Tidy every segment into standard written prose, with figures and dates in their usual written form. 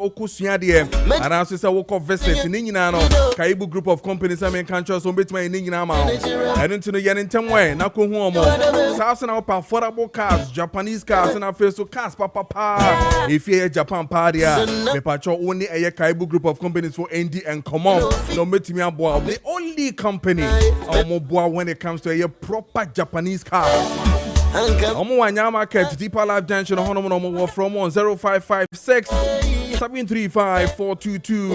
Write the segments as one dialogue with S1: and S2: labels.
S1: okusua de and also say woko visit ni nyina no Kaibu group of companies I mean country so betuma ni nyina ma and into no yen ntem way na ko hu omo South na affordable cars Japanese cars na face so cars papa if you Japan party me pacho only a Kaibu group of companies for ND and common no metimi aboa the only company omo boa when it comes to a proper Japanese car omo wanya market deeper life junction hono no from 0556 735 422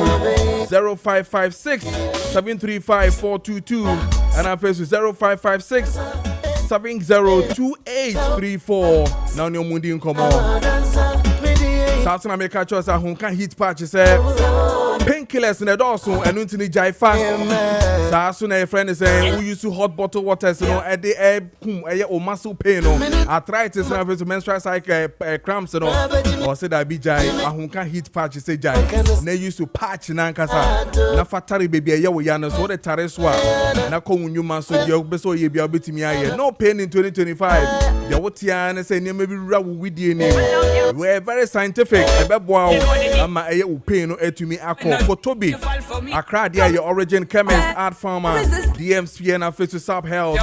S1: 0556 735 422 and our face is 0556 702834 now no mundi in common South America choice a honka heat patch say painkillers in the dorsal and untini jaifa Sasu na friend is saying who used to hot bottle water no at the air o muscle pain no arthritis na to menstrual cycle cramps no or say that be jai a honka heat patch say jai na used to patch na nkasa na fatari baby ya wo ya no so the tareswa na ko nwuma so de obeso ye bia obetimi aye no pain in 2025 ya wotia na say ne maybe ra wo widie ni we are very scientific ebeboa ama eye wo pain no etumi akọ for Toby Accra there your origin chemist art farmer DMC and face to Sub Health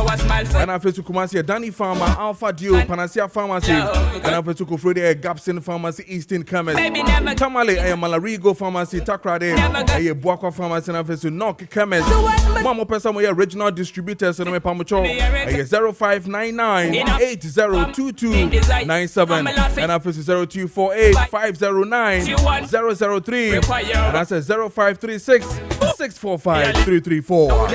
S1: and face to Kumasi Danny Farmer Alpha Dio Panacea Pharmacy and face to Kofrede Gapson Pharmacy Eastern Chemist Tamale a Malarigo Pharmacy Takrade a Buakwa Pharmacy and face to Nok Chemist Mamo person we original distributors and me pamucho a 0599 802297 and face to 0248 509 003 and that's 0536 645 334.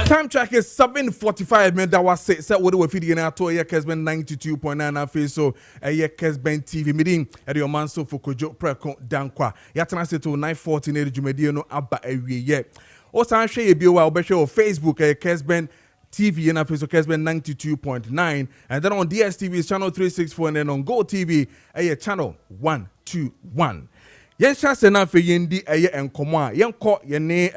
S1: Time track is 7:45 that was it. So what do we feed you now to Kessben 92.9 face so Kessben TV meeting at your man so for Kojo Preko Dankwah. Yatana se to 9:40 na Jumedi no aba awie ye. O san hwe ye bi wa obehwe o Facebook Kessben TV and face Kessben 92.9 and then on DSTV is channel 364 and then on Go TV channel 121. Yen chance na fe yendi enkomo a yenko yene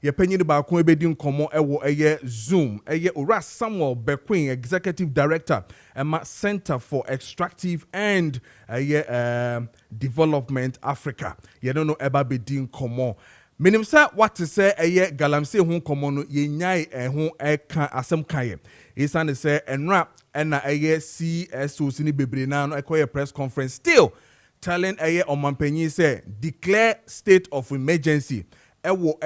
S1: ye panyin ba ko ebedi nkomo ewo Zoom Ora Samuel Bequin executive director Center for Extractive and Development Africa ye no eba bedi nkomo menim sa what to say Galamsey ho nkomo no yenyai ho eka asem kaye isane say enra na CSO sini bebre na no ekoye press conference still telling Omampenyi say declare state of emergency ewo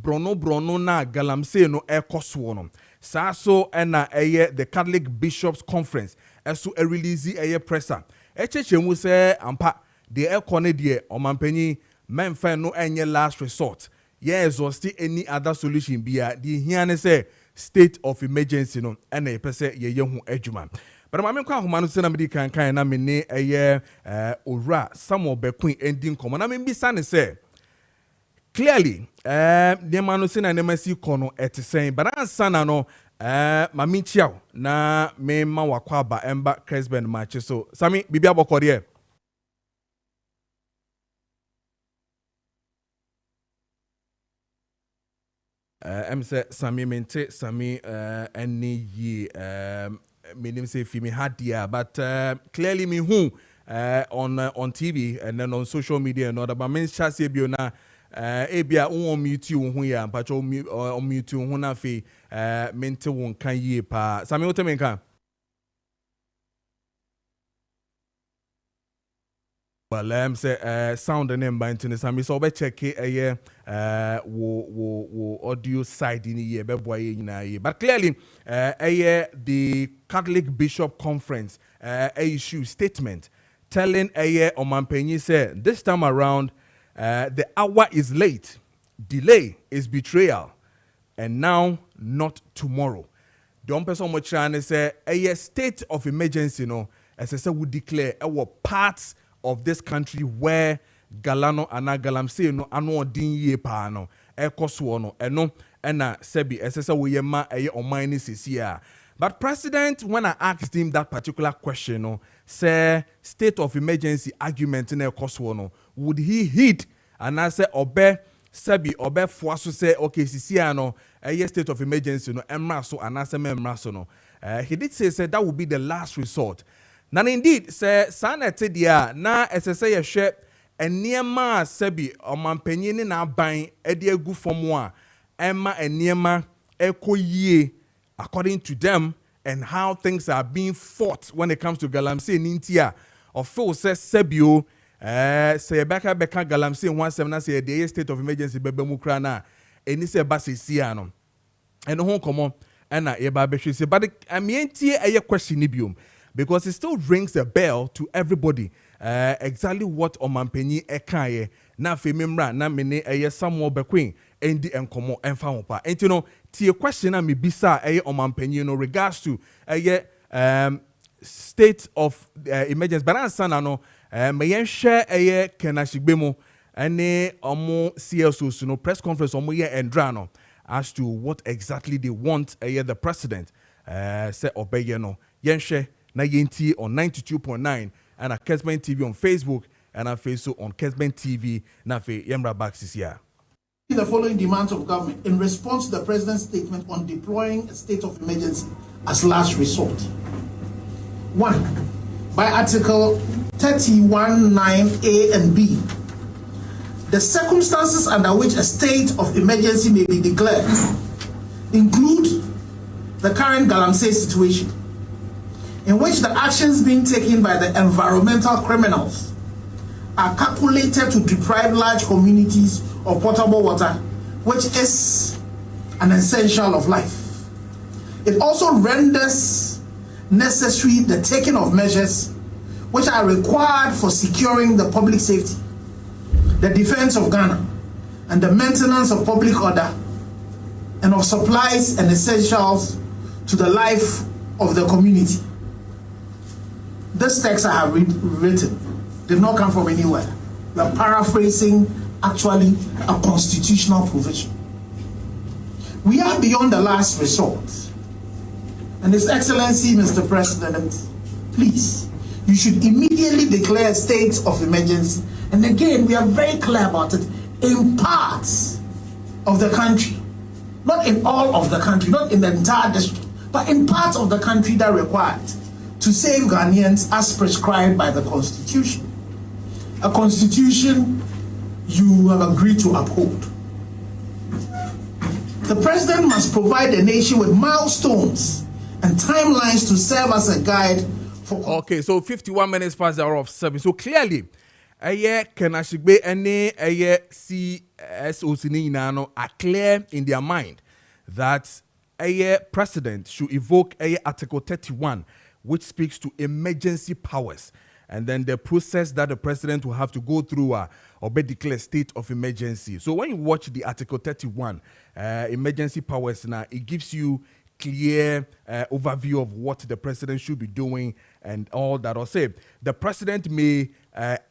S1: brono na Galamsey no ekoso no sa so na the Catholic Bishops Conference eso release presser echechemu say ampa de ekone de Omampenyi memfa no enye last resort exhaust any other solution bia the here say state of emergency no na pese ye hu adwuma. But I'm kwa homa no se na medi kan na me ne Ora Samuel Bequin ending come na me bisa ne say clearly the man no se na ne masi kono etisen but ansa na no mami chiao na me ma wakwa aba emba Kessben match so sami bibia bokode say sami mente sami any ye meaning say fi me had there but clearly me who on TV and then on social media and other but men chance ebio na ebia on mute hu ya mpacho on mute hu na fi mente won kan ye pa sami wote men kan well say sound and name by into sami so be check wo audio side in here be boy nyina ye but clearly the Catholic Bishop Conference issue statement telling Omampenyi say this time around the hour is late, delay is betrayal, and now not tomorrow. Don't person much trying to say a state of emergency no as I said would declare our parts of this country where Galano and Galamsey no ano din ye pa no ekoso no eno na sebi esese we ma omani sisia. But President, when I asked him that particular question, no, say state of emergency argument in ekoso no, would he heed and I say obe sebi obe fuaso say okay sisia no state of emergency no emra so and I say memra so no. He did say that would be the last resort. na indeed say sanete dia na esese ye hwe eniema sebi omampanyin ni na aban ede agu fomu a emma eniema ekoyie according to them and how things are being fought when it comes to Galamsey nintia of full says sebio say beka Galamsey 17 na say the state of emergency bebe mu kra na eni se ba se sia no eno ho komo na ye ba behwe se but amientie eye question ni biom because it still rings a bell to everybody exactly what omampanyi ekaye na femimra na mene eye Samuel Bekwin endi enkomo emfa ho pa enti no tie question na me bisa eye omampanyi no regards to eye state of emergency but answer na no me yen share eye kenashigbemu ene omo CSO no press conference omo ye endra no as to what exactly they want the president say obeye no yen share na yenti on 92.9 and at Kessben TV on Facebook and at Facebook on Kessben TV na fe yemra back this year.
S2: The following demands of government in response to the president's statement on deploying a state of emergency as last resort. 1. By Article 31(9)(a) and (b), the circumstances under which a state of emergency may be declared include the current Galamsey situation, in which the actions being taken by the environmental criminals are calculated to deprive large communities of potable water, which is an essential of life. It also renders necessary the taking of measures which are required for securing the public safety, the defense of Ghana, and the maintenance of public order and of supplies and essentials to the life of the community. This text I have written did not come from anywhere. We are paraphrasing actually a constitutional provision. We are beyond the last resort. And His Excellency, Mr. President, please, you should immediately declare a state of emergency. And again, we are very clear about it, in parts of the country, not in all of the country, not in the entire district, but in parts of the country that are required to save Ghanaians as prescribed by the Constitution. A Constitution you have agreed to uphold. The President must provide the nation with milestones and timelines to serve as a guide for...
S1: Okay, so 51 minutes past the hour of 7. So clearly, Kenashigbe and CSOC Ninano are clear in their mind that a president should evoke Article 31, which speaks to emergency powers, and then the process that the president will have to go through or be declared state of emergency. So when you watch the Article 31, emergency powers, now it gives you clear overview of what the president should be doing and all that. Or say the president may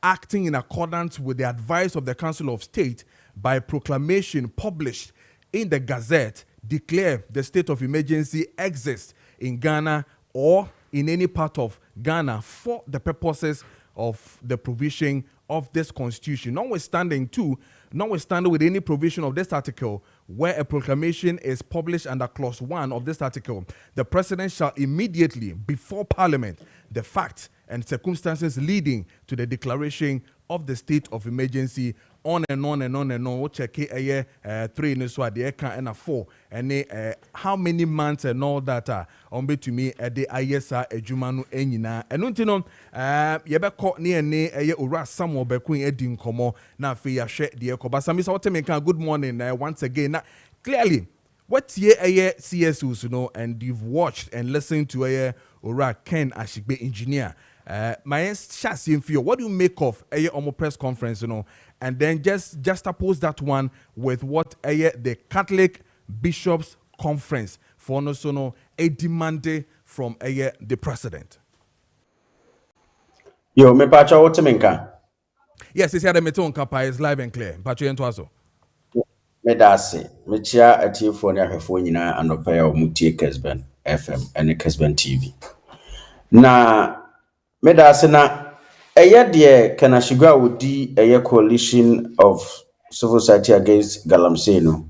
S1: acting in accordance with the advice of the Council of State by proclamation published in the Gazette declare the state of emergency exists in Ghana or in any part of Ghana for the purposes of the provision of this constitution. Notwithstanding with any provision of this article where a proclamation is published under clause 1 of this article, the president shall immediately, before parliament, the facts and circumstances leading to the declaration of the state of emergency on and on and on and on. Check a 3 in so the and a 4 and how many months and all that on be to me at the ISA ejumanu enyina and untino yebeko ne a ura Samuel Bekwin edin komo na fe ya share the ekobasa mi so good morning once again. Now, clearly what ye CSUs and you've watched and listened to ura Ken Ashigbe engineer. My chassis for you. What do you make of a press conference, and then just oppose that one with what the Catholic Bishops Conference for a demand from the president?
S3: Yo, me pacha otemenka.
S1: Yes, it's here the meton kapa is live and clear. Pacha entwaso.
S3: Me dase. Me chia atifo ne ahwefo nyina anopa ya omutie Kessben FM and Kessben TV. Na me dase na de Kanashigwa wodi coalition of civil society against Galamsey no.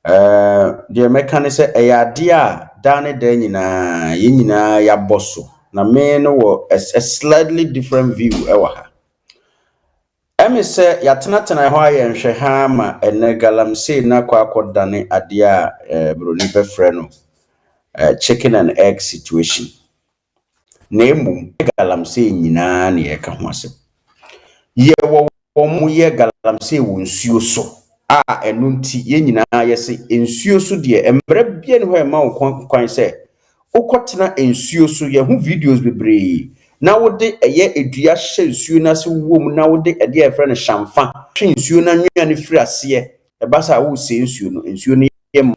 S3: De mekane se ade a dane da nyina ye nyina ya boso na me no wo a slightly different view ewa ha. Emi se yatenatena ho ayenhwe ha ma ene Galamsey na kwakodane ade a broni befre no chicken and egg situation. Nemu Galamsey nyina na yeka ho asem. Ye wo mu ye Galamsey wo nsuo so a enu nti ye nyina yese nsuo so de embre bia ne ho ema wo kwan se ukotena nsuo so ye hu videos bebre na wode eye edua hye nsuo na se wom na wode ede e frɛ no shamfa twe nsuo na nwia ne firi ase e basa wo se nsuo no ye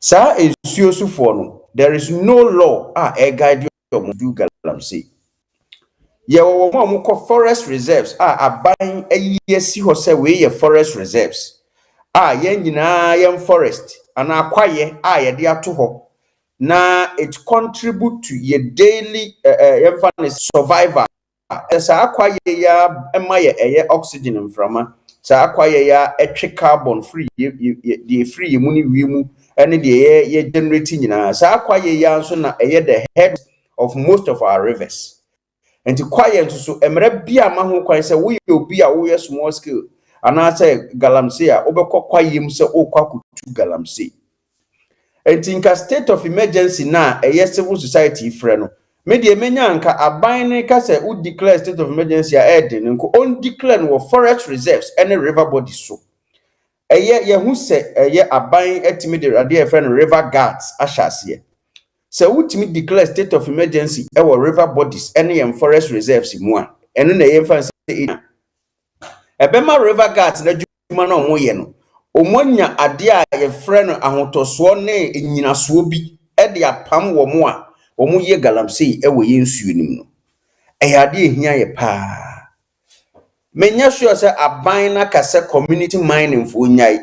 S3: sa nsuo so for no there is no law e guide you do Galamsey ye wo mo ko forest reserves aban ayi si ho se we ye forest reserves ye nyina ye forest ana akwaye ye de ato ho na it contribute to your daily survival. Sa akwaye ya ema ye oxygen mframa sa akwaye ya etwe carbon free the free mu ni wimu ene de ye generating nyina sa akwaye ya nso na the head of most of our rivers. And to quiet so emre bia ma ho kwan se we obi a wo small scale ana say Galamsey a obekọ kwayem se okwa kutu Galamsey. And in a state of emergency na civil society friend. Media menya anka aban ne ka se u declare state of emergency nko on declare no forest reserves any river bodies so. Ye hu se aban etimi de rade friend river guards ashase. Se utimi declare state of emergency river bodies any forest reserves mu a eno na ye fa se ebema river guards na dwuma na omo ye no omonya ade a ye frɛ no ahotoso ne enyinaso bi de apam wo mo a omo ye Galamsey ye nsuo nim no ade ehia ye pa menya sure say aban na kase community mining fo nyai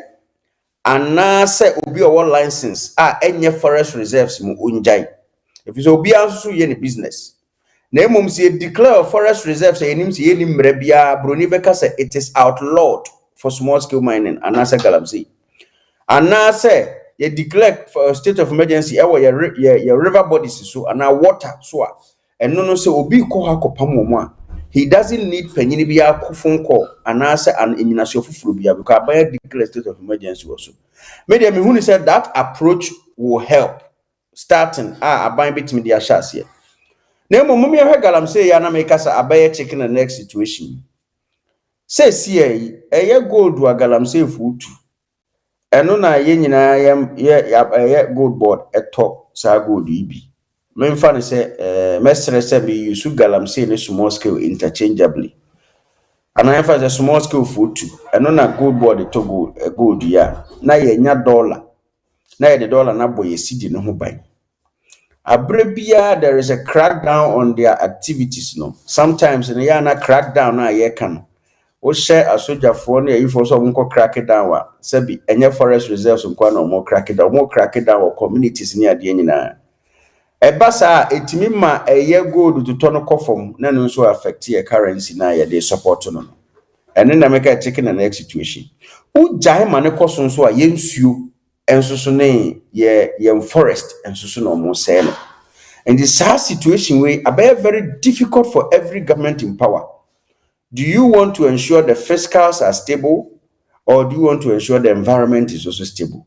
S3: ana se obi owo license enye forest reserves mu onjai if so obi anso ye ne business na emom se declare forest reserves enim se ye ni mra bia broni beka se it is outlawed for small scale mining anasa Galamsey anasa ye declare for state of emergency your river bodies so and water so and no say obi ko ha kopam mo a he doesn't need panyini bia ko phone call anasa an enyinasyo fufuru bia because by declare state of emergency also media me who said that approach will help starting aban betimi dia shase na mo mumia he Galamsey ya na make us abaye chicken the next situation. Say see gold wa Galamsey futu. Eno na ye nyina ye gold board eto sa gold ibi. Memfa ne say mesre say be use Galamsey ne small scale interchangeably. Ana emfa say small scale futu. Eno na gold board eto gold ya. Na ye nya dollar. Na ye the dollar na boy cedi no ho ban. Abrebia there is a crackdown on their activities no. Sometimes in yana crackdown na ye kan. O share a soldier for ne if also unko crack it down wa sebi enye forest reserves unko na mo crack it down or communities near the nyina ebasa etimi ma eye gold to turn kofom na no so affect your currency na ye dey support no ene na make a chicken and egg situation u jai ma ne koso so a ye nsuo enso so ne ye forest enso so no mo say no and this situation way a very difficult for every government in power. Do you want to ensure the fiscals are stable or do you want to ensure the environment is also stable?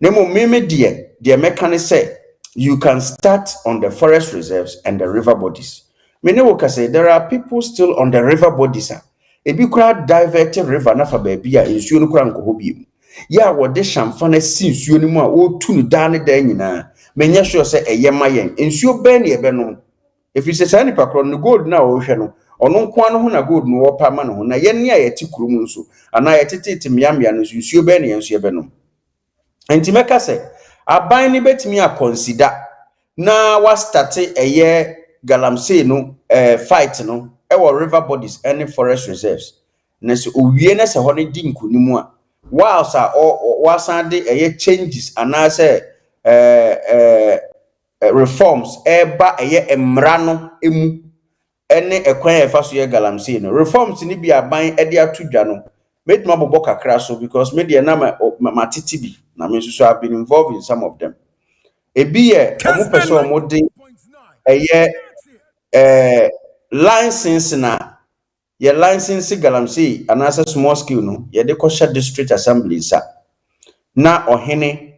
S3: Nemo meme dear mechanic say you can start on the forest reserves and the river bodies. Menewoka say there are people still on the river bodies. Ebi kura diverted river na fa baby a nsuo no kura nko bi. Ya wode shamfa na si nsuo ni mu a o tu no da ne da nyina. Menya sure say eyema yen. Nsuo be na ebe no. If you say sani pakro no gold na o hwe no. Ono nko ano ho na gold no wopa ma no ho na yen ne a yeti kurom nso ana yetete miamia no nsuo be na nsuo be no enti meka se aban ni betimi a consider na wa start Galamsey no fight no river bodies and forest reserves na so owie na se ho ne di nkonimu a whilst wasan de changes ana se reforms ba emra no emu ene ekwan e faso ye Galamsey no reforms ni bi aban e de atudwa no metima bobo kakra so because media na matiti bi na me so have been involved in some of them ebi ye omo person omo de license na ye license Galamsey and as a small scale no ye de kosha district assembly sa na ohene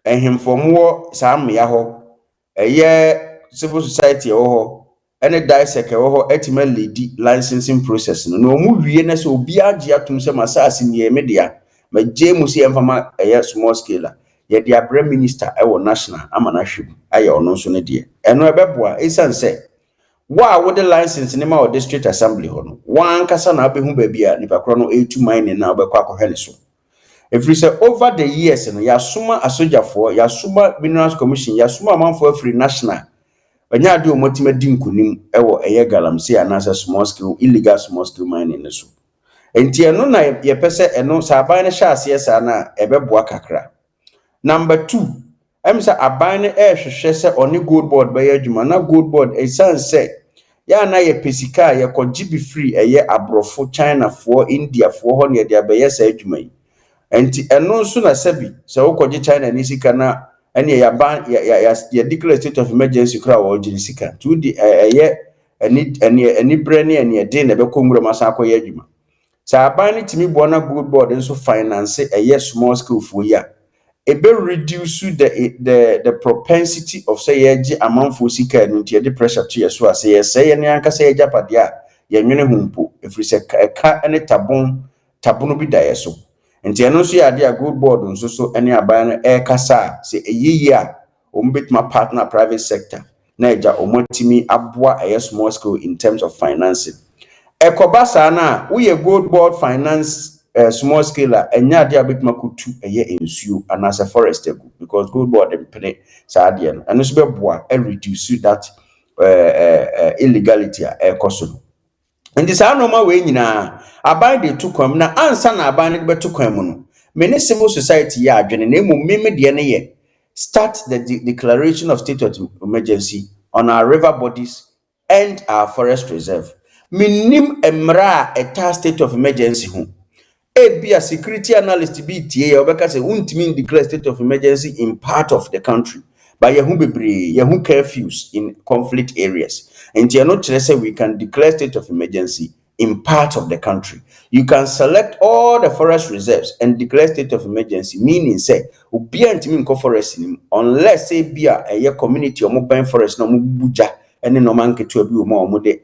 S3: ehemfomo sa amya ho civil society ho ene dissect ho etima lead licensing process no mu wie na so obi age atum se masase ne media ma jemu se emfama small scale ye de abra minister national amana hwem aye ono so ne de eno ebeboa esan se wa with the license in my district assembly hono one kasa na abehu ba bia nipa kro no etu mine na obekwa akohwe ne so if we say over the years no ya suma asojafo ya suma minerals commission ya suma amanfo afri national banya ade omotima di nkunim ewo Galamsey anasa small scale illegal small scale mining ne so enti eno na ye pese eno saban ne hya ase esa na ebeboa kakra. Number 2, emsa aban ne hwehwe se oni gold board be adwuma na gold board esan se ya na ye pesika ye koji be free abrofo China for India for ho ne de abaye sa adwuma yi enti eno nso na sabi se wo koji China ni sika na ene ya ban ya declare state of emergency kra wo giri sika to di eni brand ene de na be kongro masa akoye adwuma sa aban ne timi bo na gold board nso finance small scale for ya it be reduce the propensity of say yeji amanfo sika nti the pressure to yeso ase ye say ne anka say japade a ye nwene humpo efri se ka ene tabono bi da yeso nti eno so ya de a good board nso so ene aban no kasa say eyiyi a ombetima partner private sector na eja omotimi aboa small scale in terms of financing ekobasa na we gold board finance small scale enya ade abetima kutu ensuo anasa forest egu because gold board empene saade no eno so beboa reduce that illegality ekoso ndi sa normal we nyina aban de tukwam na ansa na aban de betukwam no many civil society ya adwene na emu meme de ne ye start the declaration of state of emergency on our river bodies and our forest reserve minim emra a state of emergency ho be a security analyst be tie obeka say untimi declare state of emergency in part of the country but yehu bebre yehu curfews in conflict areas and you not say we can declare state of emergency in part of the country. You can select all the forest reserves and declare state of emergency, meaning say obi antimi nko forest nim unless say be a community or mobile forest na mo buja ene no man ketu abi o de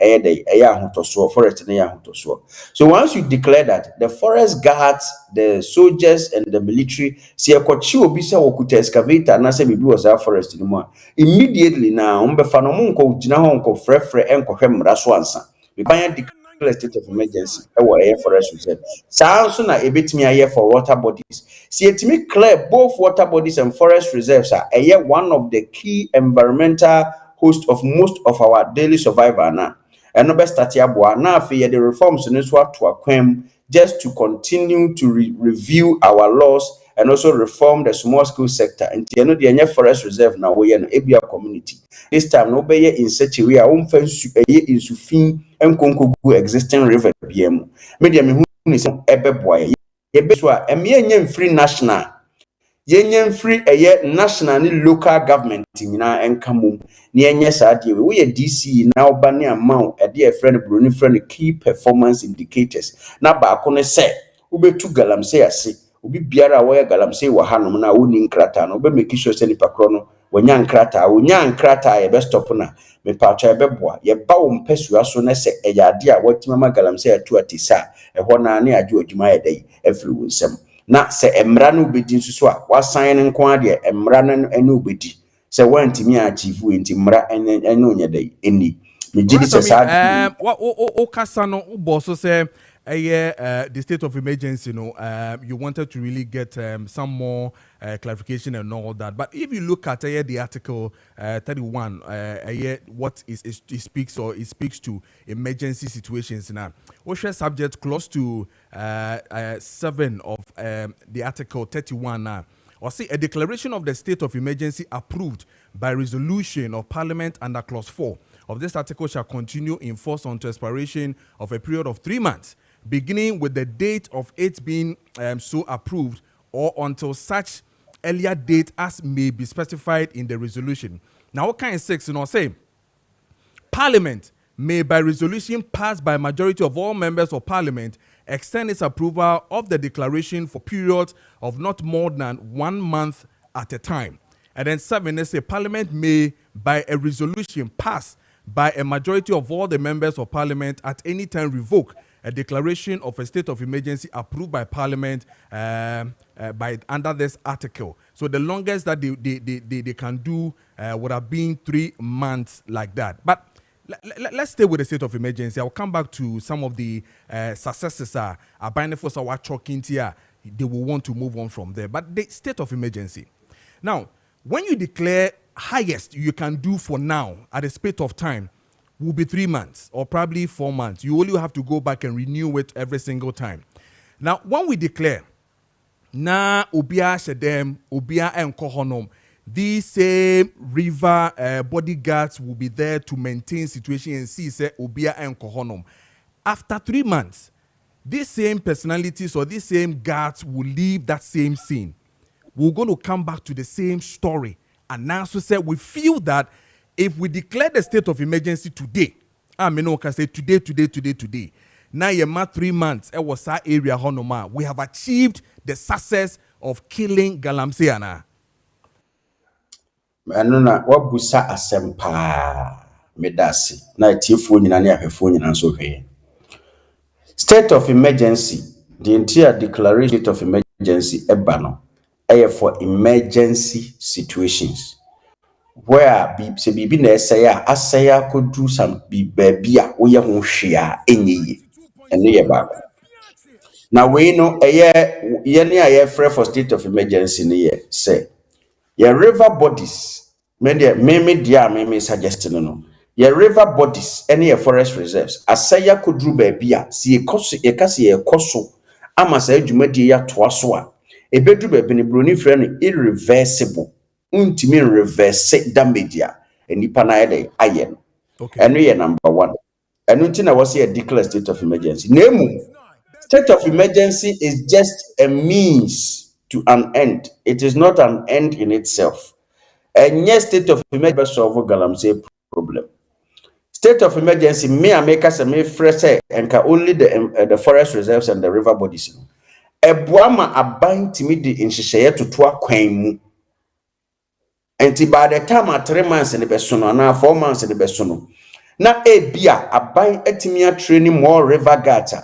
S3: ahotoso forest na ahotoso. So once you declare that, the forest guards, the soldiers and the military see ekwachi obi se wokuta excavator na se bibi was forest ni mo immediately na umbefa no mo nko gina ho nko frefre enko hwemra so ansa we declare state of emergency air forest reserve sa so na ebetimi aye for water bodies see etimi clear both water bodies and forest reserves are one of the key environmental host of most of our daily survival now. And no best start na afi the reforms in so to akwam just to continue to review our laws and also reform the small scale sector. And you know the forest reserve now we no ebia community. This time no be in such a way a umfansu in sufin enkonkogu existing river biem. Media me hu ni so ebeboa ye be so a emye free national yenyen free national ni local government nyina enkamum ni enye saade we DC na oba ne amount e friend broni friend key performance indicators na ba ko ne se ubetu Galamsey ase obi biara wo Galamsey wo hanom na woni nkrata no be make sure se nipa kro no wonya nkrata ye be stop na me pacha e be boa ye ba wo mpesua so ne se ade a watimama Galamsey atu atisa ho na ne age odwuma ye dai afri wo nsem na se emra no bedi nsuso a wasan nko ade emra no ene obedi se wantimi achieve enti mra ene onya dai eni me gidi se sad
S1: o kasa no boss say the state of emergency you wanted to really get some more clarification and all that, but if you look at the article 31 what it speaks to emergency situations now, OSHA subject close to 7 of the article 31 now, or see a declaration of the state of emergency approved by resolution of Parliament under clause 4 of this article shall continue in force until expiration of a period of 3 months, beginning with the date of it being so approved or until such earlier date as may be specified in the resolution. Now, what kind of 6, say, Parliament may, by resolution passed by a majority of all members of Parliament, extend its approval of the declaration for periods of not more than 1 month at a time. And then 7, they say Parliament may, by a resolution passed by a majority of all the members of Parliament, at any time revoke a declaration of a state of emergency approved by Parliament by under this article. So the longest that they can do would have been 3 months like that. But let's stay with the state of emergency. I'll come back to some of the successes are binding for our talking here. They will want to move on from there. But the state of emergency. Now, when you declare highest you can do for now at a space of time will be 3 months or probably 4 months. You only have to go back and renew it every single time. Now, when we declare, na obia shedem, obia enkohonom, these same river bodyguards will be there to maintain situation and see say obia enkohonom. After 3 months, these same personalities or these same guards will leave that same scene. We're going to come back to the same story. And now, so say we feel that if we declare the state of emergency today, I mean, I can say today. Now, you 3 months, it was our area, Honoma. We have achieved the success of killing Galamsey.
S3: Anuna wabusa asempa medasi na tifu nyina ne ahwefo nyina so hwe. State of emergency, the entire declaration state of emergency eba for emergency situations where se bibi na asaya could do some baby a wo ye ho hwe a enye ene ye ba. Now we know ye ne aye free for state of emergency ne ye say your river bodies me suggesting no your river bodies any your forest reserves asaya could do baby a si ye koso ama sa adwumadi ya toa so a ebedu bebe ne broni frɛ no irreversible untimi reverse damage a enipa na yede aye no. Eno ye number 1. Eno nti na was a declare state of emergency. Nemu state of emergency is just a means to an end. It is not an end in itself. And yes, state of emergency solve Galamsey problem. State of emergency me make us me fresh and can only the forest reserves and the river bodies. Ebuama aban timi di nhyehyeye totoa kwan mu. Enti by the time at 3 months in the besono na 4 months in the besono. Na ebia aban etimi a training more river gata.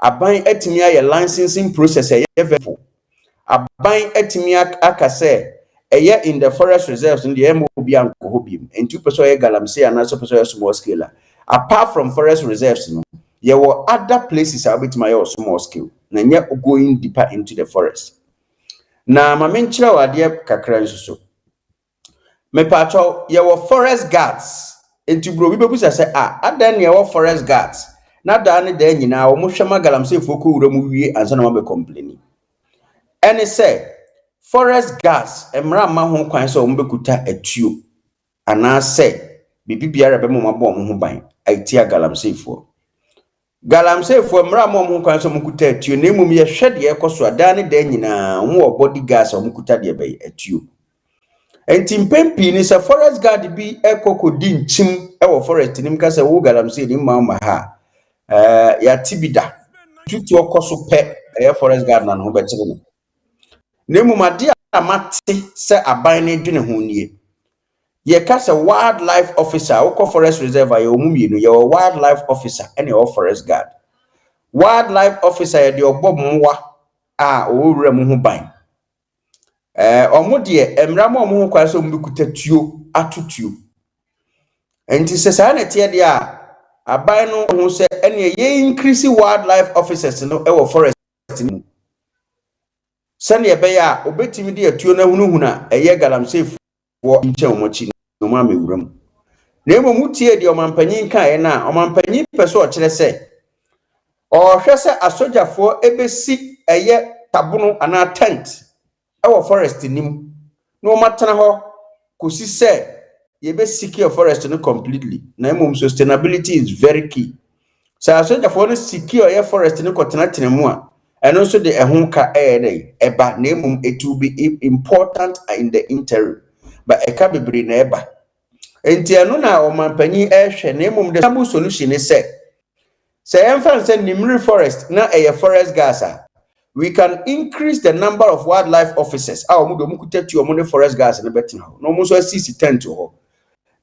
S3: Aban etimi a licensing process e vepo. Aban etimi aka say eye in the forest reserves in the MOB and Kohobim. And 2% Galamsey and also small scale. Apart from forest reserves, there were other places a bit my small scale. Na nye going deeper into the forest. Na mamenchira wadie kakra nsuso. Me pacho ye were forest guards. Enti bro we bebusa say adan ye were forest guards. Na da ne da nyina wo mo hwema Galamsey foku wura mu wie ansa na ma be complaining. Ene say forest guards emra ma ho kwan so wo bekuta atuo. Ana say bibibiara be mo mabo mo ho ban. Aitia Galamsey fo. Galamsey for mramo mu kwan so mukuta atuo na emum ye hwede ekoso ada ne da nyina wo bodyguards o mukuta de be atuo enti mpempi ni se forest guard bi ekokodi nchim e forest nim ka se wo Galamsey ni ma ha ya tibida tutu okoso pe forest guard na no be kire no na emum ade amate se aban ne dwene ho nie ye ka se wildlife officer wo forest reserve ye omumienu ye wildlife officer ene o forest guard wildlife officer ye de obomwa a owura mu ho ban omode emrama omo ho kwa so mbikuta tuo atutuo enti se sa na tie de a aban no ho se ene ye increase wildlife officers no e wo forest ni se ne be ya obetimi de atuo na hunuhuna eye Galamsey wo nche omochi no ma mewuram na emo mutie de omampanyin kan e na omampanyin peso o kire se o hwe se asojafo ebesi eye tabuno ana tent e wo forest nim no matena ho kosi se ye be secure forest no completely na emo sustainability is very key so asojafo no secure ye forest no kotena tenemu a eno so de ehun ka eba na emo it will be important in the interim but eka bebre na eba enti eno na omanpanyi ehwe na emum the stable solution is say emfa say nimri forest na forest gas we can increase the number of wildlife officers omudo mukutatu omo ne forest gas na betina no mo so assist tent ho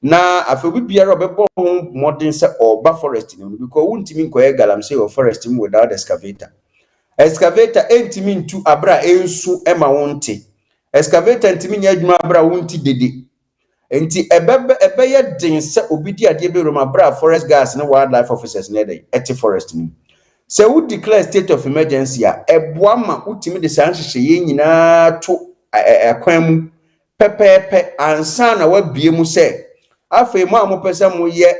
S3: na afebi biara obebo ho modern say oba forest no because wuntimi nkoye Galamsey or forest without excavator entimi ntu abra ensu ema wonte excavator entimi nya adwuma abra wonti dede enti ebeye den se obidi ade be roma abra forest gas na wildlife officers na dey eti forest ni se we declare state of emergency eboa ma utimi de sanhyehyɛ ye nyina to akwan mu pepepe ansa na wabie mu se afei mo amopesa mo ye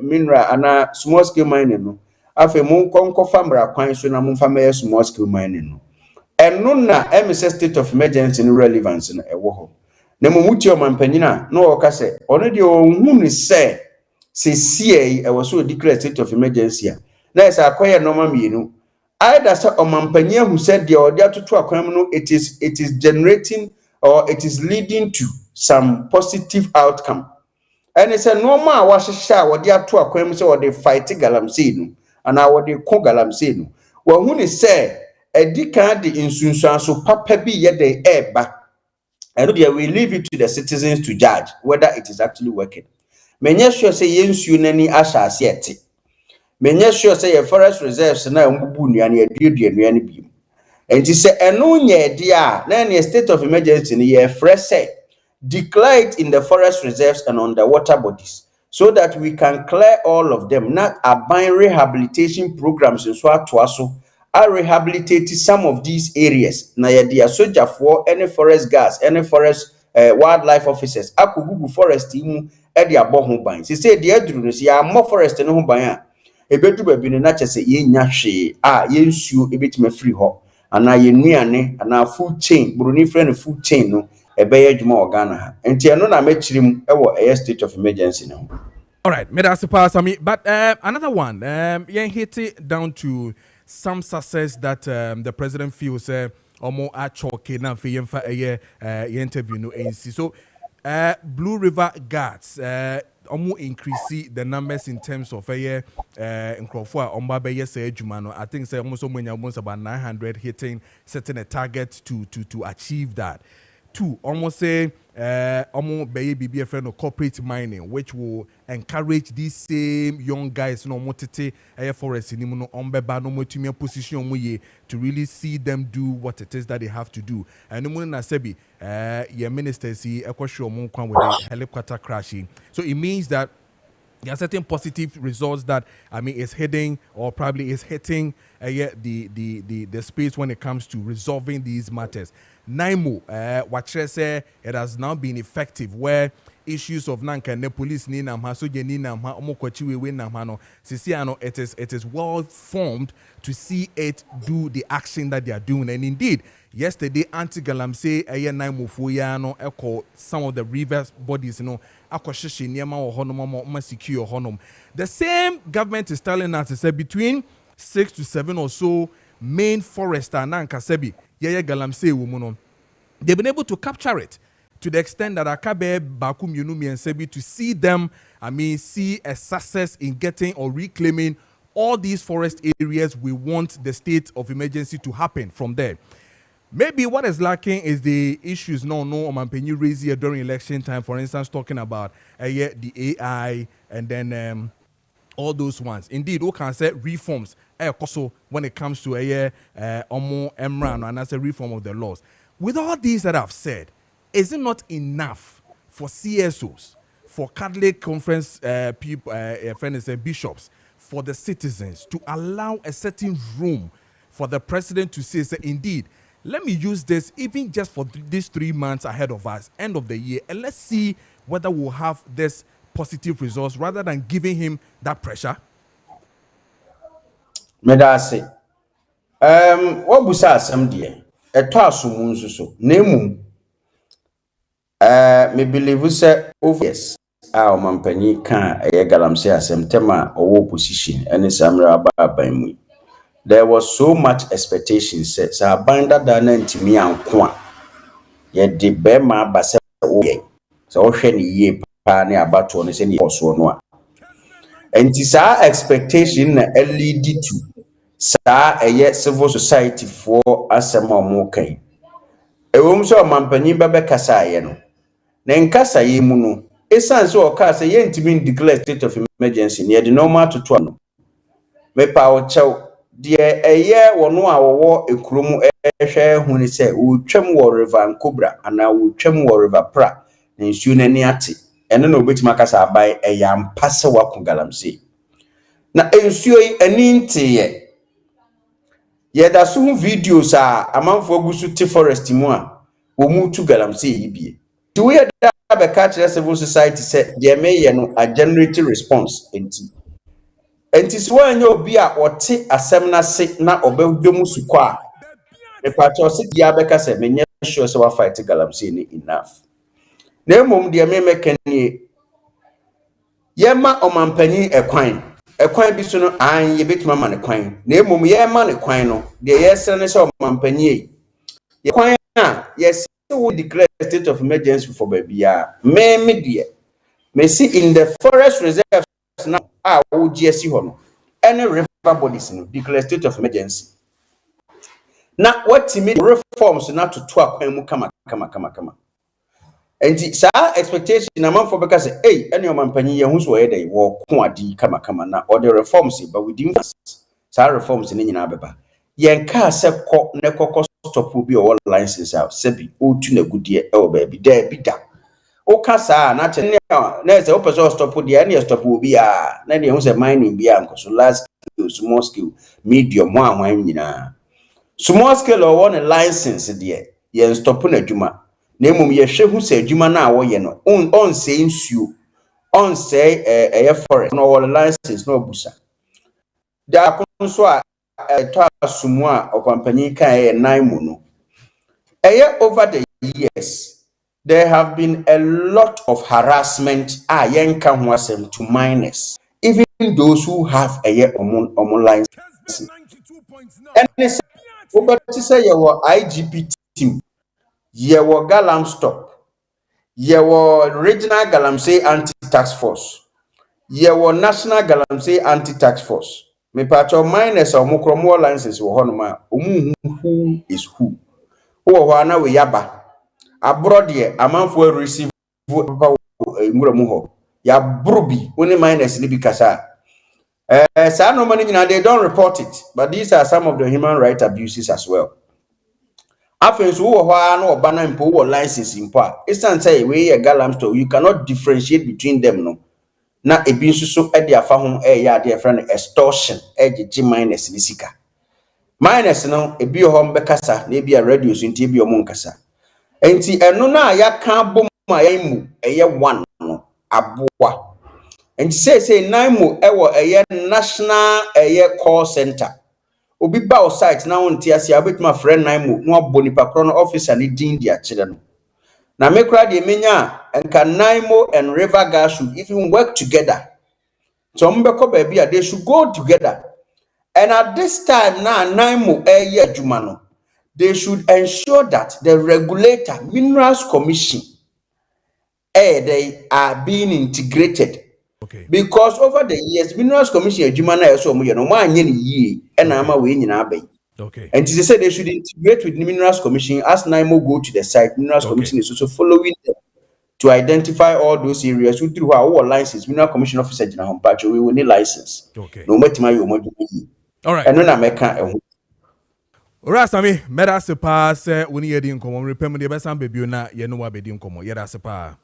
S3: mineral ana small scale mining no afei mo konkofa mra kwan so na mo fa me small scale mining no eno na emise state of emergency no relevance na ewo ho na mo muti o mampanyina na o ka se ono de ohun ni se sie e wo so declare state of emergency na esa akoye normal mienu either say o mampanyia hu se de o de atoto akwan no it is generating or it is leading to some positive outcome and it's a normal wahyehyɛ wo de ato akwan mu se wo de fight Galamsey no ana wo de ko Galamsey no wo hu ni se edikan de insunsuanso papa bi ye de eba and we leave it to the citizens to judge whether it is actually working. Menye sure say yensuo nani ashase ete. Menye sure say your forest reserves na mbubu nuane aduadua nuane biom. Enti se eno nya de a na ne state of emergency ni ye fresh say declare it in the forest reserves and underwater bodies so that we can clear all of them, not aban rehabilitation programs in so atoaso I rehabilitate some of these areas. Na ye dia soldier for any forest gas, any forest wildlife officers. Akugugu forest imu e dia bo ho ban. Se say dia duru no se ya mo forest no ho ban a. Ebedu ba bi no na chese ye nya hwe a ye nsuo ebetima free ho. Ana ye nuane ana food chain, buruni friend food chain no ebe ye adwuma organa ha. Enti eno na mechirim e wo state of emergency no.
S1: All right, me that's pass me. But another one, yeah, hit it down to some success that the president feels more actually now for interview no ANC. So Blue River Guards almost increase the numbers in terms of in Crawford I think say almost about 900 hitting setting a target to achieve that. Two, almost say almost be a friend of corporate mining, which will encourage these same young guys no more air forest in no ombeba no more to position to really see them do what it is that they have to do. And no na sebi your minister see a question with the helicopter crashing. So it means that there are certain positive results that is heading or probably is hitting the space when it comes to resolving these matters. Naimo, what say it has now been effective where issues of nanka ne police ni nam ha so ni nam ha omokwachi we nam ha no sisiano it is well formed to see it do the action that they are doing. And indeed yesterday anti-Galamsey Naimo fuya no echo some of the river bodies akoshishi niema wo honom ma secure honom. The same government is telling us to say between 6 to 7 or so main forester nanka sebi Galamsey woman. They've been able to capture it to the extent that Akabe Bakum Yunumi and Sebi to see them, see a success in getting or reclaiming all these forest areas. We want the state of emergency to happen from there. Maybe what is lacking is the issues Omanpenyu raised here during election time, for instance, talking about the AI and then all those ones. Indeed, we can say reforms also when it comes to Omo Emran and as a reform of the laws. With all these that I've said, is it not enough for CSOs, for Catholic conference people, friends and bishops, for the citizens to allow a certain room for the president to say, indeed, let me use this even just for these 3 months ahead of us, end of the year, and let's see whether we'll have this positive results rather than giving him that pressure?
S3: Medase. What was asem dear? A toss so so. Name me believe say over yes. Our mampany can a Galamsey asem tema or position and it's amra by me. There was so much expectation set. So I bind that down to me and quan. Yet the bema basa so any ye pa ne abato no se ne koso no a enti saa expectation na lead to saa civil society for asema omo kan ewom so mampanyin bebe kasaye no na nkasaye mu no esan so oka se yentimi declare state of emergency ne de normal toto no mepa o chew de wono a wowo ekrom ehwe hu ni se wo twam wo river Nkobra ana wo twam wo river Pra na nsuo nani ate ene na obetima kasa abai ampa se wako Galamsey na nsuo yi ani nteye yeda so hu videos a amanfo agusu ti forest mu a wo mu tu Galamsey yi bie ti we da be catch civil society say de meye no a generate response enti so anya obi a ote asem na se na obedom suko a me pacho se dia be ka se menye sure se wa fight Galamsey ni enough na emom de me mekanie yema omampani ekwan bi so no an ye betuma ma ne kwan na emom yema ne kwan no de yesere ne se omampani ye kwan a yes we declare state of emergency for babia me de me see in the forest reserve now wo GSC ho no any river bodies no declare state of emergency na what me reforms na to akwan mu kama enti saa expectation na manfo beka say any omampanyi ye hu so ye dey wo ko adi kama na or the reforms but within saa reforms ni nyina beba yen ka se ko ne kokko stop obi o license out sebi o tu na gudie e o ba bi da o ka saa na che na se o person stop de na stop obi a na de hu se mining bi anko so large scale small scale medium ho anwan nyina small scale or one license de yen stop na adwuma na emom ye hwe hu se adwuma na wo ye no on say nsuo on say forest no all license no busa da kon so a to asumu a okwampanyi kan nan mu no over the years there have been a lot of harassment yenka ho asem to minors even those who have omon license and this over to say your IGP team yewo Galamstop yewo regional Galamsey anti-tax force yewo national Galamsey anti-tax force me pacho minus omukromo license wo honoma who is who ho na we yaba abroad ye amanfo receive papa nguramu ho ya brobi oni minus ni bikasa sa no money nyina they don't report it but these are some of the human right abuses as well. After so na obana mpo wo license mpo a esan say we ye Galamsey you cannot differentiate between them no na ebi nsuso e de afa ho ya de friend extortion ejeje minus ni sika minus no ebi ho mbekasa na ebi a radio so nti ebi o nkasa enti eno na ya kan bom a ya mu eye one no aboa enti say nan mu ewo eye national call center obi ba o site na won ti ase abetima friend nan mu no aboni pakro no officer ni din dia kire no na mekra de menya enka Naimo and River Gas should even work together so mbeko ba bia they should go together and at this time na Naimo adwuma no they should ensure that the regulator Minerals Commission they are being integrated. Okay. Because over the years, Minerals Commission adwuma na yeso mo ye no mo anye ni yie e na ama we nyina abai. Okay. And they say they should integrate with the Minerals Commission as Naimo go to the site. Minerals Commission is also following them to identify all those areas who through our license. Mineral Commission officer jina hom patch we will need license. Okay. No matima you mo do. All right. And no na meka
S1: Rasami, meda se pa se woni yedi nkomo repem de besan bebio na ye no wa bedi nkomo yeda se pa.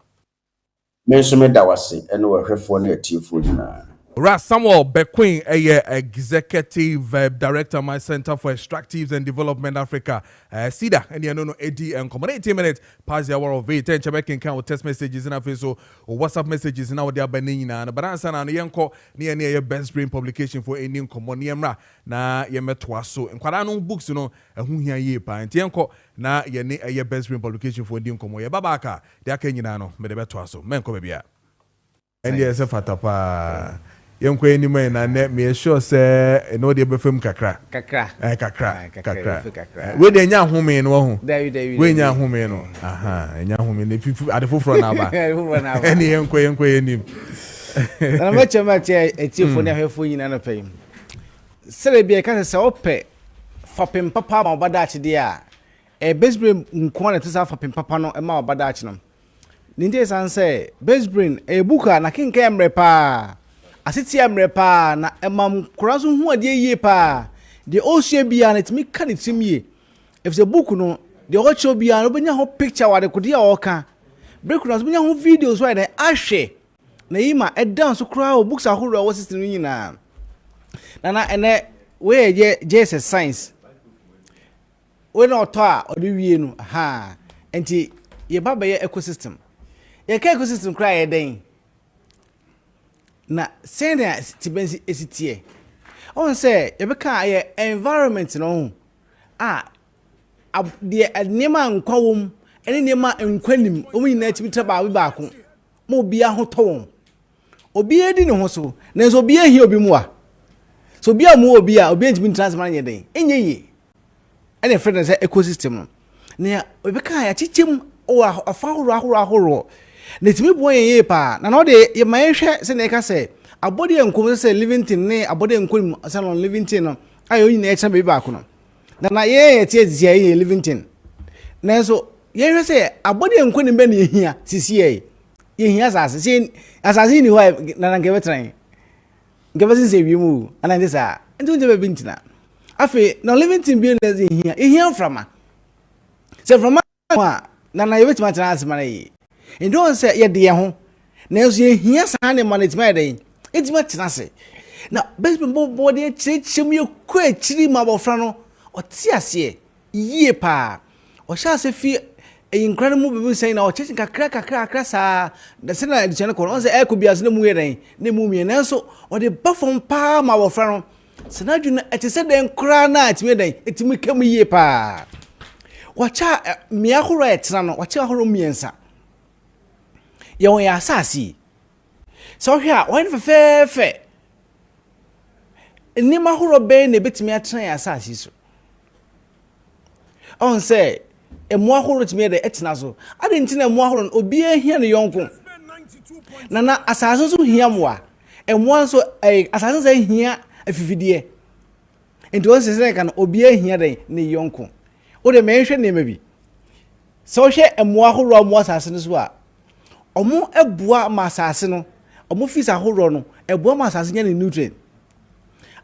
S3: Menso me da wase eno wa hwefo na atiefo nyina.
S1: Ras Samuel Bequin, Executive Director, my Center for Extractives and Development Africa. SIDA, and you know, 80 and 80 minutes past the hour of 8. And Chebekin count text messages in our face or WhatsApp messages in our dear Benina. But answer on the Yanko near your best brain publication for any common Yamra. Na Yemetwaso and Quadano books, you know, and who here ye pint Yanko na your best brain publication for Indian Como. Babaka, the Akeninano, Medebetwaso, Menko Bebia. And yes, a fatapa. Yenkwe ni me na ne me sure say no dey be fam kakra.
S4: Kakra.
S1: Kakra. We dey nya home no ho. We nya home no. Aha, nya home ne pipu ade foforo na ba. Eni yenkwe enim.
S4: Na me chema tie etiefo ne ahwefo nyina no pay. Sele bia ka se ope fapem papa ma obada achi de a Bestbrain nko na tsa fapem papa no ma obada achi no. Ninte san say Bestbrain buka na kenka emre pa. Asiti emre pa na emam korazo hu ade yie pa. De osua bia na timi ka ne timie. If the book no de ocho bia no benya ho picture wa de kodi a oka. Break no benya ho videos wa de ahwe. Na yima edan so kura o books ahoro wo system nyina. Na ene we je science. We no to a odi wie no ha. Enti ye baba ye ecosystem. Ye ka ecosystem kura ye den. Na send tibensi esitie. On say ye be ka ye environment no de nema nkwawom ene nema nkwanim omi na tibita ba we ba ko mo bia ho to obi edi ne ho so na so obi ehi obi mu a so bia mu obi a obi ntimi transfer nye den enye yi ene friend say ecosystem no na obi ka ya chichim o afa horo na timi bo ye pa na no de ye man hwe se na ka say abode enkom se living thing ne abode enkom se no living thing no ayo yi na e cha be ba ko no na ye tie zia ye living thing na so ye hwe se abode enkom be na ehia sisi ye hia asase ni ho na nke betran nke besi se wiemu ana ndi sa ndu nje be bintina afi na living thing be na ehia frama se frama na ye betima tana asema na yi ndo se ye de ho na so ye hia sa ne management den etima tana se na best bo de chechim ye ko achiri ma bofra no oti ase yie pa o sha se fi incredible people saying na o chechin kakra sa da se na edition ko on se e ko bias na mu ye den na mu mi na so o de bafom pa ma bofra no se na dwuna eti se den kra na atime den etimi kam yie pa wacha mi ahoro etra no wacha ahoro miensa ye won ya asasi so hwe a won fefe ni mahoro be na betimi atran ya asasi so on say emu ahoro timi de etina so ade ntina emu ahoro obi ehia ne yonko na asase so hia moa emu anso asase so hia afifidie enti on say kan obi ehia de ne yonko o de menhwe ne mabi so hwe emu ahoro amu asase no so a omo ebua ma asase no omo fisa ahoro no ebua ma asase nya ne nutrient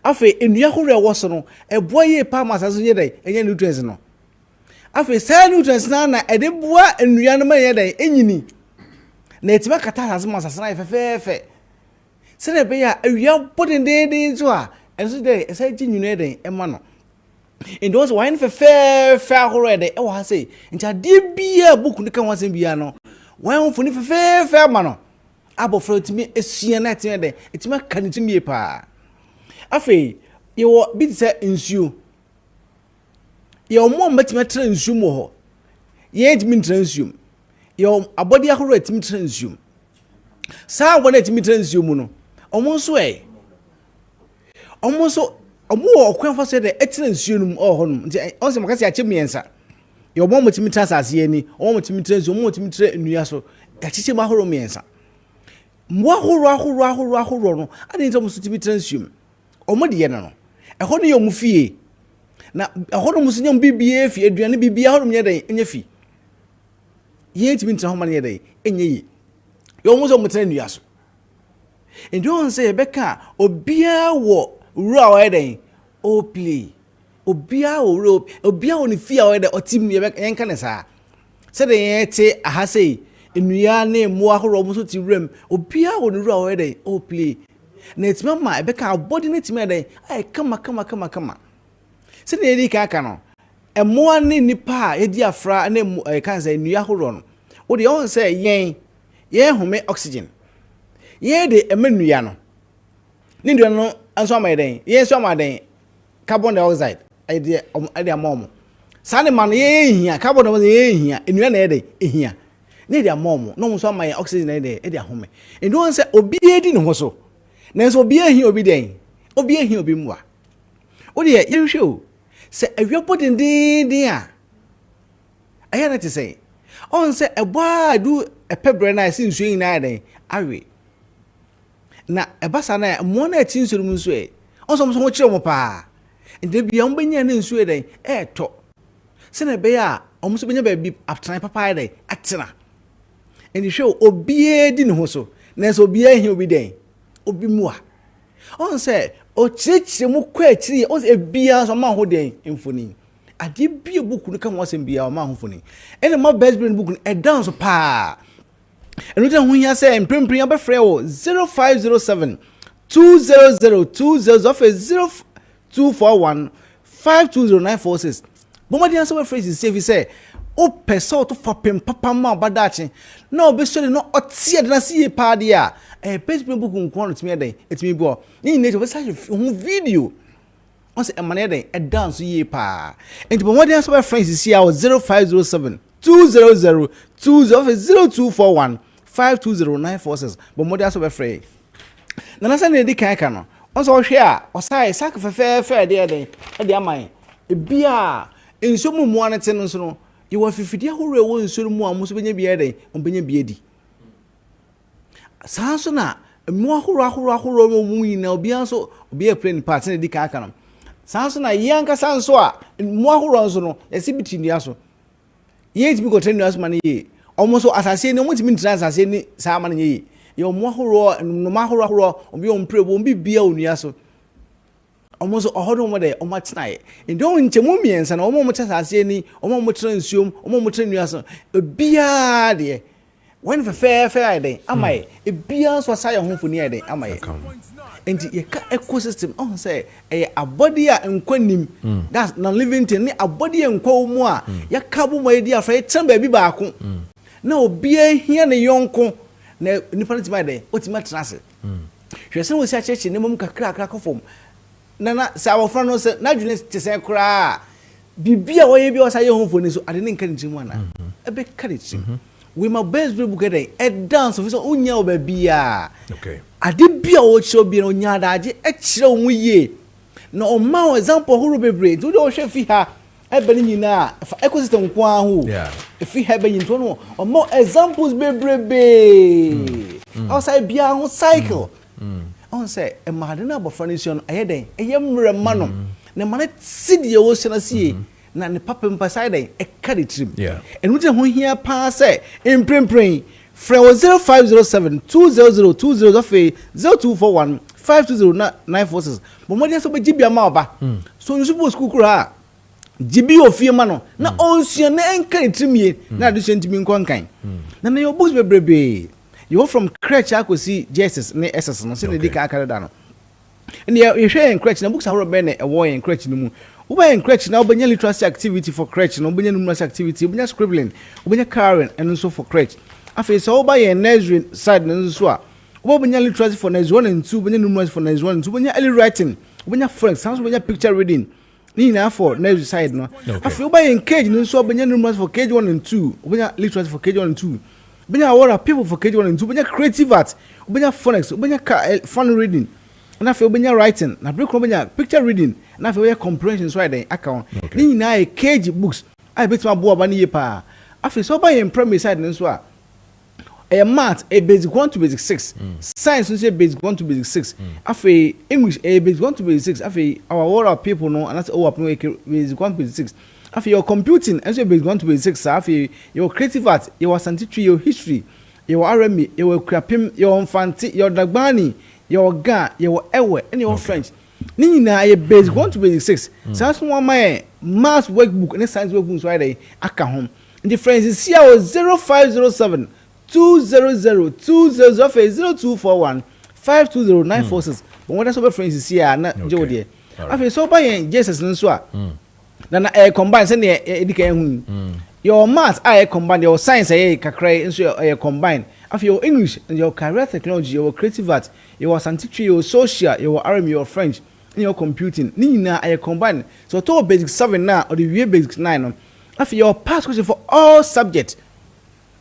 S4: afi enua ahoro e wo so no ebua ye pa ma asase ye de enya nutrients no afi say nutrients na edebua enua no ma ye de enyini na etima kata asase ma asase na fefefe se na be ya awia bodendeden so a enso de say ginyunu de ema no endo was wine fefefe ahoro de e wo ha say ntia de bia book no kan wasen bia no wan funi fefefe ma no abofro timi esua na timi de etima kanitimi pa afi yo bi se nsuo yo mo matima tra nsuo mo ho ye timi tra nsuo yo abodi ahoro timi tra nsuo sa wona timi tra nsuo mu no omo so omo okwan fa se de etra nsuo num ho no nti on se makasi ache miensa yo mo timi tra sase ani omo timi tra nsuo mo timi tra nnua so achiche ma ahoro miensa mo ahoro no ade nti omo so timi tra nsuo omo de ye no eho no yo mu fie na eho no muso nyam bibie fie aduane bibie ahoro mye den enya fi ye timi ntra ho ma ne den enya yi yo mu so mu tra nnua so enti on say beka obia wo ru a den o play obia wo ru obia wo ne fie a den otim ye beka yenka ne sa se de ye te aha sei nnua ne mo ahoro mu so ti rem obia wo ne ru a den o play na etima ma ebeka body ne time den ai kama se ne edi ka no emo ne nipa edi afra na kan say nnua horo no wo de on say yen home oxygen yen de emanuya no ne nnua no anso ma den yen so ma den carbon dioxide ai de amom sa ne ma no yen hia carbon dioxide yen hia nnua na ede ehia ne de amom no so ma yen oxygen na ede ahome ndo on say obi edi ne ho so nanso obi ahi obi den obi ahi obi mu a wo de ye hwe se awiapo dindindin a aya na te say on se eboa du epebre na sin nsuo nyina den awe na ebasa na mo na ati nsuo mu nso e on so ho kire mo pa ende bia mo benya na nsuo den to se na be ya o so benya ba bi atran papa den atena ende hwe obi di ne ho so na so obi ahi obi den obi mu a on se o chichi mu kwa achiri o ebia so ma ho den mfoni ade bia book no ka ho asem bia o ma ho mfoni ene ma best brain book e dance pa enu te ho hia se mprempren abefrɛ wo 0507 200 of 0241 520946 bomadi answer we phrase save say o person to fapem papa ma badachi na obesole no otie de na sie pa de a page book nko no timi den etimi bo ni ne to say hu video on say emane den e dance ye pa enti bomadi answer we phrase see 0507 200 0241 520946 bomadi answer we phrase na na say ne di kan no on so hwe a o say sak fefe de den e de aman e bia enso mu mu anete no so no you want fifidi ahore wo nsoro mu amuso benya bia den ombenya bia di sanso na mu ahoro mu yin na obia so obia plane part na di ka aka no sanso na yanka sanso a mu ahoro nso no yesi bitini aso ye tibi ko trenu aso man ye omoso asase ni omo tibi ntina asase ni sa man ye ye mu ahoro no ma ahoro obia omprebo ombi bia onua so omoso ohodo mo de omo tnae ndo nchemu miensa na omo mo tsase ni omo mo tra nsuom omo mo tra nuaso bia de when fair iden amai bia so sa ye honfoni iden amai enti ye ka ecosystem on say e abodi a nkwanim that's non living thing ni abodi enkwa mu a ya kabo mo edi afra tran ba bi ba ko na obia hia ne yonko na nipa ntima iden otima trase hwese wo si acheche ne mom kakra kofom na sa wo fra no se na dwene te se kra bibia wo ye bi o sa ye honfoni so ade ne nka ntimu ana ebe karichi we my best book get a dance of so unya obabia
S1: okay
S4: ade bia wo chiro bi no nya daje e chire wo ye na o ma example horo bebre do do hwe fi ha ebe ni nyina ecosystem ko ahu fi ha be nyinto no o ma examples bebrebe outside bia ho cycle on say e ma de na bofanition ayeden eyemre ma no na ma na sidie wo se na sie na ne papa mpaside e ka de trim and we ho hia pa say imprempren fra 0507 200 of 0241 520946 bo mo de so be gibia ma oba so you suppose kukura gibi ofie ma no na onsuo na enka de trim ye na de sentimi nkonkan na na your books bebrebe you from crèche akosi Jesus ne SS no se ne di ka akare da no and you share in crèche na books are be na e wo in crèche no mu wo ba in crèche na obenya literacy activity for crèche no obenya numeracy activity obenya scribbling obenya carrying and so for crèche afi so wo ba in nursery side no so a wo obenya literacy for nursery 1 and 2 obenya numeracy for nursery 1 and 2 obenya early writing obenya phonics sounds obenya picture reading ni na for nursery side no afi wo ba in KG no so obenya numeracy for KG 1 and 2 obenya literacy for KG 1 and 2 obenya award people for KG 1 and 2 obenya creative art obenya phonics obenya fun reading na fe obenya writing na break obenya picture reading na fe obenya comprehension so iden account ni na e KG books I bet my boy ba ni ye pa afi so ba in primary side nso a math a basic 1 to basic 6 science nso basic 1 to basic 6 afi English a basic 1 to basic 6 afi our world people no and that's all up basic 1 to basic 6 afi your computing nso basic 1 to basic 6 afi your creative art your scientific your history your RME your krapim your infantry your dagbani your ga your ewe and your French ni na a basic 1 to basic 6 so one my math workbook and science workbook so I aka home the friends is here 0507 200 0241 520946 but what so friends is here na je there afi so by Jesus nso a na combine say na edika hu your math I combine your science kakra nso combine afi your English and your career technology your creative art your scientific your social your RME your French and your computing ni na combine so to basic 7 na or the basic 9 no afi your past question for all subjects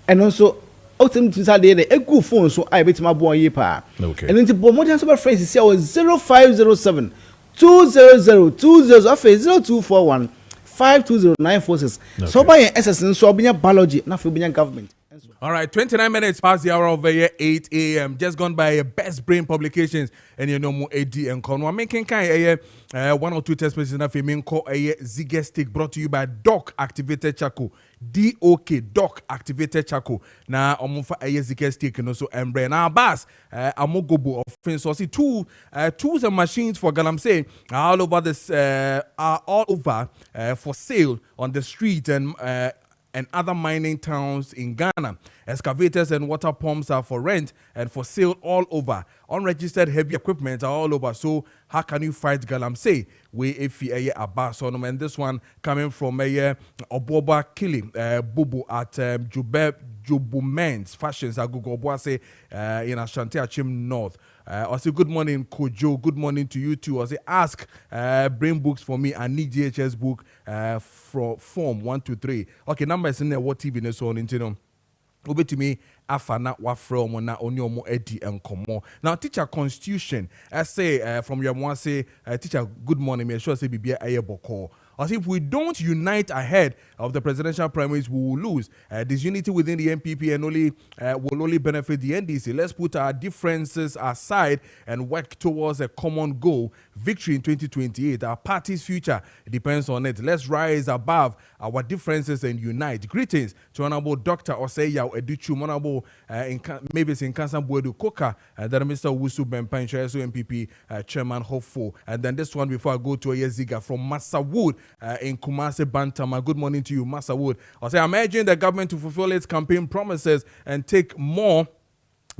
S4: and also autumn to Saturday, a good phone, so I bet my boy yepa.
S1: Okay.
S4: And into Bomodian Super Friends is 0507 200 0241 520946. So by SSN, so be biology, not for being government.
S1: All right, 29 minutes past the hour of 8 a.m. Just gone by Best Brain Publications, and you know more AD and Con. We're making kind of 1 or 2 test messages na main call a Zigger stick brought to you by Doc Activated Charcoal. DOK Doc Activated Charcoal. Now omufa a Zigger stick and also embrace. Now Bass amogobo of friends. So see tools and machines for Galamsey are all over this for sale on the street and other mining towns in Ghana. Excavators and water pumps are for rent and for sale all over. Unregistered heavy equipment are all over. So how can you fight Galamsey? We if you a bass on them. And this one coming from Oboba Kili Bubu at Jubumen's Fashions at Google Boise in Ashanti Achim North. I say good morning, Kojo. Good morning to you too. I say ask brain books for me. I need GHS book from form 1 to 3. Okay, number is in there. What TV is on into Obe to me afana wa from na oni omo edi enkomo. Now teacher constitution I say from your one say teacher good morning me sure say bibia ayeboko. As if we don't unite ahead of the presidential primaries, we will lose. Disunity within the MPP and will only benefit the NDC. Let's put our differences aside and work towards a common goal. Victory in 2028. Our party's future depends on it. Let's rise above our differences and unite. Greetings to Honorable Dr. Oseya Educhu, Honorable Mavis in Kansan Buedu Koka, and then Mr. Wusu Bempan, MPP Chairman Hopeful. And then this one before I go to Yeziga from Massa Wood. In Kumasi Bantama. Good morning to you, Massa Wood. I say I'm urging the government to fulfill its campaign promises and take more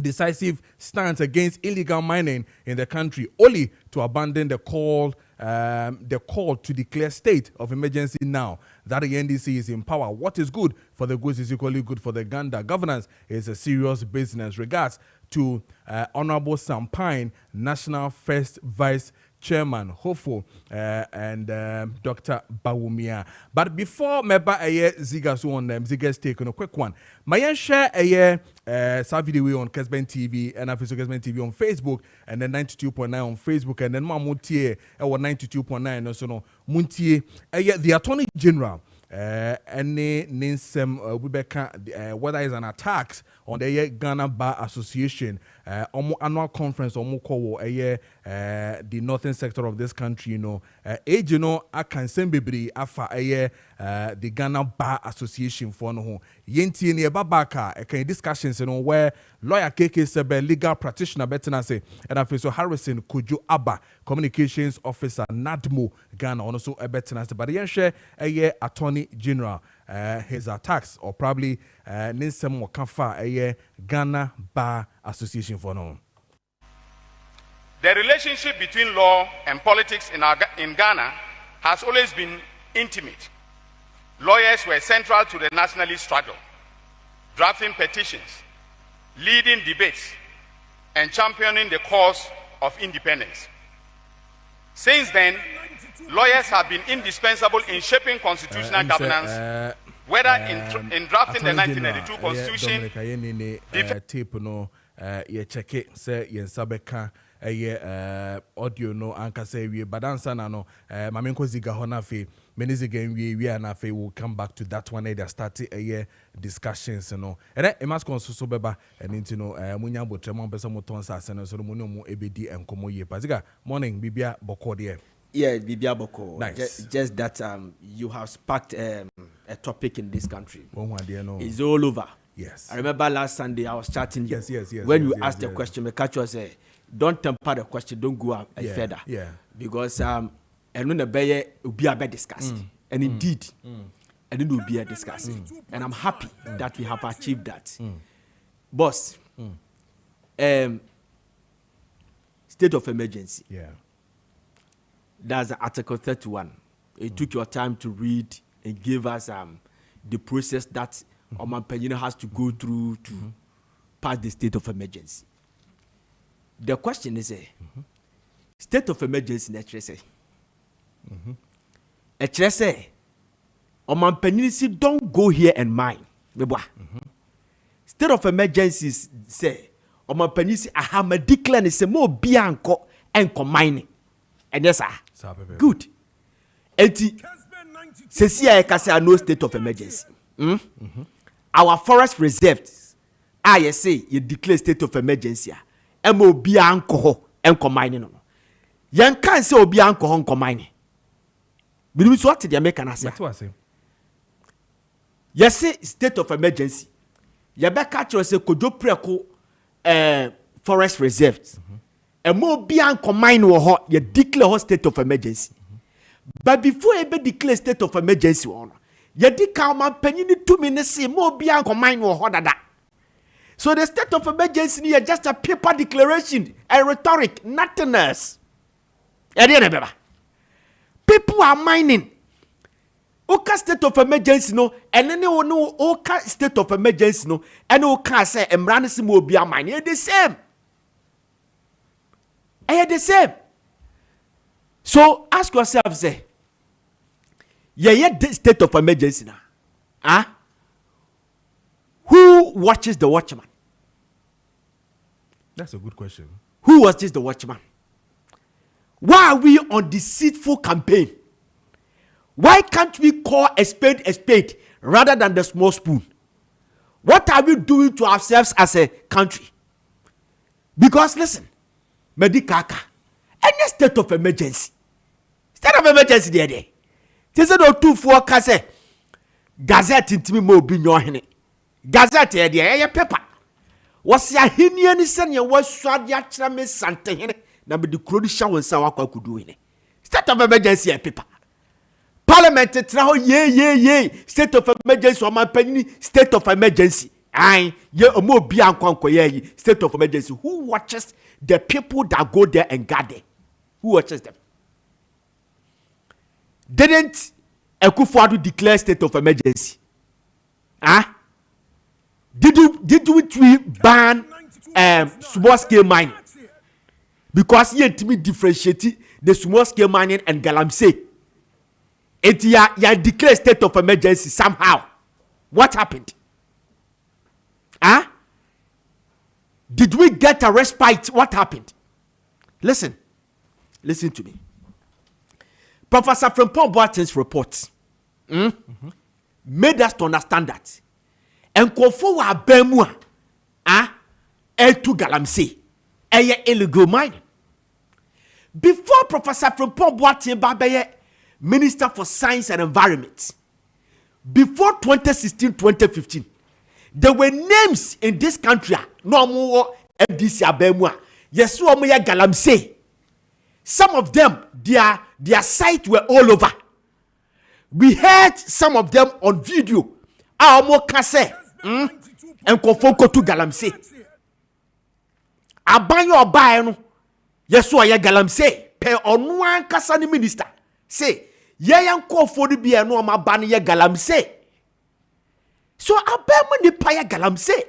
S1: decisive stance against illegal mining in the country, only to abandon the call to declare state of emergency now that the NDC is in power. What is good for the goods is equally good for the gander. Governance is a serious business. Regards to Honorable Sampine, National First Vice Chairman, Hopeful, and Dr. Bawumia. But before Meba Ziga so on them, Ziga's take on a quick one. My share video on Kessben TV and Africa Kessben TV on Facebook, and then 92.9 on Facebook, and then Mamutie 92.9 also no Muntie the Attorney General. Any Ninsem Wibeka, whether it's an attack on the Ghana Bar Association, annual conference, or the northern sector of this country, you know, I can send baby afa the Ghana Bar Association for no Yenti ni Babaka, a discussions, you know, where lawyer Kessben, legal practitioner, better say, and Officer Harrison Kojo Abba, communications officer Nadmo Ghana, also a better but the share attorney general his attacks or probably Ninsem Wakafa Ghana Bar Association for no.
S5: The relationship between law and politics in Ghana has always been intimate. Lawyers were central to the nationalist struggle, drafting petitions, leading debates, and championing the cause of independence. Since then, lawyers have been indispensable in shaping constitutional governance, whether in drafting the 1992 Constitution.
S1: Tape no, ye check it, say ye sabeka. Audio no anka say we badansa na no mamenko ziga hona fe menizi gen we na fe will come back to that one they started discussions no and e mas konso beba and into no munya botremo pesa moton sa se no so mo no ebedi enkomo ye paziga morning bibia boko there.
S6: Yeah, bibia boko.
S1: Nice.
S6: Just that you have sparked a topic in this country.
S1: It's
S6: all over.
S1: Yes.
S6: I remember last Sunday I was chatting.
S1: Yes.
S6: When you asked the question, the catch was don't temper the question, don't go up further.
S1: Yeah.
S6: Because and when the bear will be a bit discussed. And indeed, and it will be a discussion. And I'm happy that we have achieved that. Boss, state of emergency.
S1: Yeah.
S6: That's Article 31. It took your time to read and give us the process that Oman Penyina has to go through to pass the state of emergency. The question is state of emergency Oman Penyina don't go here and mine. state of emergencies say omapanisi ahama declare say mo bianko enko mining and yes good enti sesia e kase no state of emergency our forest reserves I say you declare state of emergency mo bianko ho enko mining no yan kan say obi anko ho enko mining bi so what the american say yes say state of emergency you better to say Kojo Preko forest reserves and more beyond combine wo you declare state of emergency but before you declare state of emergency on you declare man penny 2 minutes say more beyond combine wo dada so the state of emergency is just a paper declaration a rhetoric nothing else people are mining Oka state of emergency no and then no Oka state of emergency no and Oka say emranisi mo bi amine e the same the same so ask yourself say the state of emergency now who watches the watchman?
S1: That's a good question.
S6: Who watches the watchman? Why are we on deceitful campaign? Why can't we call a spade rather than the small spoon? What are we doing to ourselves as a country? Because listen, Medikaka, any state of emergency there. They said no 2-4 kase gazette intimi mo bi nyohene. Gazette there paper. Was ya hinia ni sene wasua dia kira me sante hene na me de krodi sha wonsa wakwa kudu hene. State of emergency paper. Parliament traho ye state of emergency or my penny state of emergency. Aye, ye omo bi ankwanko ye state of emergency. Who watches the people that go there and guard there? Who watches them? Didn't Akufo-Addo declare state of emergency? Did we ban small scale mining? Because ye to me differentiate the small scale mining and Galamsey. It ya declare state of emergency somehow. What happened? Did we get a respite? What happened? Listen to me. Professor Frimpong Boateng's report made us to understand that. And Kofo wa bemua to Galamsey illegal mining. Before Professor Frimpong Boateng Babeye Minister for Science and Environment, before 2016-2015, there were names in this country. No more FDC Abemua. Yes, Galamsey. Some of them, their sites were all over. We heard some of them on video. Amo kase and Kofoko to Galamsey. Abanyo Obaeno. Yes, Galamsey. Pe onwan kasani minister. Say, yan Kofo di bi eno ma ban ye Galamsey. So abemu ni pa ye Galamsey.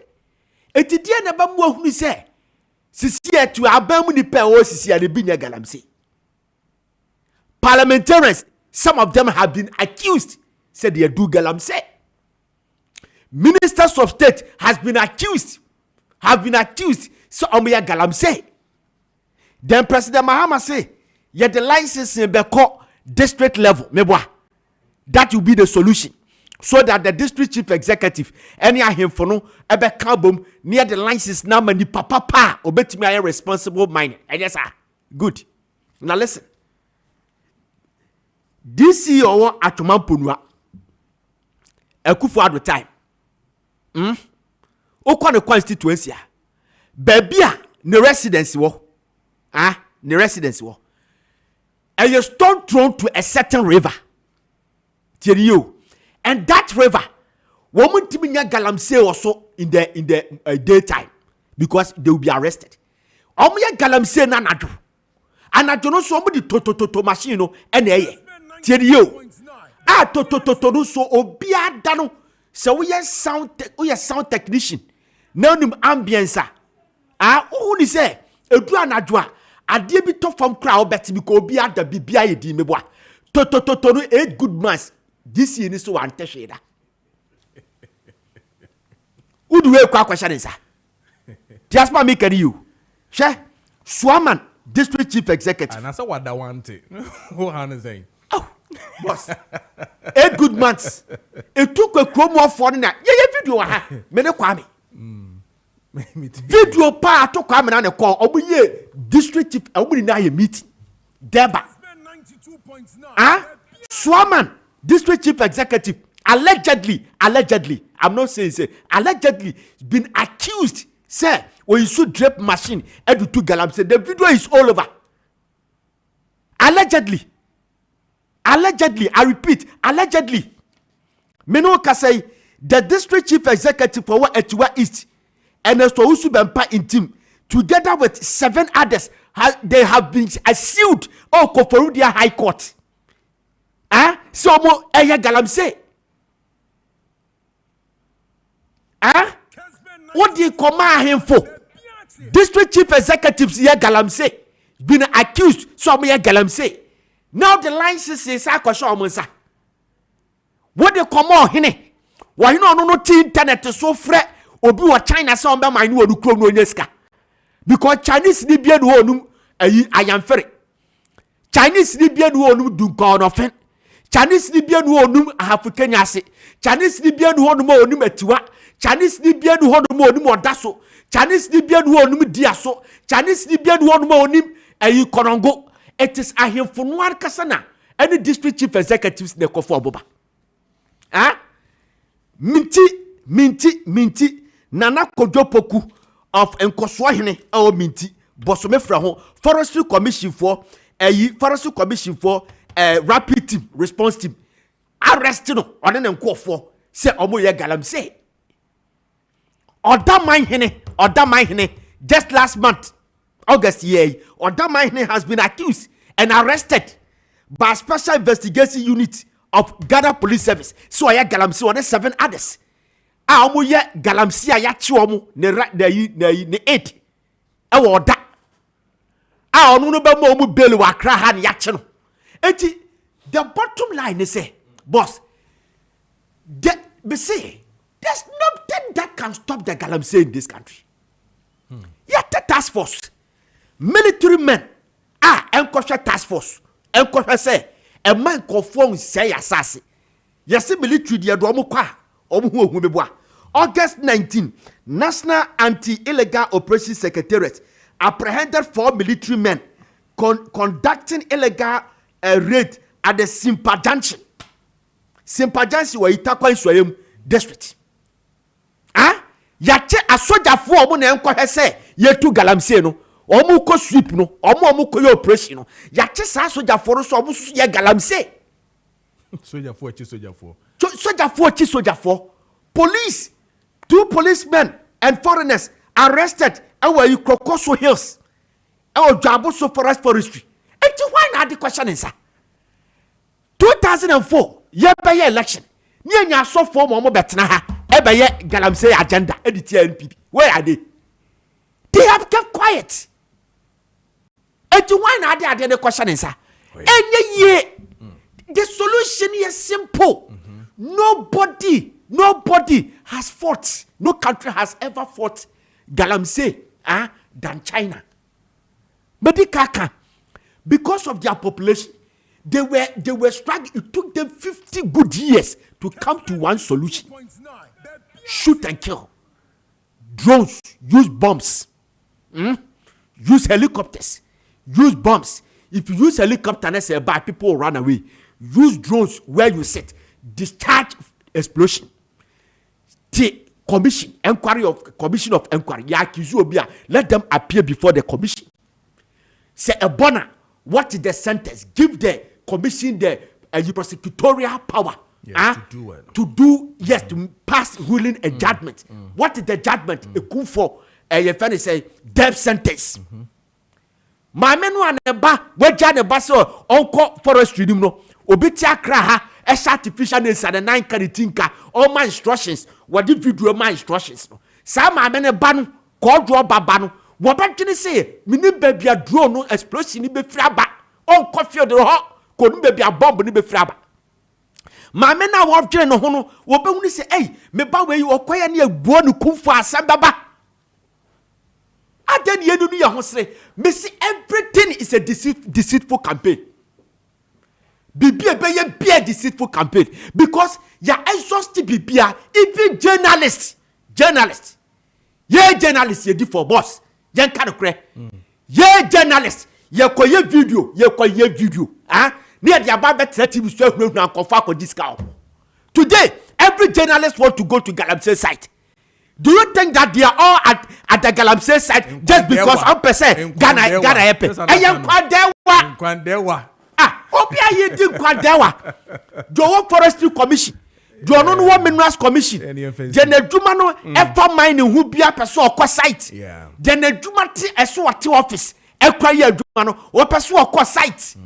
S6: Eti die na ba mu ahunu se sisi etu abemu ni pa o sisi ya bi nya Galamsey. Parliamentarians, some of them have been accused, said they do Galamsey. Ministers of state have been accused, so omoya Galamsey. Then President Mahama say, yeah, the license in Beko district level, meboa. That will be the solution. So that the district chief executive, any of him for no, ebe kabum near the license now mani papa obetimi aye responsible mining. And yes, sir. Good. Now listen. This year at Mampunwa, Akufo-Addo time. Okwa constituency. Babia ne residency wo. Ne residency wo. And you stone thrown to a certain river. Tell you. And that river, woman timinya Galamsey also in the daytime because they will be arrested. Omuya Galamsey na nado. Anado no so somebody to machine no ene tell you. To no so obia dano. So we are sound technician. Now nim ambience. Who ni say edu anadwa ade bi to from crowd bet mi ko obia da bibia ye di meboa. To no 8 good months. This year is so antesheda. would we kwa question is Tiasma me can you share Swaman district chief executive
S1: and I said what I wanted. Who is saying?
S6: Oh, boss. 8 good months. It took a chrome for na. Yeah, video ha. Me ne kwame. Video pa to kwame na ne call. Obuye district chief obu na ye meeting. Deba. Swaman district chief executive allegedly, I'm not saying say allegedly been accused. Say when you shoot drape machine edu to Galamsey. The video is all over. Allegedly, I repeat, allegedly. Meno Kasei, the district chief executive for Etiwa East, and as to Usubempa in team, together with 7 others, they have been sued Koforudia High Court. So mo Eya Galamsey. What do you command him for? District chief executives here Galamsey been accused. So me Galamsey. Now the line says Sakosha. What they come on hine? Why no internet so fret obi wa China so mba man wo nukro no nyeska. Because Chinese ni bia no onum I am ferry. Chinese ni bia no onum dunko no fen. Chinese ni bia no onum African ase. Chinese ni bia no onum atiwa. Chinese ni bia no onum odaso. Chinese ni bia no onum diaso. Chinese ni bia no onum korongo. It is a him for one kasana. Any district chief executives ne kofo boba. Minti. Nana Kojo Preko of Enkoswahine or Minti. Bosome Fraho. Forestry Commission for rapid team, response team. Arresting on an enquo say Omoye Galamsey. Oda mine just last month, August year, Oda mine has been accused and arrested by special investigation unit of Ghana Police Service. So I Galamsey on 7 others. Omoye Galamsey ayachiwomu ne 8. Ewo oda. Onu no be mo omu belu akra ha ne yache no. Eti the bottom line is say, boss, there's nothing that can stop the Galamsey in this country. Yet the task force, military men, encroach task force, encroach say, a man conform say assassin. Yes, military dia do amukwa, omuhu August 19, National Anti-Illegal Operations Secretariat apprehended 4 military men conducting illegal raid at the Simpa Junction. Simpa Junction wa Itakwa Nsoyem district. Yache asoja fo omo na enko hese yetu Galamsey no. Omo ko sweep no, omo ko operation no. Yache sa asoja fo so omo susu ye Galamsey.
S1: Soja fo. Soja fo. Police, 2 policemen and foreigners arrested at Krokoso Hills. Jaboso Forestry. Why not the question is 2004 ye election nya so form mo betena ha ye Galamsey agenda edit NPP. Where are they? They have kept quiet. Why not the question is the solution is simple. Nobody has fought, no country has ever fought Galamsey than China. But the Kaka, because of their population, they were struggling. It took them 50 good years to come to one solution. Shoot and kill. Drones, use bombs. Use helicopters. Use bombs. If you use helicopter and say bad, people will run away. Use drones where you sit. Discharge explosion. The commission of inquiry. Let them appear before the commission. Say a bonner, what is the sentence? Give the commission the prosecutorial power to pass ruling and judgment. What is the judgment? A coup for a friend say death sentence. My men one ba we jane ba so onko forestry nim no obiti akra ha e artificial name sa the 9 kanitinka all my instructions what the video my instructions no sa ma men ba no ko dro baba no wo ba twene say mini babia drone no explosion ni be fraba onko field ho ko ni babia bomb ni be fraba
S6: maame na wɔdwene no ho no wɔbɛhu ne sɛ ei meba wei ɔkɔyɛ ne abuo no kumfo asɛm bɛba adan yenu no yɛ ho sere mesi everything is a deceitful campaign bibia bɛyɛ bia deceitful campaign because ya exhaust bibia even journalists ye journalists ye di for boss yen ka nokorɛ ye journalists ye koye video ah near the above TV so na kofa ko discount. Today, every journalist want to go to Galamsey site. Do you think that they are all at the Galamsey site just because 1% Ghana happen?
S1: Nkwandewa.
S6: Ah, obia ye di Nkwandewa. Jowo Forestry Commission. Do no no Minerals Commission. Then adwuma no efa mining hu bia person okọ site. Then adwuma ti eso ate office. Ekwa ye adwuma no wo person okọ site.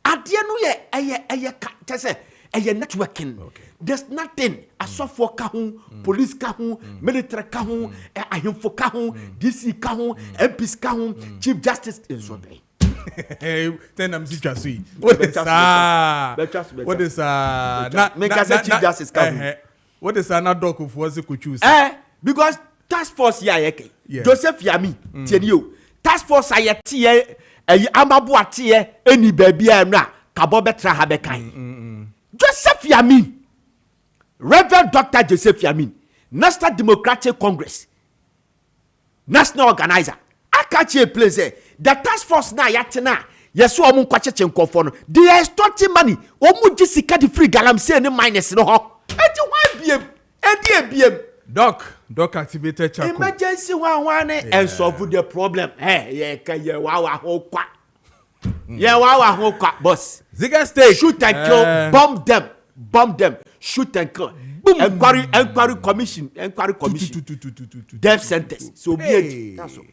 S6: Adeɛ no yɛ ka say networking. There's nothing asofo ka ho, police ka ho, military ka ho, ahemfo ka ho, DC ka ho, MPs ka ho, Chief Justice is so there.
S1: Then I'm see. What is
S6: Chief Justice ka ho.
S1: What is na doc of was could choose?
S6: Because task force yake. Joseph Yami tieni o. Task force ayete amabu atie eni baby na kabo betra ha bekan. Joseph Yamin, Reverend Dr. Joseph Yamin, National Democratic Congress, National Organizer. I catch a place there. The task force na yatina. Yes, so I'm kwache chenkofono. They are extorting money. Omu jisika di free Galamsey ni minus no ho. Eti BM.
S1: Doc activated Chako.
S6: Emergency one and solve the problem. Hey, yeah, wow, ho kwa. Yeah, wow, ho kwa, boss.
S1: Ziga state.
S6: Shoot and kill, bomb them, shoot and kill. Boom. Inquiry commission. Death sentence. So be that's all.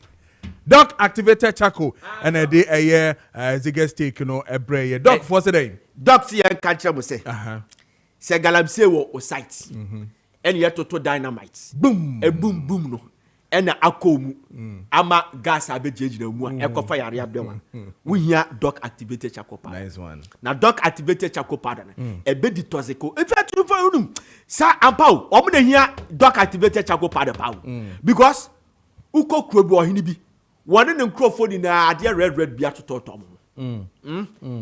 S1: Doc activated Chako and a day a year Ziga state, you know, a bray. Doc, what's the name?
S6: Doc see and catch up say. Say Galamsey wo site. And yet to dynamite. Boom. A boom no. And a akomu. Ama gas abejeji na mu. Eko fire area dem. We hear Doc activated Chako powder.
S1: Nice one.
S6: Now Doc activated Chako powder. E be di tozeko. In fact, you for sa ampao. Omo dey hear Doc activated Chako powder power. Because uko krobi ohini bi. One ne nkrofo na ade red bi atototo mo.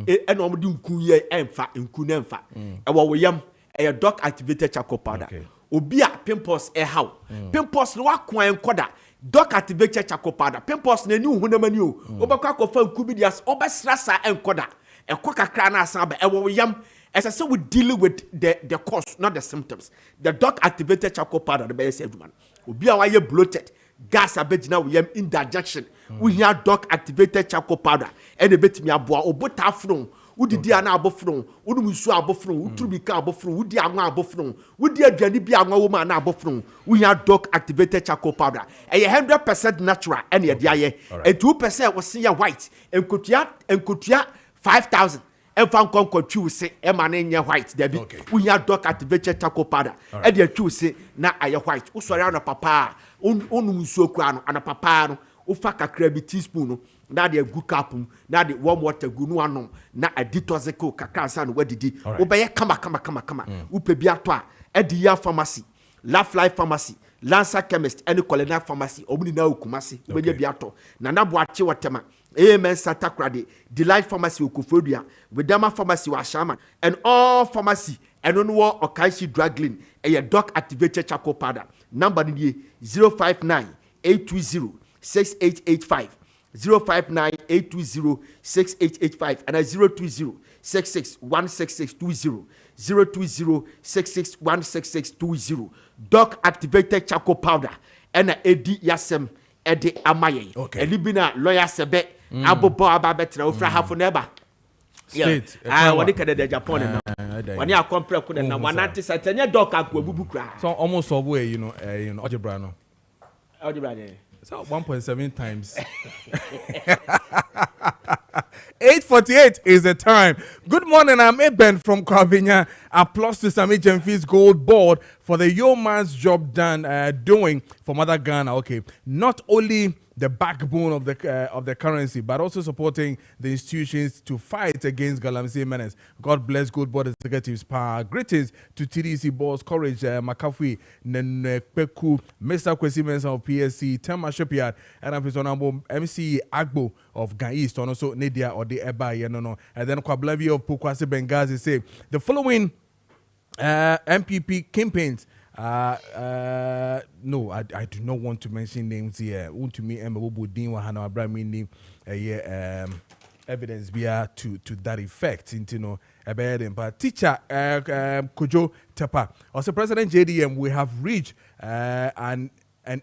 S6: E na omo di nku ye emfa nku na emfa. E wo yam e Doc activated Chako powder. Okay. Obi a pimples how pimples no wakwan enkoda Doc activated Chako powder pimples na ni hunamani o obakwa kofa nkubidias obesrasa enkoda ekwa kakra na asan ba ewo yam as we deal with the cause not the symptoms. The Doc activated Chako powder the best adman obi a waye bloated gas abegina we yam indigestion we hear Doc activated Chako powder and ebetimi aboa obotafro udidi ana abofron udumusu abofron utrubika abofron udi anwa abofron udi aduani bi anwa wo ma na abofron we have Doc activated Chako powder e 100% natural and e dia ye and 2% was see white enkotua 5000 enfan konkotwu se e ma na nye white there be we have Doc activated Chako powder e dia twu se na aye white usori ana papa onumusu okura no ana papa no ufa kakra bi teaspoon no na de gu kapum na de warm water gu no anom na aditozeko kakra sa no wadidi obeye kama upe bi ato a ediya pharmacy Life pharmacy Lancer chemist any colonel pharmacy obuni na okumase obeye bi ato na na boache watema amen Santa Crade Delight pharmacy okufodua Widama pharmacy wa Shama and all pharmacy and on wo Okaishi Draglin a Doc activated Chako powder number ni 059 820 6885 059-820-6885 and 020-66-16620 020-66-16620 Doc activated Chako powder and Eddie Yasem Eddie Amaye Elibina lawyer Sebe Abobo Ababetra Ofra Hafoneba
S1: State.
S6: What they can the Japan now. When you are compared to the Wanati Satania Doc Abubu cry. So
S1: almost all way, algebra no.
S6: Algebra.
S1: So 1.7 times. 8:48 is the time. Good morning, I'm Eben from Kwavinya. Applause to Sami Jemfi's gold board for the yeoman's job done doing for Mother Ghana. Okay, not only the backbone of the currency, but also supporting the institutions to fight against Galamsey menace. God bless good board executives. Greetings to TDC boss, Courage, Makafui, Nenpeku, Mr. Kwesi Mensah of PSC, Tema Shipyard, and I'm his honorable MC Agbo of Gan East, and also Nadia or the Eba, no. And then Kwablavi of Pukwasi Benghazi say the following MPP campaigns. No, I do not want to mention names here. Want to me Budin Wahana Abraham name evidence to that effect. But teacher Kojo Tepa, also President JDM, we have reached and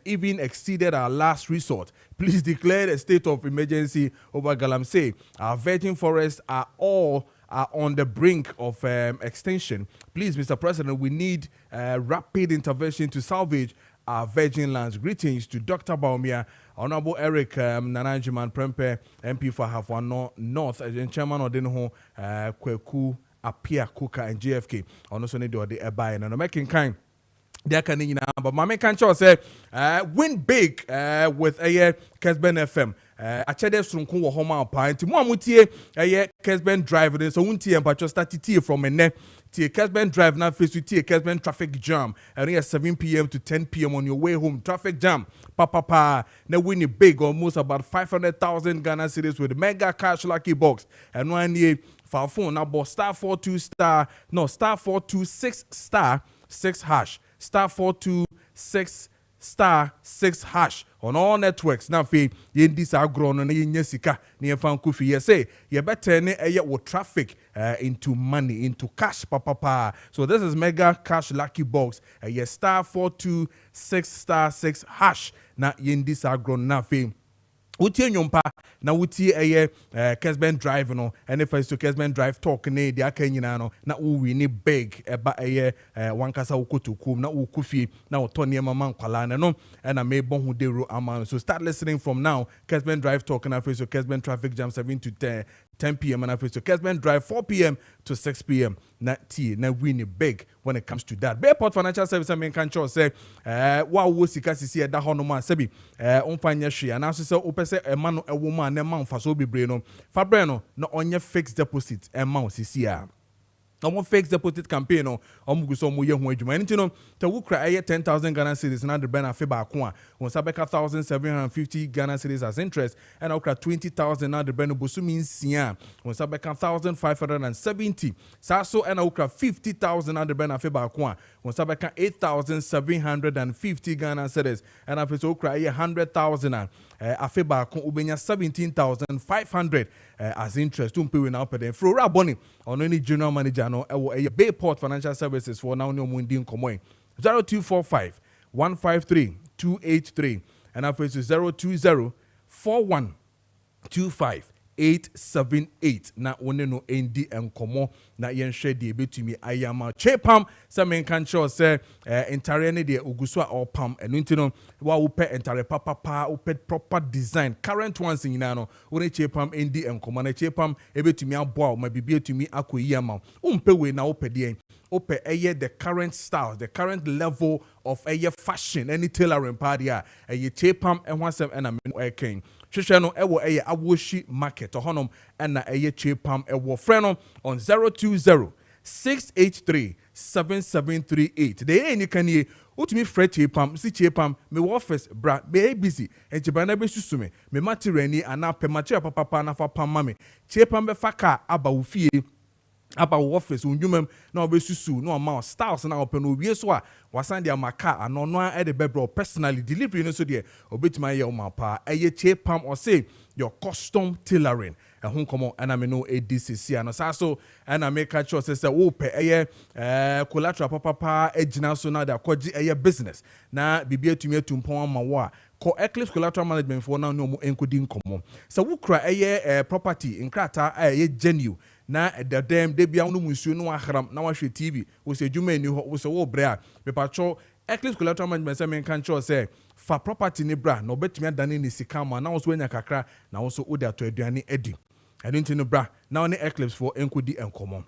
S1: even exceeded our last resort. Please declare a state of emergency over Galamsey. Our virgin forests are on the brink of extinction. Please, Mr. President, we need rapid intervention to salvage our virgin lands. Greetings to Dr. Baumia, Honorable Eric Nananjiman Prempe, MP for Hafwa North, and Chairman of Denho Kweku Apia Kuka and JFK. Also need to the Ebai and making kind. But my main can't say win big with a Kessben FM. Achede sunku wo homa pa nti mo amutie Kessben drive so wuntie empa just start tie from ene tie Kessben drive na face tie Kessben traffic jam at 7 p.m. to 10 p.m. on your way home. Traffic jam pa na win it big, almost about 500,000 Ghana cedis with mega cash lucky box and one year for phone now star 426 star 6 hash star 426 star 6 hash on all networks. Now, fe this agron and yesika near fan kufi. Yes, say you better with traffic into money, into cash, papa. So this is mega cash lucky box. Yes, star 426 star 6 hash. Now, this agron now fe. Utie nyompa na utie Kessben drive no and if it's to Kessben drive talk ne dia kanyina no na we ni big eba wankasa ukotukum na ukufie na otone mama nkwala no and me bon hu dero amano. So start listening from now. Kessben drive talk na face to Kessben traffic jam 7 to 10 p.m. and face to Kessben drive 4 p.m. to 6 p.m. na win big when it comes to that. Bayport Financial Service and can say wa wo sika sisi e da hono ma sebi onfanya hwe and also say opese e ma no e wo ma na ma mfa so bebre no fa bre no na onye fixed deposit e ma sisi a omo fixed deposit campaign no omo guso omo ye ho adwuma enti no te wo kra 10,000 Ghana cedis na de bena fe ba ko a won sabeka 1,750 Ghana cedis as interest and okra 20,000 na de bena bosumi nsia won sabeka 1,570 so and okra 50,000 na de bena fe ba ko a won sabeka 8,750 Ghana cedis and after okra 100,000 afe ba ko ubenya 17,500 as interest to pay we now pay Flora Boni on any general manager no e Bayport Financial Services for now no mundi nkomo 0245 153 283 and after 020 4125 878 na one no endi enkomo na yenhwe de betumi ayama chepam se men kan cho se entire ne de oguso a opam enu ntino wa wo pe entire papa wo pe proper design current ones nyina no one chepam endi enkomo na chepam ebetumi aboa ma bibia etumi akoyi ama umpe we na wo pe de ope the current styles, the current level of fashion, any tailoring party chepam ehwasem ena me king. Hwehwe no ewo awoshi market ohonom ena chepam ewo freno on 020 683 7738. De any kan ye utumi frɛ chepam si chepam me office bra be busy encheba na be susu me material ni ana pe material papa na fa pam me chepam be faka aba wo fie aba office unjumem na obesusu no amount styles na open owie so a wasan dia maka anono a de bebro personally delivery no so de obetima ye o mapa chepam or say your custom tailoring ehun komo ana me no ADCC ano so ana make sure say wo pe collateral papa ejina so na da kwaji business na bibia tumi atumpon ama wo a ko Eclipse collateral management for now no mo enkodi nkomo so wo kra property nkrata genuine na the dem de bia no musuo no ahram na wahwe TV wo se dwuma ni ho wo se wo bre a pepacho Eclipse collateral management say men kan cho say fa property ni bra na obetumi adane ni sika ma na wo so anya kakra na wo so wo de ato aduane edi enti no bra na one Eclipse for enkodi enkomo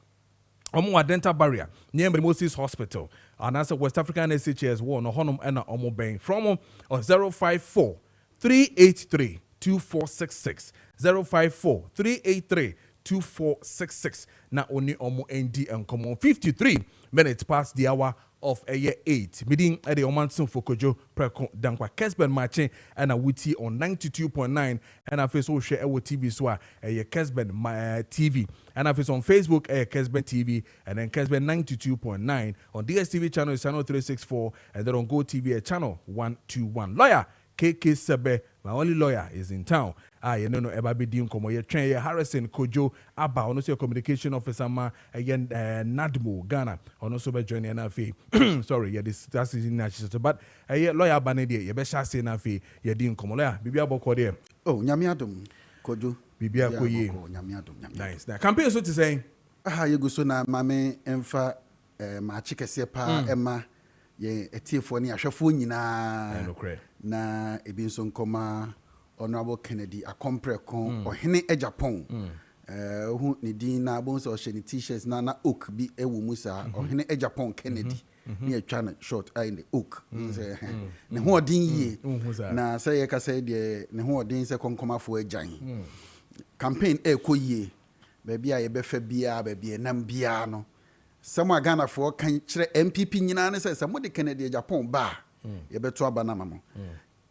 S1: omo dental barrier near Moses Hospital and as West African SHS one no honum ena omo ben from 054 383-2466 054-383-2466 na oni omo ND and come on 53 minutes past the hour of a year 8. Meeting at the Omanson for Kojo Preko Dankwah Kessben Maakye and a witty on 92.9 and a face all share our TV so a Kessben TV and a face on Facebook a Kessben TV and then Kessben 92.9 on DSTV channel channel 364 and then on Go TV channel 121. Lawyer Kessben, my only lawyer, is in town. You know, eba be di nkomo ye twen ye Harrison Kojo Aba, ono so communication officer ma again Nadmo Ghana, ono so be join na fe. Sorry, yeah, this that's in national, but lawyer Aba ne dey ye be sha say na fe ye di nkomo lawyer bibia boko dey.
S7: Oh, nyame adom Kojo.
S1: Bibia koye.
S7: Nyame adom.
S1: Nice. Now campaign so to say.
S7: Ye go so na mame emfa Maakye kese pa ema ye etiefo ne ahwefo nyina. Na ebi nso nkoma Honorable Kennedy Akompreko ohene Japan hu ni din na bon so hye ni t-shirts na oak bi ewu musa ohene Japan Kennedy ni atwa na short in the oak ne ho odin yie na say ye ka say de ne ho odin se konkomafo agyan campaign ekoyie ba bia ye befa bia ba bia nam bia no some Ghana for kan kire MPP nyina ne say some de Kennedy Japan ba ye beto abana mamo.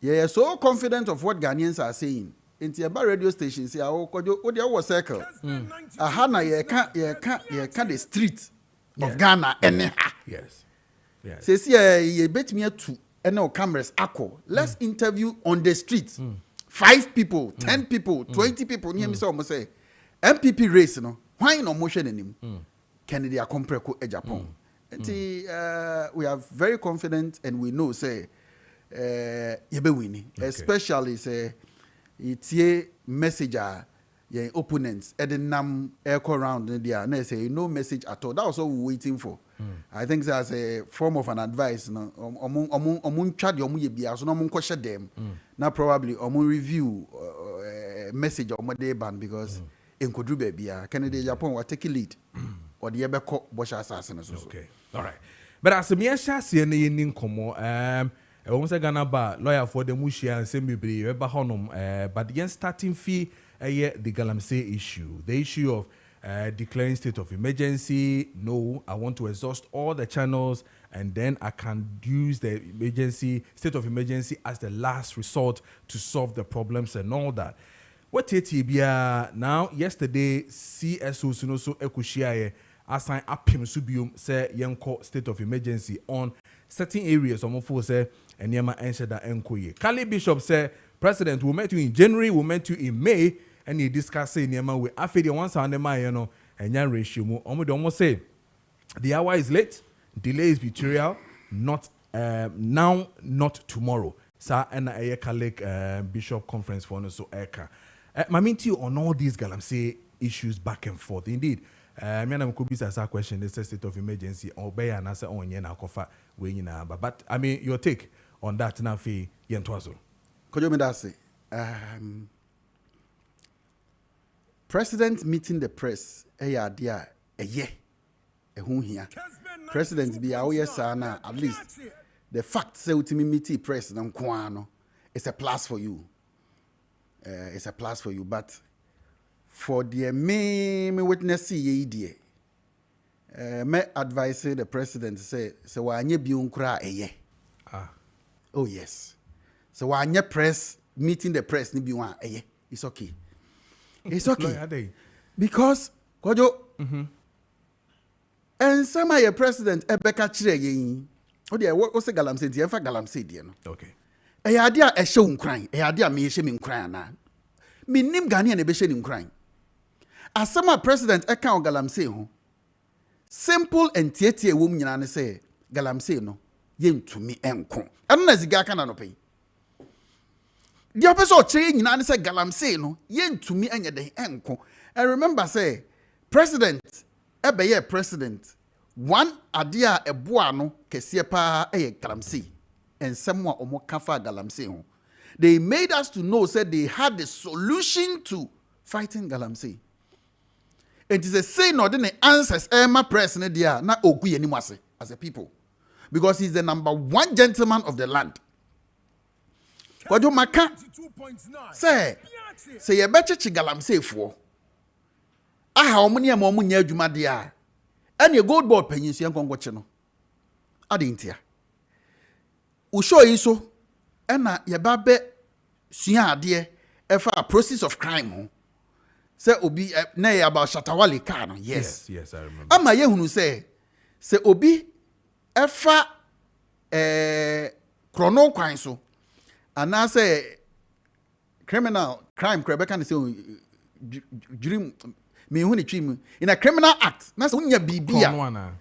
S7: Yeah, so confident of what Ghanaians are saying. Into a radio station, say, "Oh, Kojo, they are circle." Ahana, ye can't the street of Ghana, and
S1: yes.
S7: Says, ye bet me to no cameras. Ako, let's interview on the street. 5 people, 10 people, 20 people. Near me, so almost say, MPP race, no, why no motion in him? Kennedy Akompreko Japan. We are very confident, and we know, say. Yebe wini, especially say it's messenger your opponents at the nam echo round there and they say no message at all. That was all we're waiting for. I think that's a form of an advice. No, omun chat yomu yebi aso no omun question them. Now probably omun review message omun day ban because in kodru baby Kennedy Japan will take a lead or the ebe ko bosha assassin.
S1: Okay, all right. But as me sha see any nin komo almost a Ghana bar lawyer for the Mushia and Sembibri, but again starting fee the Galamsey issue, the issue of declaring state of emergency. No, I want to exhaust all the channels and then I can use the state of emergency as the last resort to solve the problems and all that. What TTBia now? Yesterday, CSO Sunoso Ekushia assign Apim Subium say Yanko state of emergency on certain areas. Some say and Yama answered that enquiry. Kali Bishop said, President, we met you in January, we met you in May, and he discussed saying Yama we after once on the Mayano and Yan ratio. Almost say the hour is late, delay is betrayal, not now, not tomorrow. Sir, and I collect Bishop conference for us so Eka. Maminti on all these Galamsey issues back and forth. Indeed. Me could be a question. This state of emergency or be an answer on yena kofa we yina. But I mean your take on that na fi yentwazo.
S7: Kojo medase. President meeting the press. Dia ehun hia. President be awo sana at least the fact say ultimate meet press na nko no. It's a plus for you. It's a plus for you, but. For the me witness ye die. Me advise the president say wanye bi unkra eye. Oh yes. So wanye press meeting the press ni bi wan eye. It's okay. It's okay. Because Kojo and some of your president ebeka chire ye. O dey o say Galamsey dey fa Galamsey dey no.
S1: Okay.
S7: E ya dia e hye unkran. E ya dia me hye me unkran na. Me nim Ghanaian na be hye ni unkran. As some president eka Galamsey ho simple and tietie wo nyina ne say Galamsey no yentumi enko eno na ziga aka na no pay the opposite chire nyina ne say Galamsey no yentumi anya den enko. I remember say president ebeye president one adia eboa no kese pa Galamsey and someone omo kafa Galamsey ho they made us to know said they had the solution to fighting Galamsey. It is a say no the answers Emma press ne dia na ogu yenimase as a people because he's the number 1 gentleman of the land. Kojo maka say ye bechechi Galamsey fo aha omuni am omunya adwuma de a ene gold board panyin so yenkonkoche no ade ntia wo show yi so ena ye ba be sua ade efa process of crime ho say obi na ye about Shatawale car no yes
S1: I remember
S7: ama ye hunu say obi efa chrono kwan so ana say criminal crime Rebecca say dream me hu ni twim in a criminal act na say unya bibia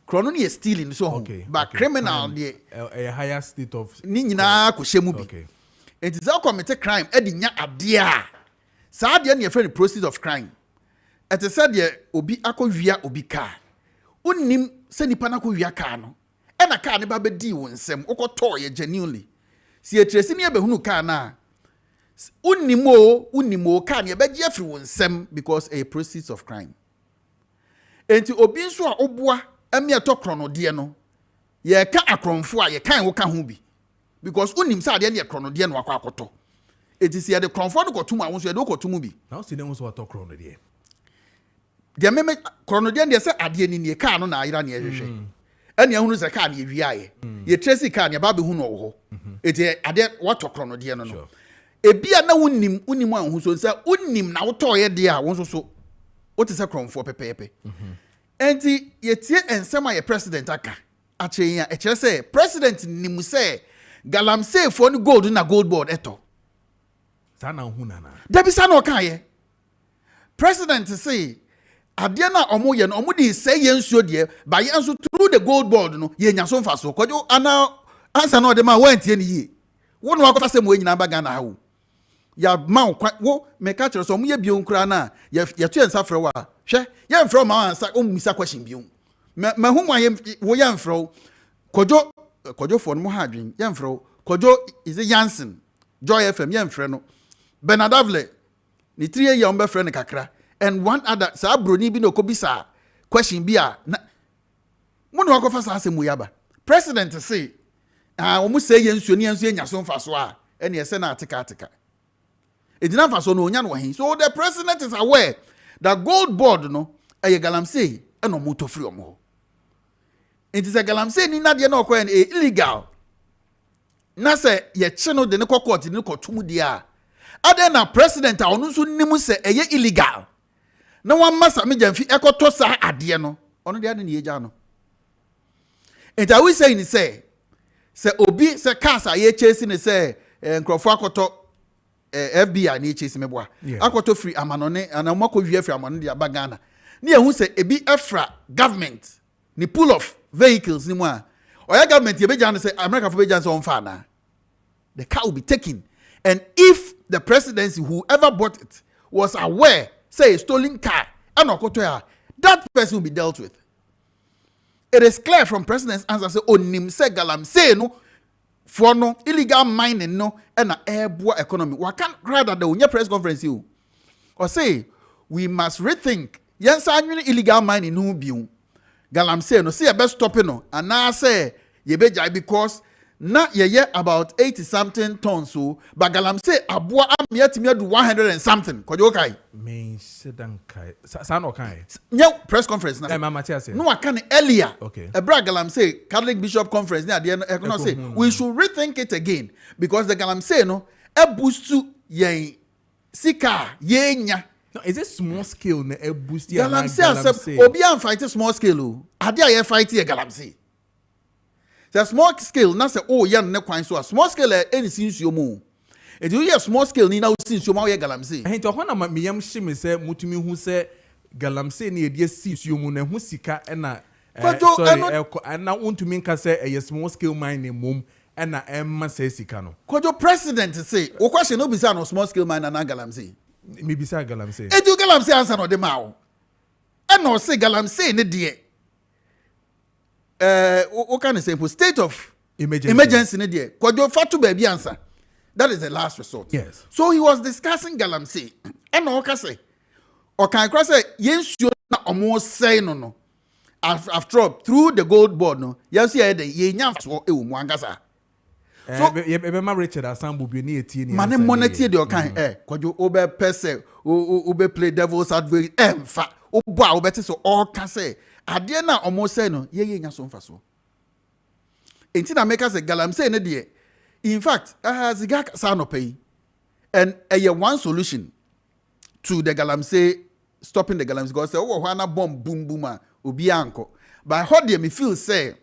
S7: chrono ni stealing so
S1: okay,
S7: but
S1: okay.
S7: criminal dey
S1: a higher state of
S7: ni nyina ko hyemu bi
S1: okay.
S7: It is a commit crime edi nya ade a saa ade na ye process of crime it is said ye obi akowia obi car unnim se nipa na akowia car no e na car ne ba bedi wo nsem ukoto ye genuinely si etresi ne behunu car na unnimo car ne beji afri wo nsem because a process of crime enti obi nso a oboa ame etokrono de no ye ka akronfo a ye kan wo ka ho bi because unnim sa ade ne ekrono de no akwa akoto enti si ade kronfo no kotum a wonso ade kotum bi
S1: now see them so atokrono de
S7: de meme krono de se ade ni ne ka no na ayira ne ehwehwe ene ehunu se ka ne ewiaye ye tracy ka ne ba be hu no wo ho enti ade watokrono de no ebia na unnim anhu so se unnim na wotoye de a wonso so wote se kronfo pepepe enti yetie ensem a ye president aka achen ya ekere se president nim se Galamsey for no gold na gold board eto
S1: sana hu nana
S7: da bi sana okan ye president say ade na omo ye no omo di say ye nsuo de ba ye nso through the gold board no ye nya so mfa so Kojo ana answer no de ma wantie ni ye wo no akofa se mo nyina ba Ghana ha wo ya ma wo me ka kire so omo ye bio nkura na ye to ensa frɛ wa hwɛ ye mfrɛ ma ansa o misa question bio ma hu mo ye wo ye mfrɛ Kojo for no ha adwen ye mfrɛ Kojo is it Jansen Joy FM ye mfrɛ no Benadavle ni 3 year on be frɛ no kakra and one other sa broni bi no kobisa question bi a na mo no akofa sa asemu yaba president say omo say ye nsuo ni nsuo nya so mfa so a ene ye se na ateka edina mfa so no onya no hin so the president is aware that gold board no eye Galamsey eno moto free omo it is a Galamsey ni na de na okoye illegal na se ye che no de ne court ni kotum de a ade na president a onu so nim se eye illegal na wan masa me jamfi ekoto sa ade no onu de ade ne yeja no and I will say ni say obi se kasa ye chase ni say nkrofo akoto FBI ni chase meboa akoto free amanone ana mako wi free amanone de abagana ni ehun se ebi efra government ni pool of vehicles ni mo a oya government ye beja no say America for beja so on fa na the car will be taken and if the presidency whoever bought it was aware say a stolen car and okoto ya that person will be dealt with. It is clear from president's answer say onim say Galamsey no for no illegal mining no and na airboa economy. We can't rather the unya press conference you or say we must rethink yensa anwene illegal mining no biu Galamsey no say e be stop no and na say ye beja because na ye about 80 something tons so but Galamsey aboa amiatimi do 100 and something Kojo kai
S1: me sedan kai sa no kai
S7: nya press conference na
S1: mama tia say
S7: no I can earlier
S1: okay
S7: a bra Galamsey Catholic Bishop conference na de no say we should rethink it again because the Galamsey no e boost yen sika yenya.
S1: no is it small scale na e boost ya
S7: Galamsey obi am fight small scale o ade a ye fight ye Galamsey the small scale na say oh yan ne kwan so a small scale any sinsuo mu e do ye small scale ni na sinsuo ma ye Galamsey
S1: to ho na me yam hye say mutumi hu say Galamsey na ye de sinsuo mu na hu sika na sorry na untumi nka say a small scale mining mum na emma say sika no
S7: Kojo president say o question no be say no small scale miner na Galamsey
S1: me be say Galamsey
S7: e do Galamsey answer no de ma o e no say Galamsey ne de what can I say for state of emergency ne de Kojo fatu baby answer that is the last resort.
S1: Yes.
S7: So he was discussing Galamsey and no ka say o kan kra say yensuo na omo say no after all through the gold board no you see the ye nya so e wo mu angasa
S1: Ebema Richard Asambu bi ni eti ni.
S7: Mane moneti de okan Kojo obe pese obe play devil's advocate emfa obo a obete so all ka say ade na omo say no ye nya so mfa so. Enti na make say Galamsey ne de in fact ziga sa no pay and one solution to the Galamsey stopping the Galamsey because say oh na bomb boom boom obi anko but how dey me feel say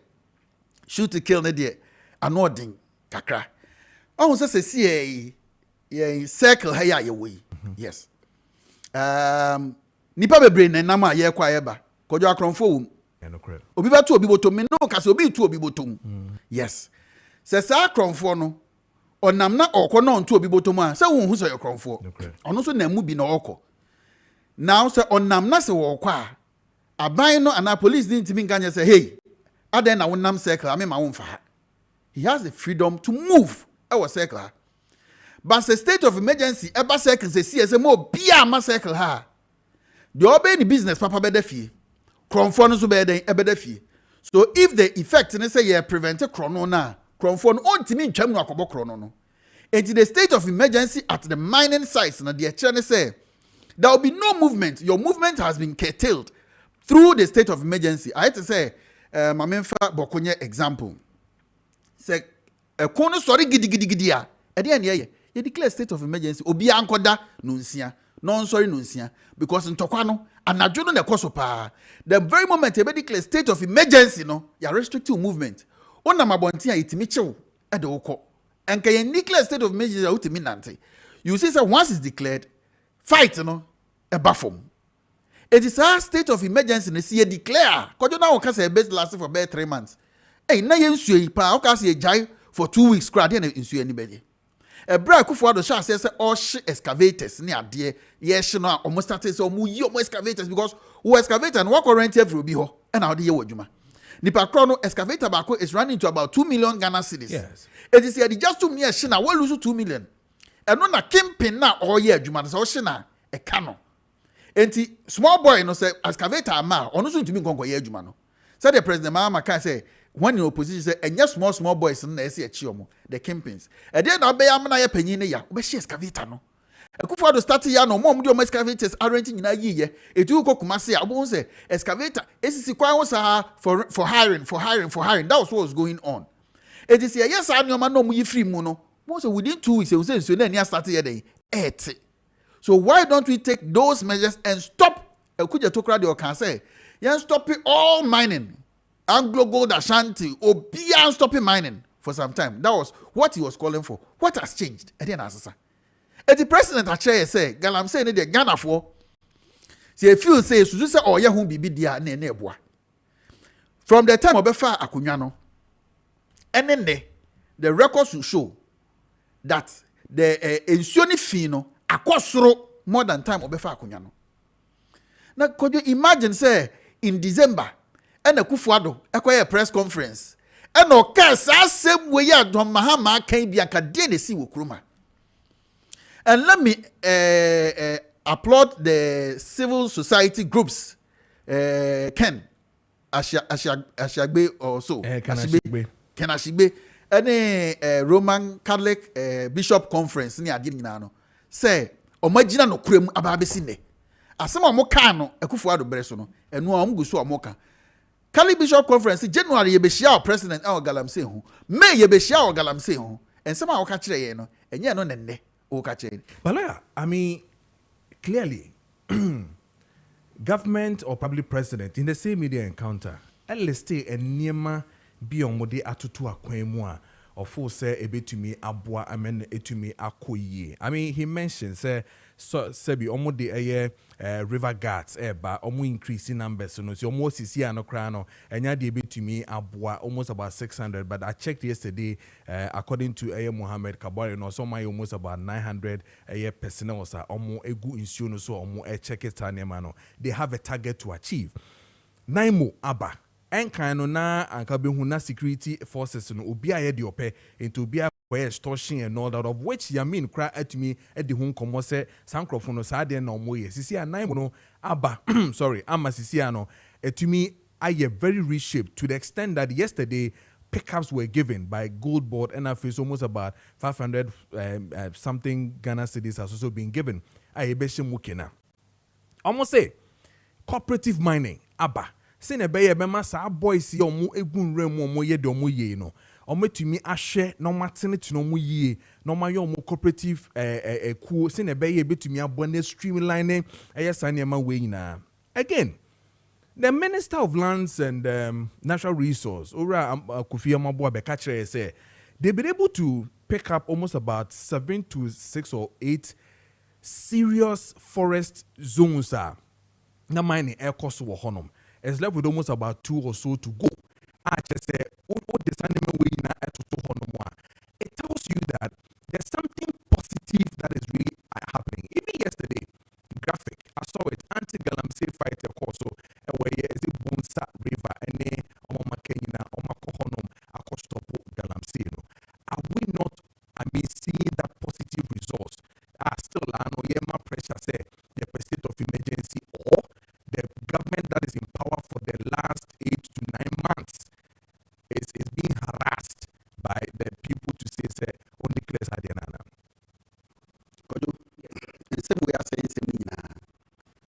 S7: shoot to kill ne de anodin kakra oh say see ye circle ha ya ye we yes nipa bebre na nam a ye kwa ye ba Kojo akronfo wum obi ba to obi botom me no ka say obi to obi botom yes say sa akronfo no onam na okọ no nto obi botom a say won hu say akronfo ono so na mu bi na okọ now say onam na say wo kwa aban no ana police didn't mean ganya say hey aden na wonam circle ame ma won fa ha. He has the freedom to move our circle but the state of emergency eba circle say mo bia ma circle ha the obey the business papa be da fie kronfo no so be den ebe da fie so if the effect ne say you prevent krono na kronfo no ontimi ntwam no akobo krono no into the state of emergency at the mining sites na the chere say there will be no movement. Your movement has been curtailed through the state of emergency. I had to say mamemfa bokonye example say kono sorry gidi a e dey na ye declare state of emergency obi ankoda no nsia no sorry no nsia because ntokwa no anadwo no na ekoso pa the very moment e be declare state of emergency no ya restrictive movement ona mabonti a itimi chew e de wokọ enka ye declare state of emergency a utimi nante you see say once is declared fight no e bafom it is a state of emergency na see declare Kojo na won ka say best last for about 3 months na ye nsuo yi pa o ka say jai for 2 weeks crowd na nsuo ni be Ebra Kufuado sha say all excavators ni ade ye hye no almost started say omu yi omu excavators because who excavator and work rent every obi ho and how dey ye wadwuma nipa kro no excavator bako is running to about 2 million Ghana cedis. Yes. It is here just 2 million hye na we lose 2 million eno na kimpin na all ye adwuma so hye na e ka no enti small boy no say excavator ama ono so ntumi nkonko ye adwuma no say the president Mahama can say when in opposition say enya small boys na ese achi omo the campaigns e dey na obey amna ya panyin ne ya obe share excavator no Kufuado start ya no mom dey excavators arrange nyina yiye etu kokuma say obo say excavator esisi kwan wo sa for hiring that was what was going on it is yes anyoma no mu yi free mu no mo say within 2 weeks we say na nia start here dey so why don't we take those measures and stop Kujo Tokra dey can say you stop all mining Anglo Gold Ashanti Obia stopping mining for some time. That was what he was calling for. What has changed? And the president actually say Galamsey ne de Ghana for say feel say susu say oh ya hu bibi dia na eboa. From the time obefa akunwa no enene the records will show that the ensuoni fee no akosoro more than time obefa akunwa no. Now could you imagine say in December and a Kufuado a press conference and no case as same way ya don Mahama can be akadene si wokruma. And let me applaud the civil society groups Ken Ashagbe also Ken Ashigbe any Roman Catholic Bishop Conference ni adi nyina no say omagina no kurem ababesi ne asema mo kan no Kufuado breso no enu a omguso omoka Cali Bishop Conference January yebeshia president our Galamsey ho May yebeshia our Galamsey ho and some our catch ye no enye no nenne o catch.
S1: But I mean clearly government or public president in the same media encounter at least stay and niema bi omode atoto akwan mu a ofo say ebetumi aboa amen etumi akoyie. I mean he mentioned say sebi omode river guards ba omo increasing numbers no so omo sisi anokra no enya de betumi aboa almost about 600 but I checked yesterday according to Mohammed Kabari no so my almost about 900 personnel sa omo egu insuo no so omo check it anema no they have a target to achieve naimo aba enkan no na anka behu na security forces no obi aye de ope into obi where extortion and all that of which Yamin cry at me at the home come say sankrofo no sa de na omo ye sisi anan no aba sorry ama sisi ano etumi aye very reshaped to the extent that yesterday pickups were given by Gold Board and it's almost about 500 something Ghana cedis has also been given. Almost say cooperative mining, ABBA. Sine beye bema sa boys yi omo egun remu omo ye de omo ye no. Omo tumi ahwe no matene to no omo ye. No ma ye omo cooperative ku sine beye betumi abone streamlining eyesa ne ma we nyina. Again, the Minister of Lands and Natural Resource, Ora Kofi Amabo Abeka kire say they've been able to pick up almost about 7 to 6 or 8 serious forest zones na mining air cost wo honom. It's left with almost about 2 or so to go. I just say, it tells you that there's something positive that is really happening. Even yesterday, graphic, I saw it, anti-Galamsey fighter also, where is it Bunsa River, and then Maakye, Omakohonom, Akostopo, Galamsey. Are we not, seeing that positive results? Still, I know, my pressure say, the state of emergency or the government that is in power for the last 8 to 9 months is being harassed by the people to say only class Adiana.
S7: Kojo, the same way I say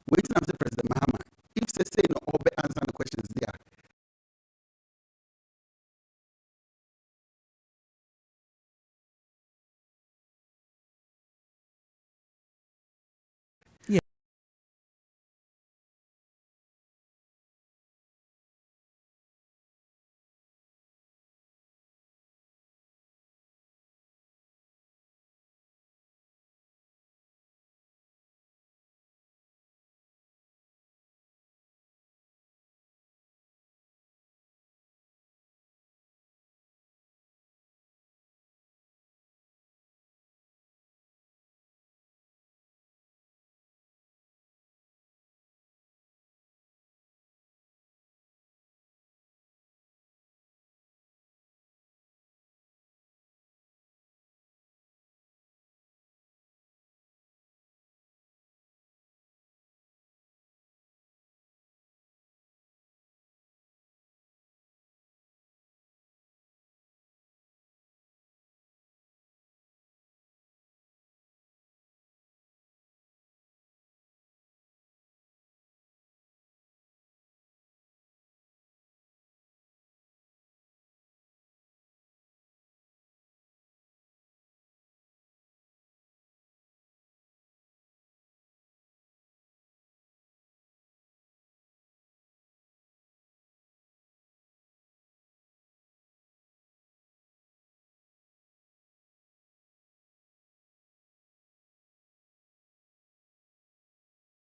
S7: waiting after President Mahama. If they say no, or answer the questions there.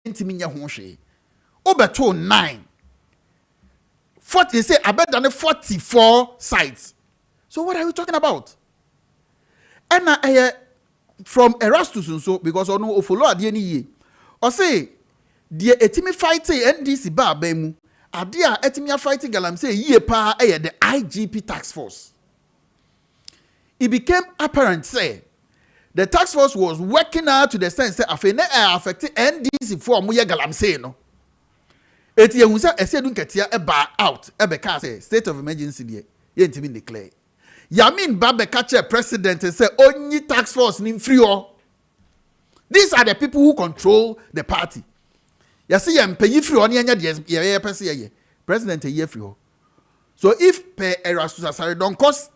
S7: Intiminya hoshe. Obeto 9. 40, they say, I bet than 44 sites. So what are we talking about? And from Erastus and so, because I know follow at the end or say, the etimi fighting NDC bar bemu, adia etimia fighting Galamsey ye pa the IGP task force. It became apparent, say, the task force was working out to the sense that affected NDC for Muya Galamsey no. Eti ehunsa esedun ketia eba out ebeka say state of emergency there yentimi declare. Yamin Babe catch president and say only task force nim free all. These are the people who control the party. You see yam pay free on ye person ye. President ye free all. So if per Erastus sorry don't cost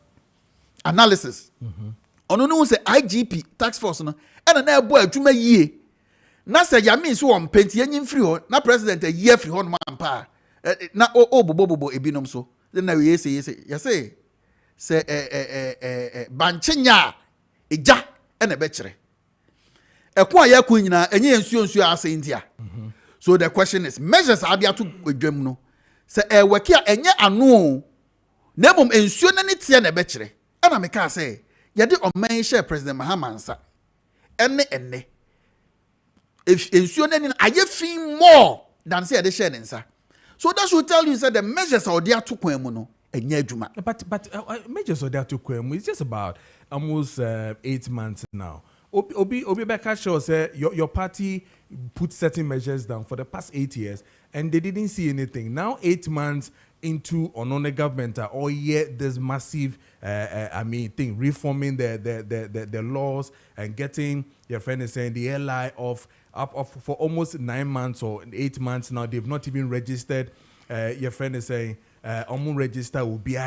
S7: analysis. Ono no say IGP tax force no and na ebo adwuma yie. Na say Yamin so on penti enyim free all. Na president ye free all no ampa. Na bobo ebinom so. Then na we say you say banchenya eja ene bechere ekwa ya ku nyina enye nsuo ase india. So the question is measures are there to adwam no say weki a enye ano na mom nsuo na ne tie na bechere ana meka say ye de oman share president Mahama nsa ene if nsuo na ni aye fin more than say ye de share nsa. So that should tell you say the measures are there to kwan mu no.
S1: But Major Sodato Kwem, it's just about almost 8 months now. Obi Beka Shaw said your party put certain measures down for the past 8 years and they didn't see anything. Now 8 months into on the government or yet this massive thing reforming the laws and getting your friend is saying the LI of up for almost 9 months or 8 months now. They've not even registered. Your friend is saying register will be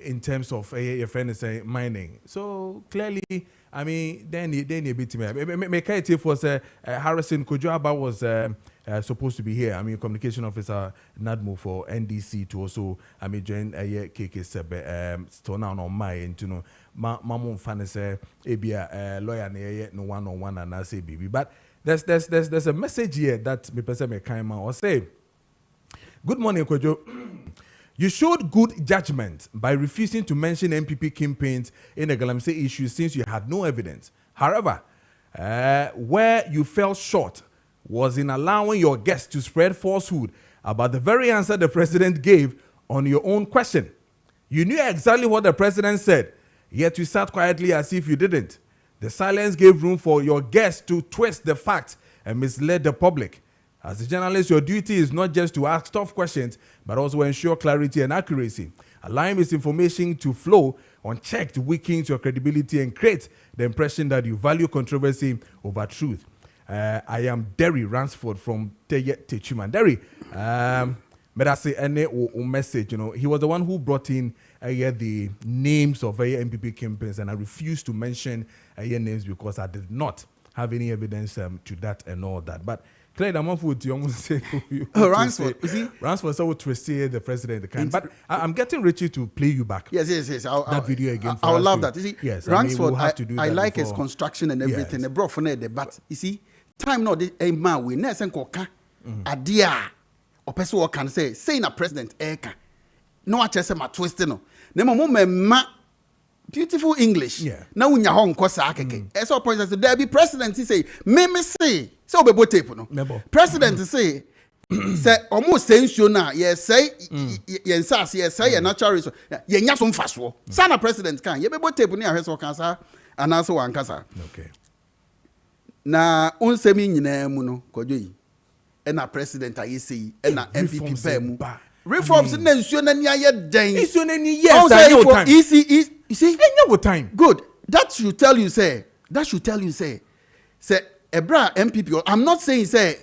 S1: in terms of your friend is saying mining. So clearly, I mean, then a bit to me. Was Harrison Kojo was supposed to be here. I mean, communication officer NADMO for NDC to also join Kessben stone on my and to know Mamon Fanese lawyer no one and I say baby. But there's a message here that me person me came or say. Good morning, Kojo. You showed good judgment by refusing to mention MPP campaigns in the Galamsey issue since you had no evidence. However, where you fell short was in allowing your guests to spread falsehood about the very answer the president gave on your own question. You knew exactly what the president said, yet you sat quietly as if you didn't. The silence gave room for your guests to twist the facts and mislead the public. As a journalist, your duty is not just to ask tough questions, but also ensure clarity and accuracy. Allowing misinformation to flow unchecked weakens your credibility and creates the impression that you value controversy over truth. I am Derry Ransford from Techuman. Derry, but I say any message, he was the one who brought in the names of MPP campaigns, and I refused to mention names because I did not have any evidence to that and all that. But Claire, I'm off with you. Almost say
S7: Ransford. You see,
S1: Ransford so twist the president. But I'm getting Richie to play you back.
S7: Yes.
S1: That video again.
S7: I would love that. You see,
S1: yes,
S7: Ransford.
S1: We'll
S7: I like his construction and everything. They brought from there, but you see, time now a man we never koka adia or person who can say na president eka. No, I just say my twist no. Nemo ma beautiful English.
S1: Yeah.
S7: Now when you home kosa akeke. As all president there be president he say me say. So be both tape no. President say almost saying you na say yensas say your natural resource ye nya so mfaso. Sana president kan ye be both tape ni ahweso kan sa anaso wan kasa.
S1: Okay.
S7: Na onsemi nyina mu no Kojo yi. E na president aye say e na MPP pa mu. Reforms na nsuo na ni aye den.
S1: Nsuo na ni yes I know time.
S7: You see
S1: any time.
S7: Good. That should tell you say say Ebra MPP, I'm not saying say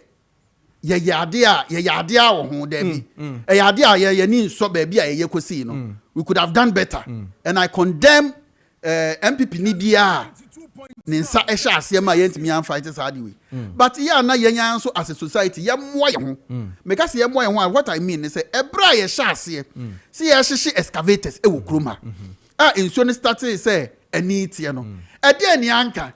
S7: ye yadia wo ho da bi. E yadia ye ni so ba bi a ye kosi no. We could have done better. And I condemn MPP ni bia ninsa ehya ase ma ye ntimi an fight say way. But here na ye nyan so as a society ye moa ye ho. Make us ye moa ye ho what I mean is say Ebra ye hya ase. See ye hye excavators e wo kroma. Insuo ni start say eni tie no. E de ani anka.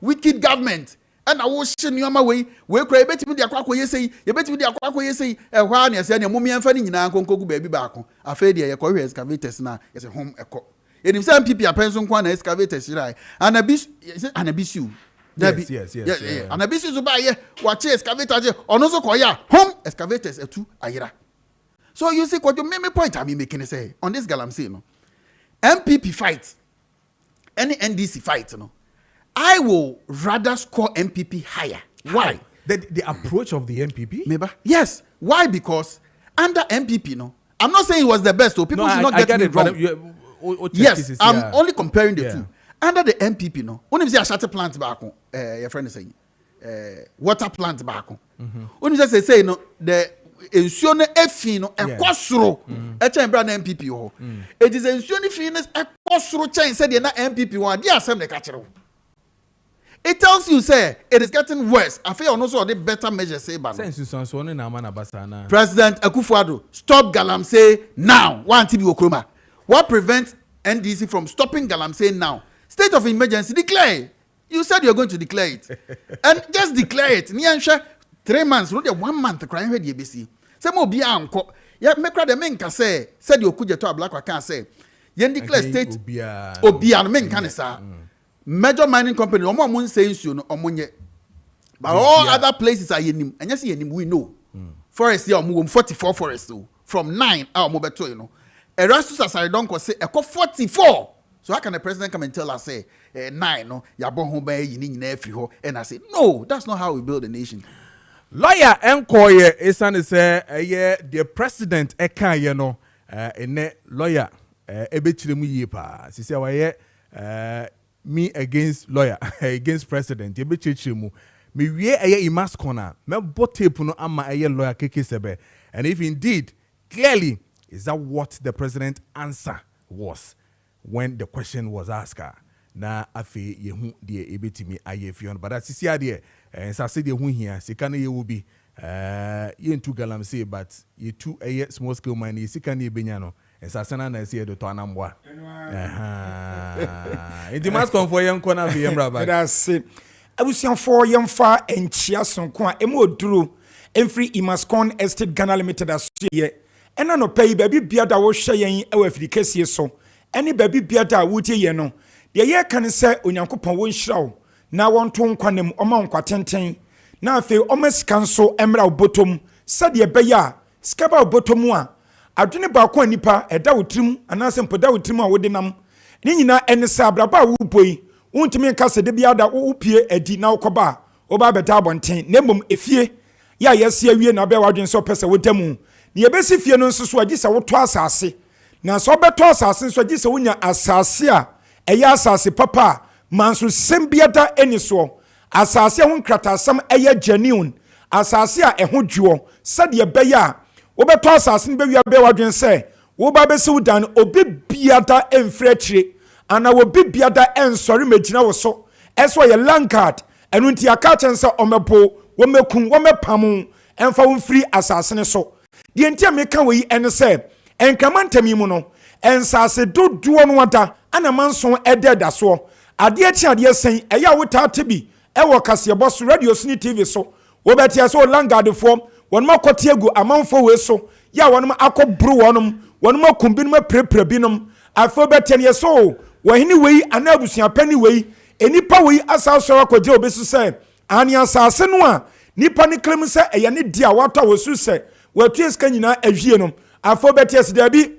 S7: Wicked government. And I was showing you my way. We cry between the aqua say, you bet with the aqua say, a one yes, and your mummy and fanning in Uncle baby back. I fed you a courier excavators now as a home echo. And if some people are pension one excavators, right? And a bis and a bisu.
S1: Yes.
S7: And a bisu by ye, watch excavator on also choir, home excavators a two ayra. So you see what you make me point I mean making say on this Galamsey, no MPP fight, any NDC fight, no. I will rather score MPP higher. Why?
S1: The approach of the MPP?
S7: Maybe. Yes. Why? Because under MPP, no. I'm not saying it was the best. So people should not get it wrong. Yes. I'm only comparing the two. Under the MPP, no. When you say a shelter plant back, your friend is saying, water plant back. When you just say no, the ensure efi no ekosoro e chen bra na MPP ho. It is ensure fi no ekosoro chen say the na MPP one. Dey asem the catch. It tells you, say, it is getting worse. I feel also the better measures say, President Akufo-Addo, stop Galamsey now. One TB Okroma. What prevents NDC from stopping Galamsey now? State of emergency, declare. You said you're going to declare it. And just declare it. 3 months, not 1 month, crying with the ABC. Say, mo be anko. Ya me cry the men can say, said you could to a black can say. Yen declare state. Obia, no men can say. Major mining company, omo say you no omonye. But all other places are yenim. And yes, yenim we know. Forest here, 44 forests from 9 our mobeto, you know. Erastus as I don't say, 44. So how can the president come and tell us, say, 9, no, ya bon home by yin every ho, and I say, no, that's not how we build a nation.
S1: lawyer enkoye esane say the president eka ye no ene lawyer ebechire mu yie pa sisi awaye me against lawyer against president ebechire mu me wie imas corner me tape no ama lawyer Kessben. And if indeed clearly is that what the president answer was when the question was asked na afi yehu de ebetimi ayefion but sisi ade sase de hu hia sika na ye will be yentu Galamsey but ye two small scale mine sika na ebenya no sase na say do to anamboa it must come for yen corner be embra ba
S8: that's it abusianfo yemfa enchia sonko a emu oduru emfri Imascon Estate Ghana Limited asoye ena no pay baby biada wo hwe yen e wa afiri kesie so eni baby biada wo tie yen no de ye kan se onyankopon wo nhirawo na won to nkwanem oma nkwatenten na afi omasika nso emra obotom sade ebeya skaba obotom a adwene ba ko anipa eda wotrim anase mpoda wotrim a wode nam ni nyina ene se abraba wo boi wontimi nka se de biada wo pie adi na wokoba oba beta abonten na mom efie ya yesi awie na be wadwen so pese wodamu ne yebesi fie no nso so agisa woto asase na so beto asase nso agisa wonya asase a eya asase papa manso sembiada eni so asase ho nkratasam eya genuine asase a eho dwo sade beya wo beto asase ne bewia be wadwen se wo ba besi wodan obi biada emfrechire ana wo bibiada ensori megina wo so eso ye landcard enu nti aka chense omebo wo mekun wo mepam emfa wo free asase ne so de ntia meka we ene se enkamantami mu no ensase dodo no wada ana manso ededa so ade achi ade sen eya wota tebi ewo kase boss radio sni tv so wo betia so landguard fo won makote egu amanfo we so ya won akobru won makumbin ma prepre binom afo betia ne so wo hini we anabusia pani we enipa we asaso akogye obesu se ani asase no a nipa ne klem se eye ne dia wato wosu se watu ska nyina ahwie no afo betia se da bi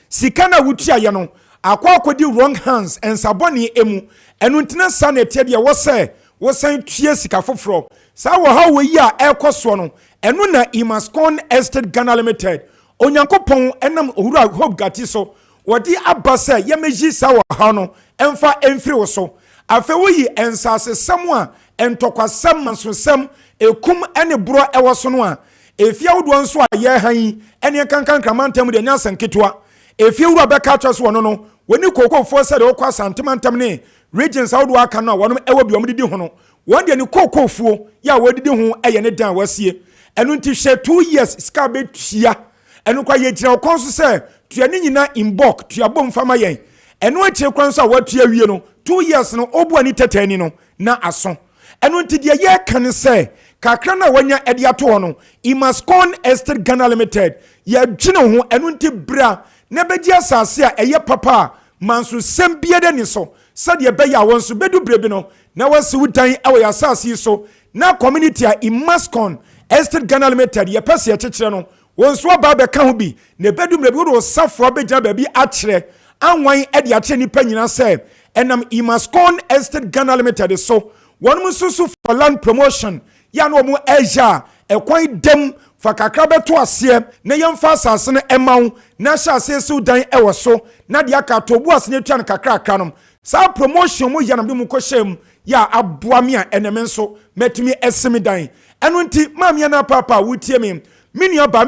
S8: sikana wutia ye no akodi wrong hands and saboni emu enuntina sanete de wo san tue sika foforo sa wo ha we yi a ekoso no enu na Imascon Estate Ghana Limited onyankopon enam ohura hope gati so wodi abasa yemeji sa wo ha no emfa emfiri wo so afa wo yi ensase samwa entokwasam mansosam ekum ene bro ewo so no a efia wodo nso a ye han ene kankan kramantam de nya sanketwa efia wura beka twaso no no woni kokofo se de okwa santemantam ne regions wodo aka no wonom ewo biom didi ho no won de ne kokofuo ya wodidi ho eye ne dan wasie enu nti hwe 2 years ska betua enu kwa ye gira konso se tua ni nyina inbox tua bom fama yen enu ache kwan so watua wie no 2 years no obu ani tetani no na aso enu nti de ye kan se kakra na wanya ede ato no Imascon Estate Ghana Limited ya dwene ho enu nti bra na beji asase a eye papa manso sembiede ni so sade be ya wonso bedu brebi no na wasi wudan awo ya asase so na community a Imascon Estate Ghana Limited ye pese ye kekere no wonso aba be ka ho bi na bedu brebi wo safo abegya baby akere anwan ede akere ni panyina se enam Imascon Estate Ghana Limited so wonum susu for land promotion ya no mu eja ekwan dem fa kakra beto ase na yemfa asase no emaw na sha asase udan ewo so na de aka to bu asene twa no kakra kanom sa promotion mu yanam de mu kohjem ya aboa me a eneme nso metumi esemi dan eno nti mamia na papa wutie me minua ba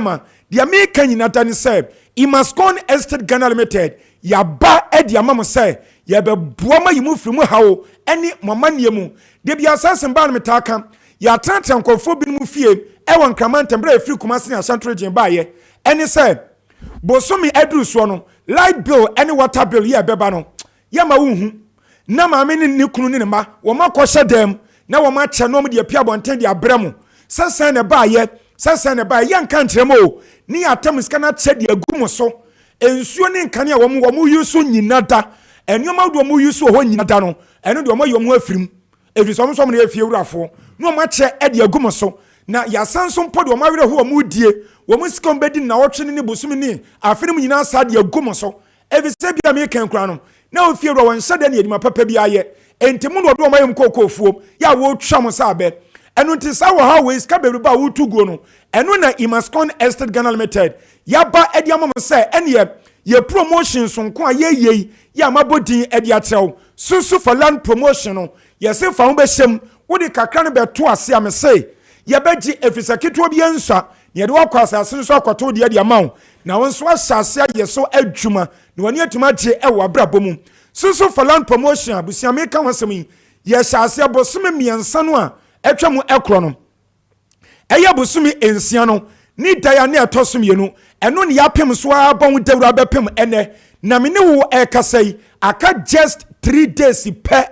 S8: ma de me kan nyina dan se Imascon Estate Ghana Limited ya ba edi amam se ya be boa ma yimu firi mu hawo eni mamanie mu de bia asase mba no metaka ya tantan kofo bi mu fie ewon kramantam bra afiri kumase na santrogen baaye eni se bosomi edru so no light bill eni water bill ye beba no ya ma wuhu na ma me ni kunu ni ma wo makɔhye dem na wo ma kye no de apia bonten de abremu sasan ne baaye yan kan kyerem o ni atam ska na kye de agumo so ensuo ni nkane a wo mu yusu nyinada enwoma do mu yusu ho nyinada no eno de wo yom ho afirim efisom som na afie wurafo no ma kye e de agumo so na ya sanso mpo de wo ma were ho mu die wo mu skom bedi na wo twene ni bosum ni afirim nyina sa de agumo so evise bia me kan kura no na ofie ro won hyade na edima papa bi aye entimu no do o mayem kokofuo ya wo twa mo sa be enu nti sa wo ha we ska bebre ba wo tugo no enu na Imascon Estate Ghana Limited yaba edi amam se ene ye promotion so nko ye ya mabodin edi atrɛw susu for land promotion no ye se fa wo be hyem wo de kakra no be to ase am se ye beji efisa keto bi ensa ne de wakɔ asase nso akɔto de edi amaw na wo nso asase ye so adwuma na wani atuma gye e wo abrabɔ mu susu for land promotion abusia me ka wasem ye hyase abosome miensa no a etwa mu ekro no eya bosome ensia no ni daya ne atosom yenu eno ne yapem so abon dawura bepem ene na me ne wo ekasai aka just 3 days pe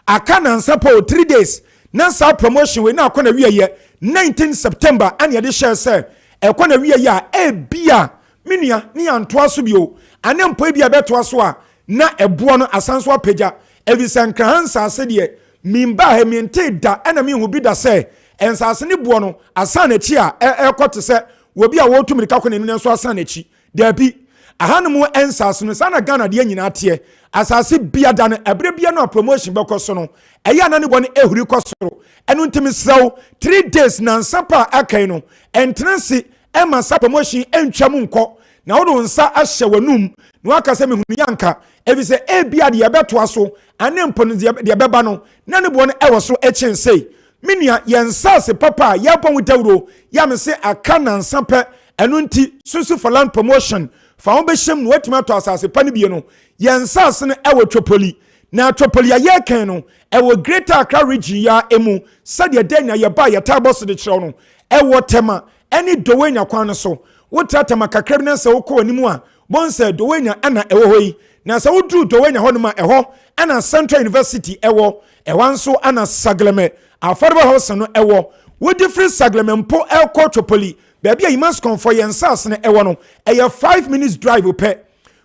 S8: aka na nsapo 3 days na sa promotion we na akona wiye 19 September ane ye de share say ekona wiye ya ebia menua ne anto aso bio ane mpo ebia beto aso a na eboa no asanso apagya evisanka hansa ase de mimba ha mente da ena me hu bi da say ensase ne boɔ no asan achi a ɛkɔte sɛ wobi a wɔtumi ka kɔ n'enu nso asan achi dabi ahanom ensase no sana Ghana de nyina teɛ asase bia da no ebre bia no promotion bɛkɔ so no ɛyɛ na ne bɔ no ehuri kɔ so ɛno ntimi sɛw 3 days na nsapa akai no entrance ɛma sa promotion entwam nkɔ na wo nsa ahyɛ wanum na waka sɛ mehunu yanka ebi sɛ ebia de yɛbɛtoa so ane mpo no de yɛbɛba no na ne bɔ no ɛwɔ so ɛkyen sei minia yensase papa ya pon dawro ya me se aka na nsampe enu nti susu for land promotion fa wo be hyem no watuma to asase pa ne bie no yensase no ewo twopoli na twopoli ya kan no ewo Greater Accra region ya emu sade den na ye ba ye tabos de kyerɛw no ewo tema eni dowenya kwan no so wo tatama kakra na se wo kɔ animu a bon se dowenya ana ewo hoyi na se wo dru dowenya hɔ no ma ɛhɔ ana Central University ewo nso ana Sagleme affordable house no ewo wo different saglemempo elko tropoli baby a Imascon for yensas no ewo no eye 5 minutes drive pe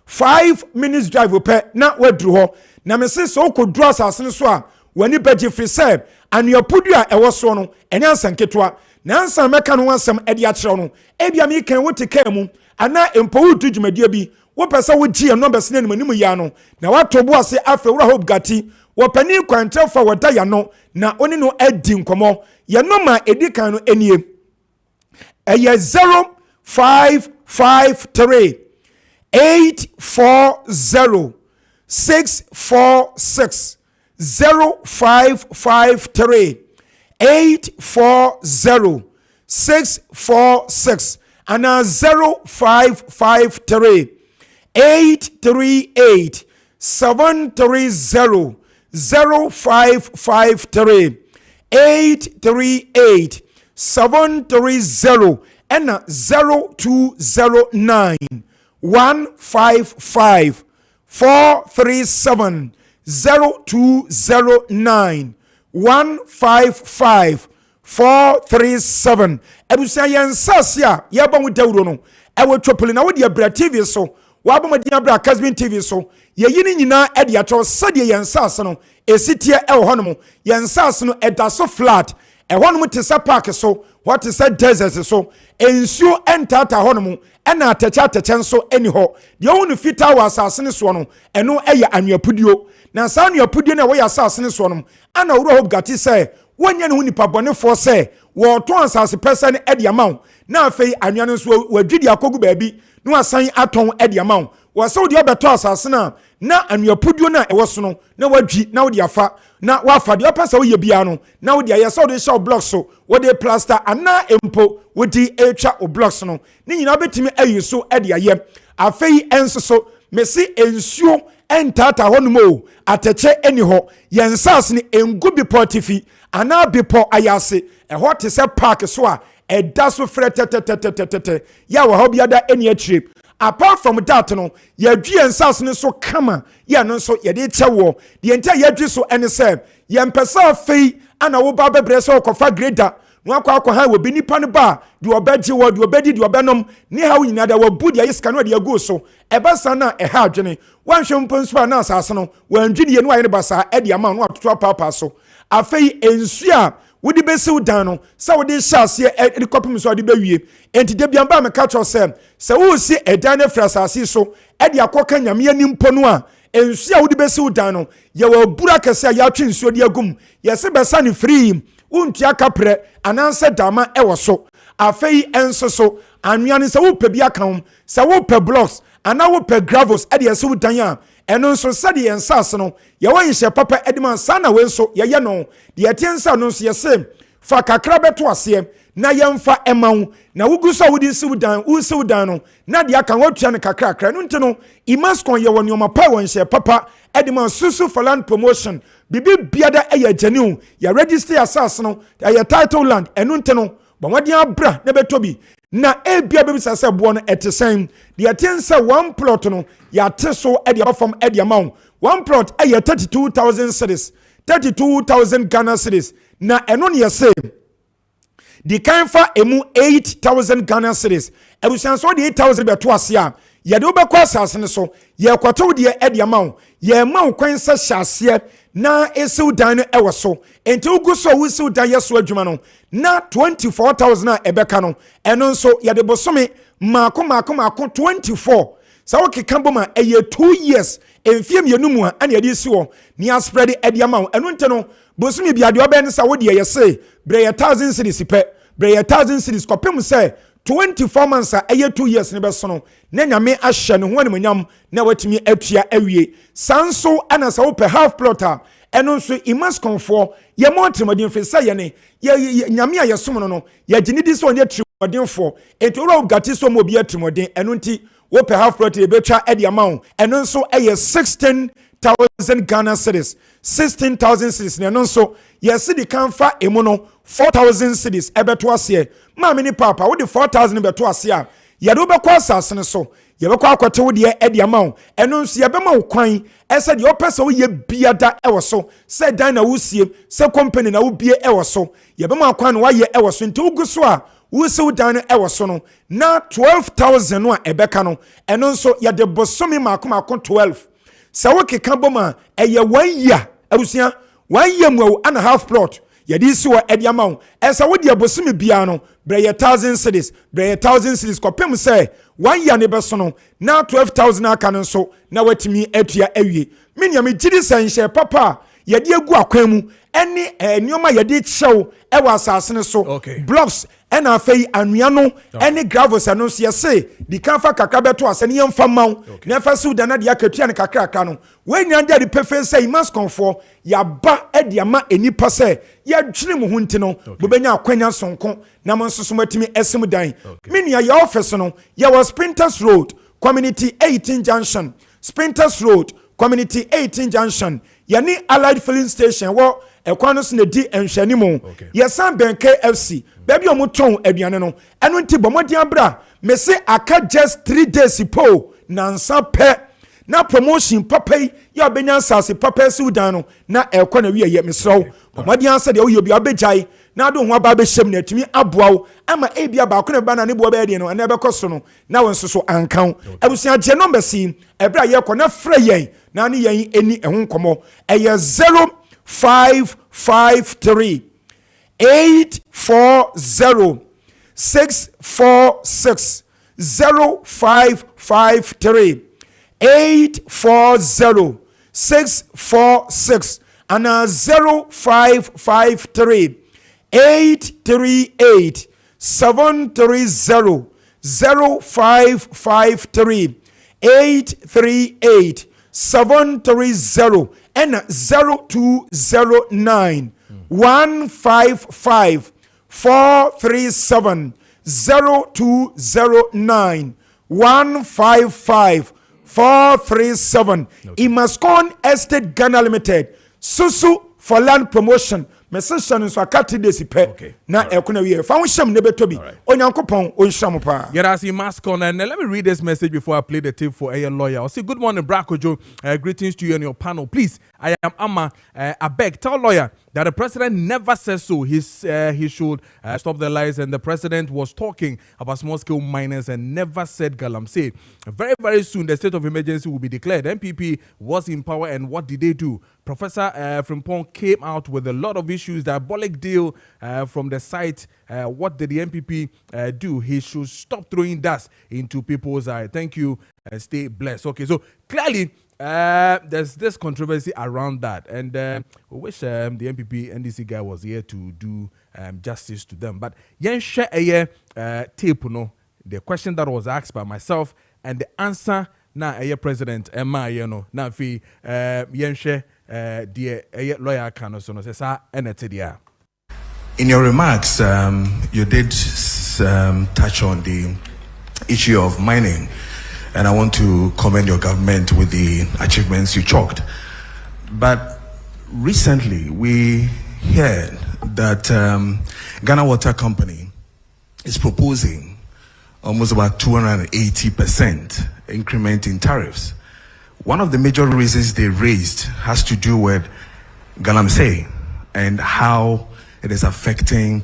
S8: 5 minutes drive pe na wadru ho na me se so ko dru asase no so a wani beje free seb anuapodu a ewo so no enya nsanketwa na ansa meka no wansam edi a kyerɛ no ebia me kan wote ka mu ana empo wudu dwumadie bi wo pesa wo gie numbers ne nim ya no na watobo ase afa wura hope gati wopani kwantre fa wada ya no na oni no adi nkomo ye no ma edi kan no enie eye 0553 840 646 0553 840 646 and 0553 838 730 0553 838 730 and 0209 155 437 0209 155 437 ebusia yensasia yaba mu dawuro no ewo twopoli na wo de abra TV so waba mu de abra Kessben TV so ye yini nyina e de atwo sade yensase no esitie e wo honom yensase no eda so flat e honom te sa park so what is that desert so ensuo entata honom ena atacha nso eni ho de wonu fita wa asase ne so no eno eye anuapudio na sa anuapudio na wo ya asase ne so no ana wuro hope gati say wonye ne hunipa bɔnefoɔ sɛ wɔtɔn asase pɛsɛ ne ɛde amaw na afei anua no nso wadwidi akogu baabi na wasan atɔn ɛde amaw wɔsɛ wode ɔbɛtɔ asase na anuapudio na ɛwɔ so no na wadwi na wode afa na wafa deɛ ɔpɛ sɛ woyɛ bia no na wode ayɛ sɛ wode hyɛ wo blocks so wode plaster ana empo wodi etwa wo blocks no ne nyinaa bɛtumi ayi so ɛde ayɛ afei ɛnso so mesi ensuo entata hɔ no mo atɛkyɛ eni hɔ yɛnsas ne engu bipɔ tifi ana bipɔ ayase ɛhɔ te sɛ park so a ɛda so frɛ tɛtɛtɛtɛtɛtɛ ya wɔ hɔ biada eni akyire apart from that no yɛdwi yɛnsas ne so kama yɛ no nso yɛde kyɛ wɔ deɛ ntia yɛdwi so ɛne sɛ yɛmpɛsɛ afei ana wo ba bɛbrɛ sɛ ɔkɔfa grader no akɔ ha wɔ bi nipa no ba de ɔbɛgye wɔ de ɔbɛdi de ɔbɛnom ne ha wo nyina da wɔ bu de ayɛ sika no de agu so ɛbɛsa na ɛha adwene wanhwɛ mpo nso na asase no wɔandwi ne no ayɛ ne basa ɛde ama no atoto apapa so afei ensu a wodi bɛsiw dan no sɛ wodi hyɛ aseɛ ɛde kɔpem so ade bɛwie enti de biamba me ka kyerɛ sɛ wo si ɛdan ne fra asase so ɛde akɔka nyame ani mpo no a ensu a wodi bɛsiw dan no yɛ wɔ bura kɛse a yɛatwe nsuo de agum yɛse bɛsa ne free untia kapre ananse dama ewo so afei enso so anwea ne se wo pɛ bi aka ho se wo pɛ blocks ana wo pɛ gravels e de se wo dan a ɛno nso sɛde yɛn nsase no yɛwɔ nhyɛ papa edima sa na we nso yɛyɛ no de yɛtensa no nso yɛsɛ fa kakra bɛto aseɛ na yɛmfa ɛma wo na wogu so wodi siw dan wo siw dan no na de aka wotua ne kakra no nti no imaskon yɛwɔ nneɔma pa wɔ nhyɛ papa edima susu for land promotion bibi biada ɛyɛ gyaniw yɛ register asase no ɛyɛ title land ɛno nti no bɔmɔden abra na bɛtɔ bi na ebia bɛbisa sɛ boɔ no ɛte sɛn deɛ ɛte sɛ one plot no yɛate so ɛde aba fam ɛde ama wo one plot ɛyɛ 32,000 cedis 32,000 Ghana cedis na ɛno ne yɛsɛ di kan fa emu 8,000 Ghana cedis ebusan so de 8,000 bɛto ase a yɛde wobɛkɔ asase no so yɛkɔtɔw deɛ ɛde ama wo yɛma wo kwan sɛ hyɛ aseɛ na esiw dan no ɛwɔ so enti wogu so wusiw dan yɛ so adwuma no na 24,000 a ɛbɛka no ɛno nso yɛde bosome maako 24 sɛ wokeka bɔ ma ɛyɛ 2 years mfie mmienu mu a ɛne yɛde si wɔ ne asprɛde ɛde ama wo ɛno nti no bosome bi adeɛ ɔbɛn sɛ wo deɛ yɛse brɛ yɛ 1,000 cedis pɛ brɛ yɛ 1,000 cedis kɔpem sɛ 24 months a ɛyɛ 2 years ne bɛso no na nyame ahyɛ ne ho animonyam na watumi atua awie san so ana sɛ wopɛ half plot a ɛno nso imaskonfoɔ yɛmɔ trimɔden firi sɛ yɛne nyame a yɛsom no no yɛgye ne di sɛ ɔnyɛ trimɔdenfoɔ enti wura wogate so ma obi atrimɔden ɛno nti wopɛ half plot yɛbɛtwa ɛde ama wo ɛno nso ɛyɛ 16,000 Ghana cedis 16,000 cedis na ɛno nso yɛsi di kan fa emu no 4,000 cedis ɛbɛto aseɛ maame ni papa wode 4,000 bɛto ase a yɛde wobɛkɔ asase no so yɛbɛkɔ akɔte wo deɛ ɛde ama wo ɛno nso yɛbɛma wo kwan ɛsɛ deɛ wopɛ sɛ woyɛ biada ɛwɔ so sɛ dan na wosie sɛ company na wobie ɛwɔ so yɛbɛma wo kwan no woayɛ ɛwɔ so nti wogu so a wusiw dan no ɛwɔ so no na 12,000 no a ɛbɛka no ɛno nso yɛde bosome maako 12 sɛ wokeka bɔ ma ɛyɛ 1 year abusua 1 year mu awo ana half plot yɛde si wɔ ɛde ama wo ɛsɛ wode abosome biara no brɛ yɛ 1,000 cedis brɛ yɛ 1,000 cedis kɔpem sɛ 1 year ne bɛso no na 12,000 aka no nso na watumi atua awie me nea megyidi sɛ nhyɛ papa a yɛde agu akwan mu ɛne nneɔma yɛde kyɛw ɛwɔ asase no so blocks ɛna afei anwea no ɛne gravels ɛno nso yɛse di kan fa kakra bɛto asɛ ne yɛmfa ma wo na ɛfa siw da na de akatua ne kakrakra no wɔanyina de ade pɛfɛ sɛ imaskonfoɔ yɛaba ɛde ama enipa sɛ yɛdwene mo ho nti no bobɛnya akwanya sonko na mo nso so matumi ɛsim dan me nua yɛ office no yɛwɔ Sprinters Road Community 18 Junction Sprinters Road Community 18 Junction yɛne Allied Filling Station wɔ ɛkwan no so na di nhwɛni mu yɛsan bɛn KFC baabi a wɔn tɔn aduane no ɛno nti bɔ mmɔden abra mese aka just 3 days po nansa pɛ na promotion papa yi yɛ ɔbɛnya asase papa siw dan no na ɛkɔ na wiye yɛ mesrɛw bɔ mmɔden asɛ deɛ woyɛ obi abɛgyae na ado ho aba abɛhyɛm na atumi aboa wo ama ebia baako na ba na ne boɔ bɛyɛ deɛ no ɛna ɛbɛkɔ so no na wɔn nso so ankan abusua gye nɔmba si ɛbrɛ a yɛkɔ na frɛ yɛn na ne yɛn ani ɛho nkɔmɔ ɛyɛ 0553 840 646 0553 840 646 and 0553 838 730 0553 838 730 and 0209 155 437 0209 155 437 Imascon Estate Ghana Limited Susu for land promotion message so akati desi pe na ekuna wiye fa wonhyam ne betobi onyankopon onhyam pa
S1: Yes, Imascon, and let me read this message before I play the tape for a lawyer. I'll say good morning Kojo, greetings to you and your panel. Please, I am Amma. I beg, tell lawyer that the president never says so. He should stop the lies, and the president was talking about small-scale miners and never said Galamsey. Very, very soon, the state of emergency will be declared. MPP was in power, and what did they do? Professor Frimpong came out with a lot of issues, diabolic deal from the site. What did the MPP do? He should stop throwing dust into people's eyes. Thank you and stay blessed. Okay, so clearly, There's this controversy around that, and we wish the MPP NDC guy was here to do justice to them. But yen share a tape, no, the question that was asked by myself and the answer na President Emma, na fi yen share the lawyer can also say sa enetidia.
S9: In your remarks, you did touch on the issue of mining. And I want to commend your government with the achievements you chalked. But recently, we heard that Ghana Water Company is proposing almost about 280% increment in tariffs. One of the major reasons they raised has to do with Galamsey and how it is affecting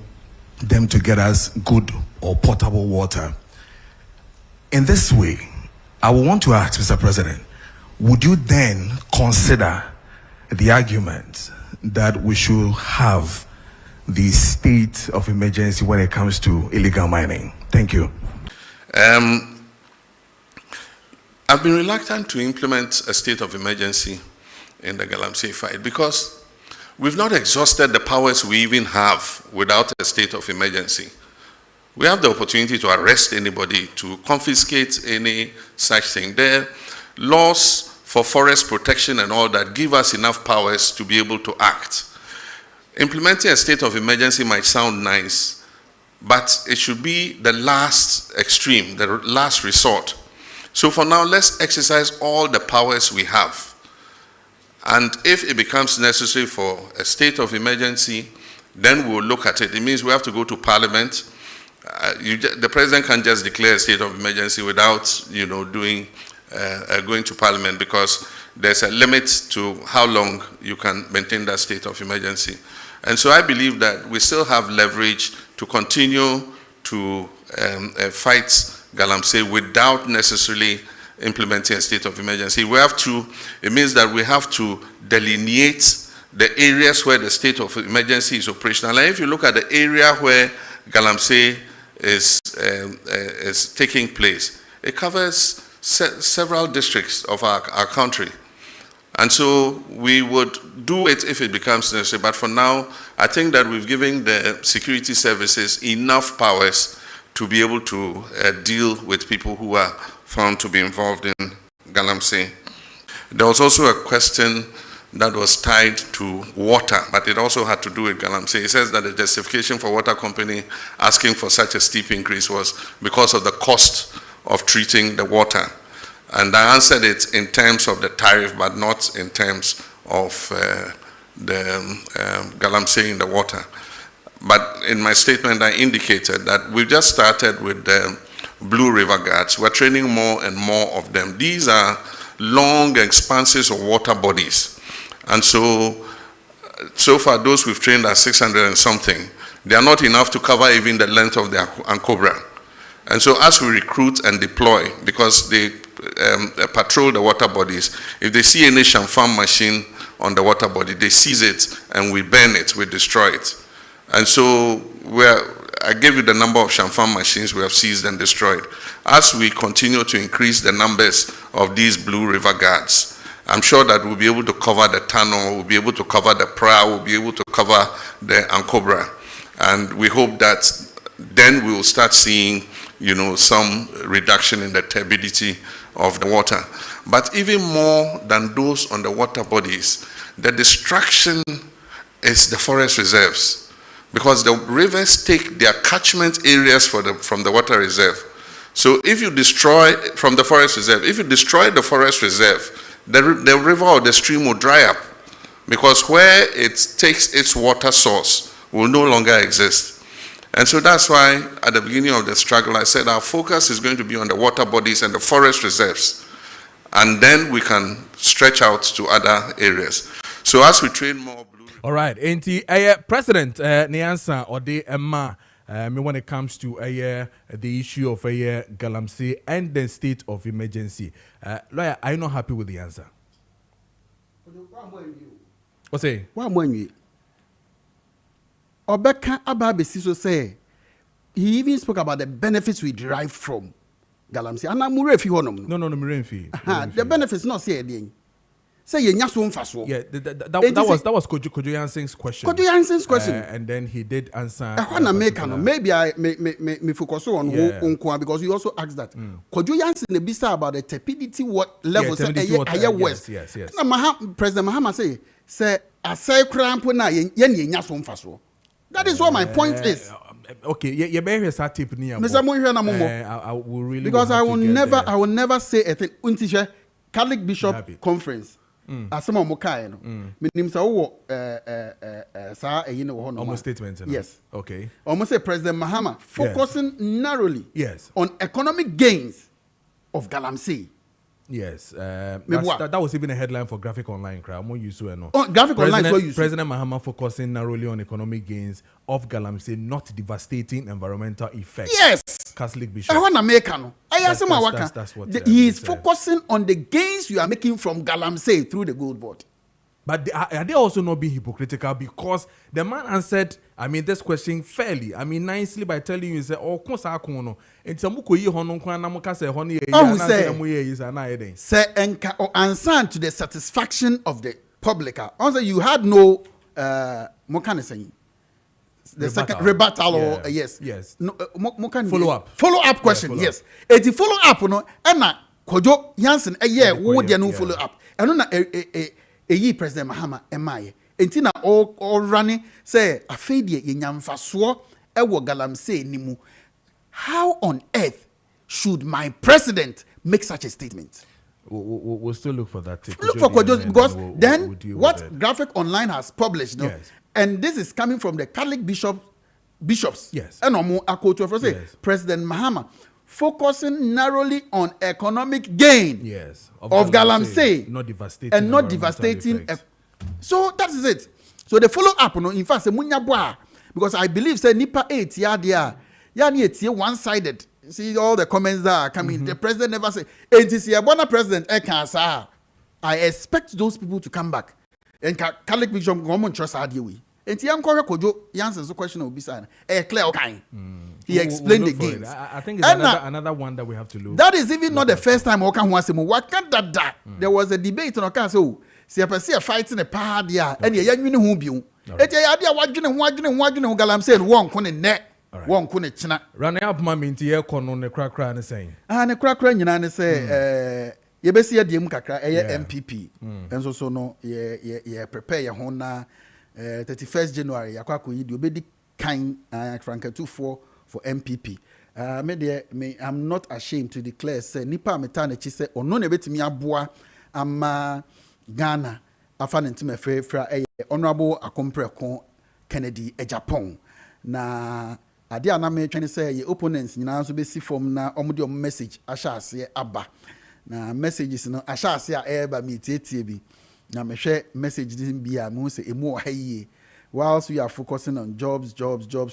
S9: them to get us good or potable water. In this way, I would want to ask, Mr. President, would you then consider the argument that we should have the state of emergency when it comes to illegal mining? Thank you.
S10: I've been reluctant to implement a state of emergency in the Galamsey fight because we've not exhausted the powers we even have without a state of emergency. We have the opportunity to arrest anybody, to confiscate any such thing. There are laws for forest protection and all that give us enough powers to be able to act. Implementing a state of emergency might sound nice, but it should be the last extreme, the last resort. So for now, let's exercise all the powers we have. And if it becomes necessary for a state of emergency, then we'll look at it. It means we have to go to Parliament. The president can't just declare a state of emergency without, going to Parliament, because there's a limit to how long you can maintain that state of emergency. And so I believe that we still have leverage to continue to fight Galamsey without necessarily implementing a state of emergency. It means that we have to delineate the areas where the state of emergency is operational. And if you look at the area where Galamsey is taking place, it covers several districts of our country. And so we would do it if it becomes necessary. But for now, I think that we've given the security services enough powers to be able to deal with people who are found to be involved in Galamsey. There was also a question that was tied to water, but it also had to do with Galamsey. It says that the justification for water company asking for such a steep increase was because of the cost of treating the water. And I answered it in terms of the tariff, but not in terms of the Galamsey in the water. But in my statement, I indicated that we just started with the Blue River Guards. We're training more and more of them. These are long expanses of water bodies. And so far, those we've trained are 600 and something. They are not enough to cover even the length of the Ankobra. And so as we recruit and deploy, because they patrol the water bodies, if they see any Shamfam machine on the water body, they seize it and we burn it, we destroy it. And so I gave you the number of Shamfam machines we have seized and destroyed. As we continue to increase the numbers of these Blue River Guards, I'm sure that we'll be able to cover the tunnel, we'll be able to cover the Pra, we'll be able to cover the Ankobra. And we hope that then we will start seeing, some reduction in the turbidity of the water. But even more than those on the water bodies, the destruction is the forest reserves. Because the rivers take their catchment areas from the water reserve. So if you destroy from the forest reserve, if you destroy the forest reserve, the river or the stream will dry up, because where it takes its water source will no longer exist. And so that's why at the beginning of the struggle I said our focus is going to be on the water bodies and the forest reserves, and then we can stretch out to other areas. So as we train more blue...
S1: All right, President Nyansa or the Emma, when it comes to the issue of Galamsey and the state of emergency, lawyer, are you not happy with the answer? What's it?
S7: Obeka Ababesiso say he even spoke about the benefits we derive from Galamsey. And I'm Murefi Honum.
S1: No, Murefi.
S7: The benefits not say again. say ye nya so mfaso.
S1: Yeah, that was Kojo Yansing's question.
S7: Kojo Yansing's question.
S1: And then he did answer.
S7: Maybe I may focus on because you also asked that. Kojo Yansing the bisa about the tepidity what level say west.
S1: Yes.
S7: Na President Mahama say asay krampo na ye nya so mfaso. That is what my point is.
S1: Okay, you better start tip near.
S7: Mr. Mohiwe na momo.
S1: I will really
S7: because I will never say a thing. Untisha Catholic Bishop Conference. Asema mo kai no. Minim sa wo sa eyi no ho no.
S1: Almost statement.
S7: Yes.
S1: Okay.
S7: Almost say President Mahama focusing narrowly
S1: yes
S7: on economic gains of Galamsey.
S1: Yes, that was even a headline for Graphic Online.
S7: Graphic Online is what you
S1: President Mahama focusing narrowly on economic gains of Galamsey, not devastating environmental effects.
S7: Yes,
S1: Catholic Bishop.
S7: I want to make no. That's
S1: what
S7: he is focusing on the gains you are making from Galamsey through the gold board.
S1: But are they also not being hypocritical? Because the man answered, this question fairly. Nicely by telling you, say, oh, kono. It's a muko yi hono kwa na muka se honi ye
S7: say enka or answer to the satisfaction of the public. Also, you had no mokane saying the second rebuttal or yes.
S1: No, follow up
S7: question. Yes, it's a follow up no. Ena Kojo Yansing wo dia no follow up. Eno na eyi President Mahama emaye enti na all running say afedie yenyamfaso ewo Galamsey nimu. How on earth should my president make such a statement?
S1: We'll still look for that.
S7: Look for Kojo because then what Graphic Online has published, and this is coming from the Catholic bishops.
S1: Yes.
S7: And President Mahama focusing narrowly on economic gain of Galamsey, not devastating. So that is it. So the follow up, in fact, because I believe say Nipa 8 it's one-sided. See all the comments that are coming. The president never say, president I expect those people to come back. And Catholic Bishop government trust we. And Kojo Yansing's question will be signed. Clear okay. He explained the gains.
S1: I think it's another one that we have to look.
S7: That is even not the first time Okan was there was a debate on Okan so see a fight in a padia and you who be. It's a idea what Galamsey one kone net. One kone china.
S1: Running up my minty air kono ne crack and saying.
S7: And a crack and say yebesi ya diem kakra MPP. And so no ye prepare your hona 31st January yakwaku yidi obedi kind franka 24 for MPP. I'm not ashamed to declare say nipa metana chi say ono na betimi aboa ama Ghana afa ntime fra honorable Akompreko Kennedy Japan na ade ana me twene say ye opponents nyina so be si form na omde message asha ase aba na messages no asha ase a eba me tietie bi na me hwe message din bia me say emu ohaye whilst we are focusing on jobs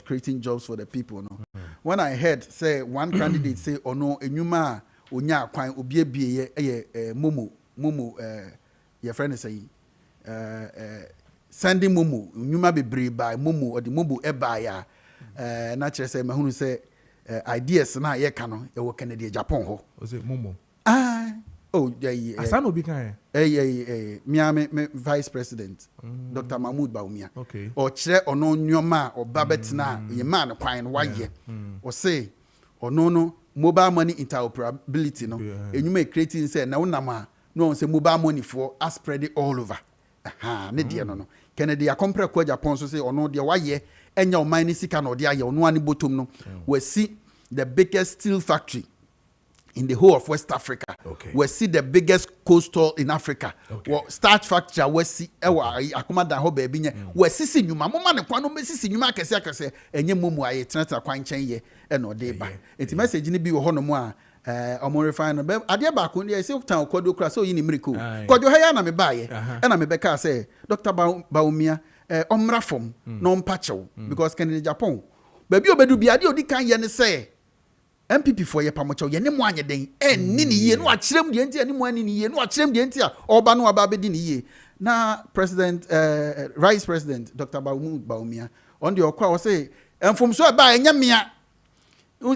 S7: creating jobs for the people no when I heard say one candidate say ono enwuma onya kwan obi ebie ye momo your friend is saying sending momo enwuma bebre by momo or the momo eba ya na chere say mahunu say ideas na ye ka no e wo Kennedy Japan ho
S1: was it momo
S7: Asano bi kan me vice president Dr. Mahmoud Baumia
S1: okay
S7: o chere ono nyoma o babetna ye man kwan no waye o say ono no mobile money interoperability no enwuma creating say na wonama no say mobile money for spread it all over ne de no Kennedy Akompreko Japan so say ono de waye enya o mine sika no de aye ono ani bottom no we see the biggest steel factory in the whole of West Africa. We see the biggest coastal in Africa. Starch factory we see akoma da ho baby nye. We see nyuma mama ne kwano me see nyuma akese enye mumu aye trenta kwan chen ye e no de ba. Enti message ni bi wo hono mo a omo refine be ade ba ko ne say tan kodo kra so yini miracle. Kojo ha ya na me ba ye. E na me be ka say Dr. Baumia omra fom no mpachew because Kennedy Japan. Baby obedu bi ade odi kan ye ne say MPP for ye pamocho ye ne mo anye den enni ni ye no akyerem de enti ani mo ani ni ye no akyerem de enti a oba no aba be di ni ye na president vice president Dr. Baumia on the okwa o say enfom so ba enya mia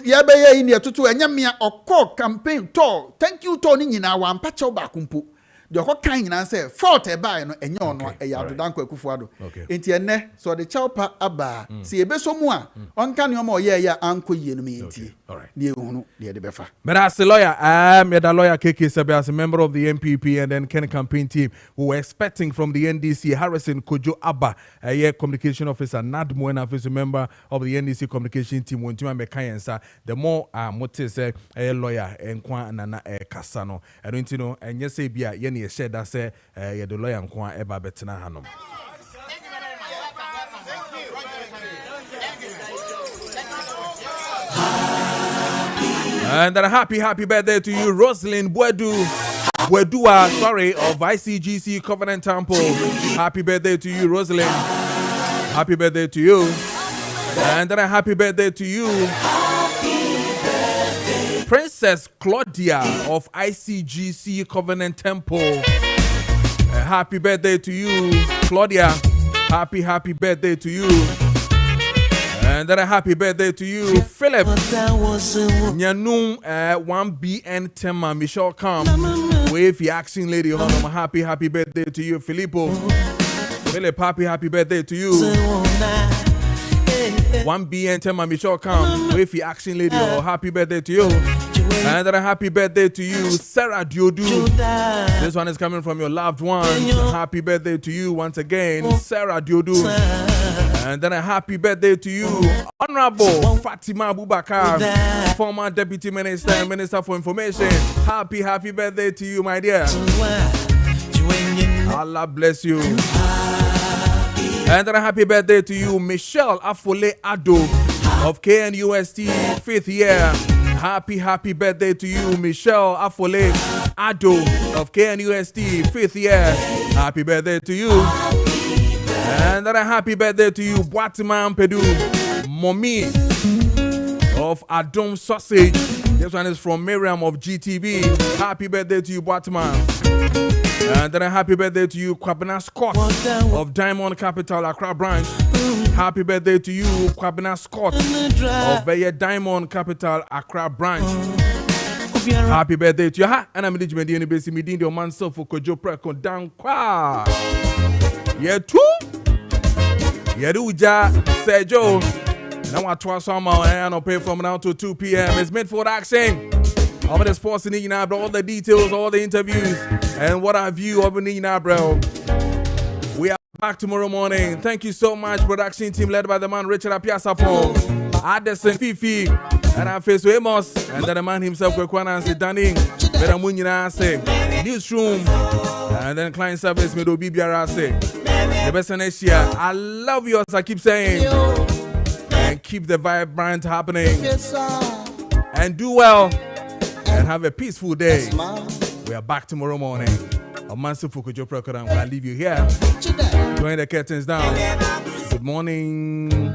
S7: ye be ye ni atutu enya mia okọ campaign to thank you to ni nyina wa mpache ba kumpo the okọ kan say fault e buy no enye ono e ya do Dankwah Akufo-Addo enti ene so the chaupa aba se ebeso mu a onka ne o ye ya anko yie no me enti ne ehunu de befa
S1: but as a lawyer the lawyer Kessben as a member of the MPP and then Ken campaign team who were expecting from the NDC Harrison Kojo Abba communication officer Nadmo and as a member of the NDC communication team when to make the more motis a lawyer and kwa nana kasano I don't know and yes say bia ye ne share that say the lawyer and kwa eba betina hanom. And a happy birthday to you, Rosalind Bwedua, of ICGC Covenant Temple. Happy birthday to you, Rosalind. Happy birthday to you. And then a happy birthday to you, Princess Claudia of ICGC Covenant Temple. Happy birthday to you, Claudia. Happy birthday to you. And then a happy birthday to you, Philip. Nyanum 1BN Tema Michelle Kam. Wave the action lady. Happy birthday to you, Filippo. Philip, happy birthday to you. 1BN Tema Michelle Kam. Wave the action lady. Happy birthday to you. And then a happy birthday to you, Sarah Diodu. This one is coming from your loved one. Happy birthday to you once again, Sarah Diodu. And then a happy birthday to you, Honorable Fatima Abubakar, former Deputy Minister and Minister for Information. Happy birthday to you, my dear. Allah bless you. And then a happy birthday to you, Michelle Afole Ado of KNUST 5th year. Happy birthday to you, Michelle Afole Ado of KNUST 5th year. Happy birthday to you. And then a happy birthday to you, Boatiman Pedu, Mommy of Adom Sausage. This one is from Miriam of GTV. Happy birthday to you, Boatiman. And then a happy birthday to you, Kwabena Scott of Diamond Capital Accra Branch. Happy birthday to you, Kwabena Scott of Diamond Capital Accra Branch. Happy birthday to you. And I'm Medina Basi Medina Manso for Kojo Preko Dankwah. Yeah, too. Yeah, do ja Sergio. Now I twice on my hand. I'll pay from now to 2 p.m. It's made for action. Over the sports in Nina, all the details, all the interviews, and what have you over Nina, bro. We are back tomorrow morning. Thank you so much, production team led by the man Richard Apiasa Pong, Addison Fifi, and I face Amos, and then the man himself, Kwekwana and Danning, Bedamunina say, newsroom, and then client service, Medo Bibiara say, the best next year. I love you as I keep saying, and keep the vibrant happening, and do well. And have a peaceful day. We are back tomorrow morning. A massive Kojo Preko Dankwah. I'll leave you here. Drawing the curtains down. Good morning.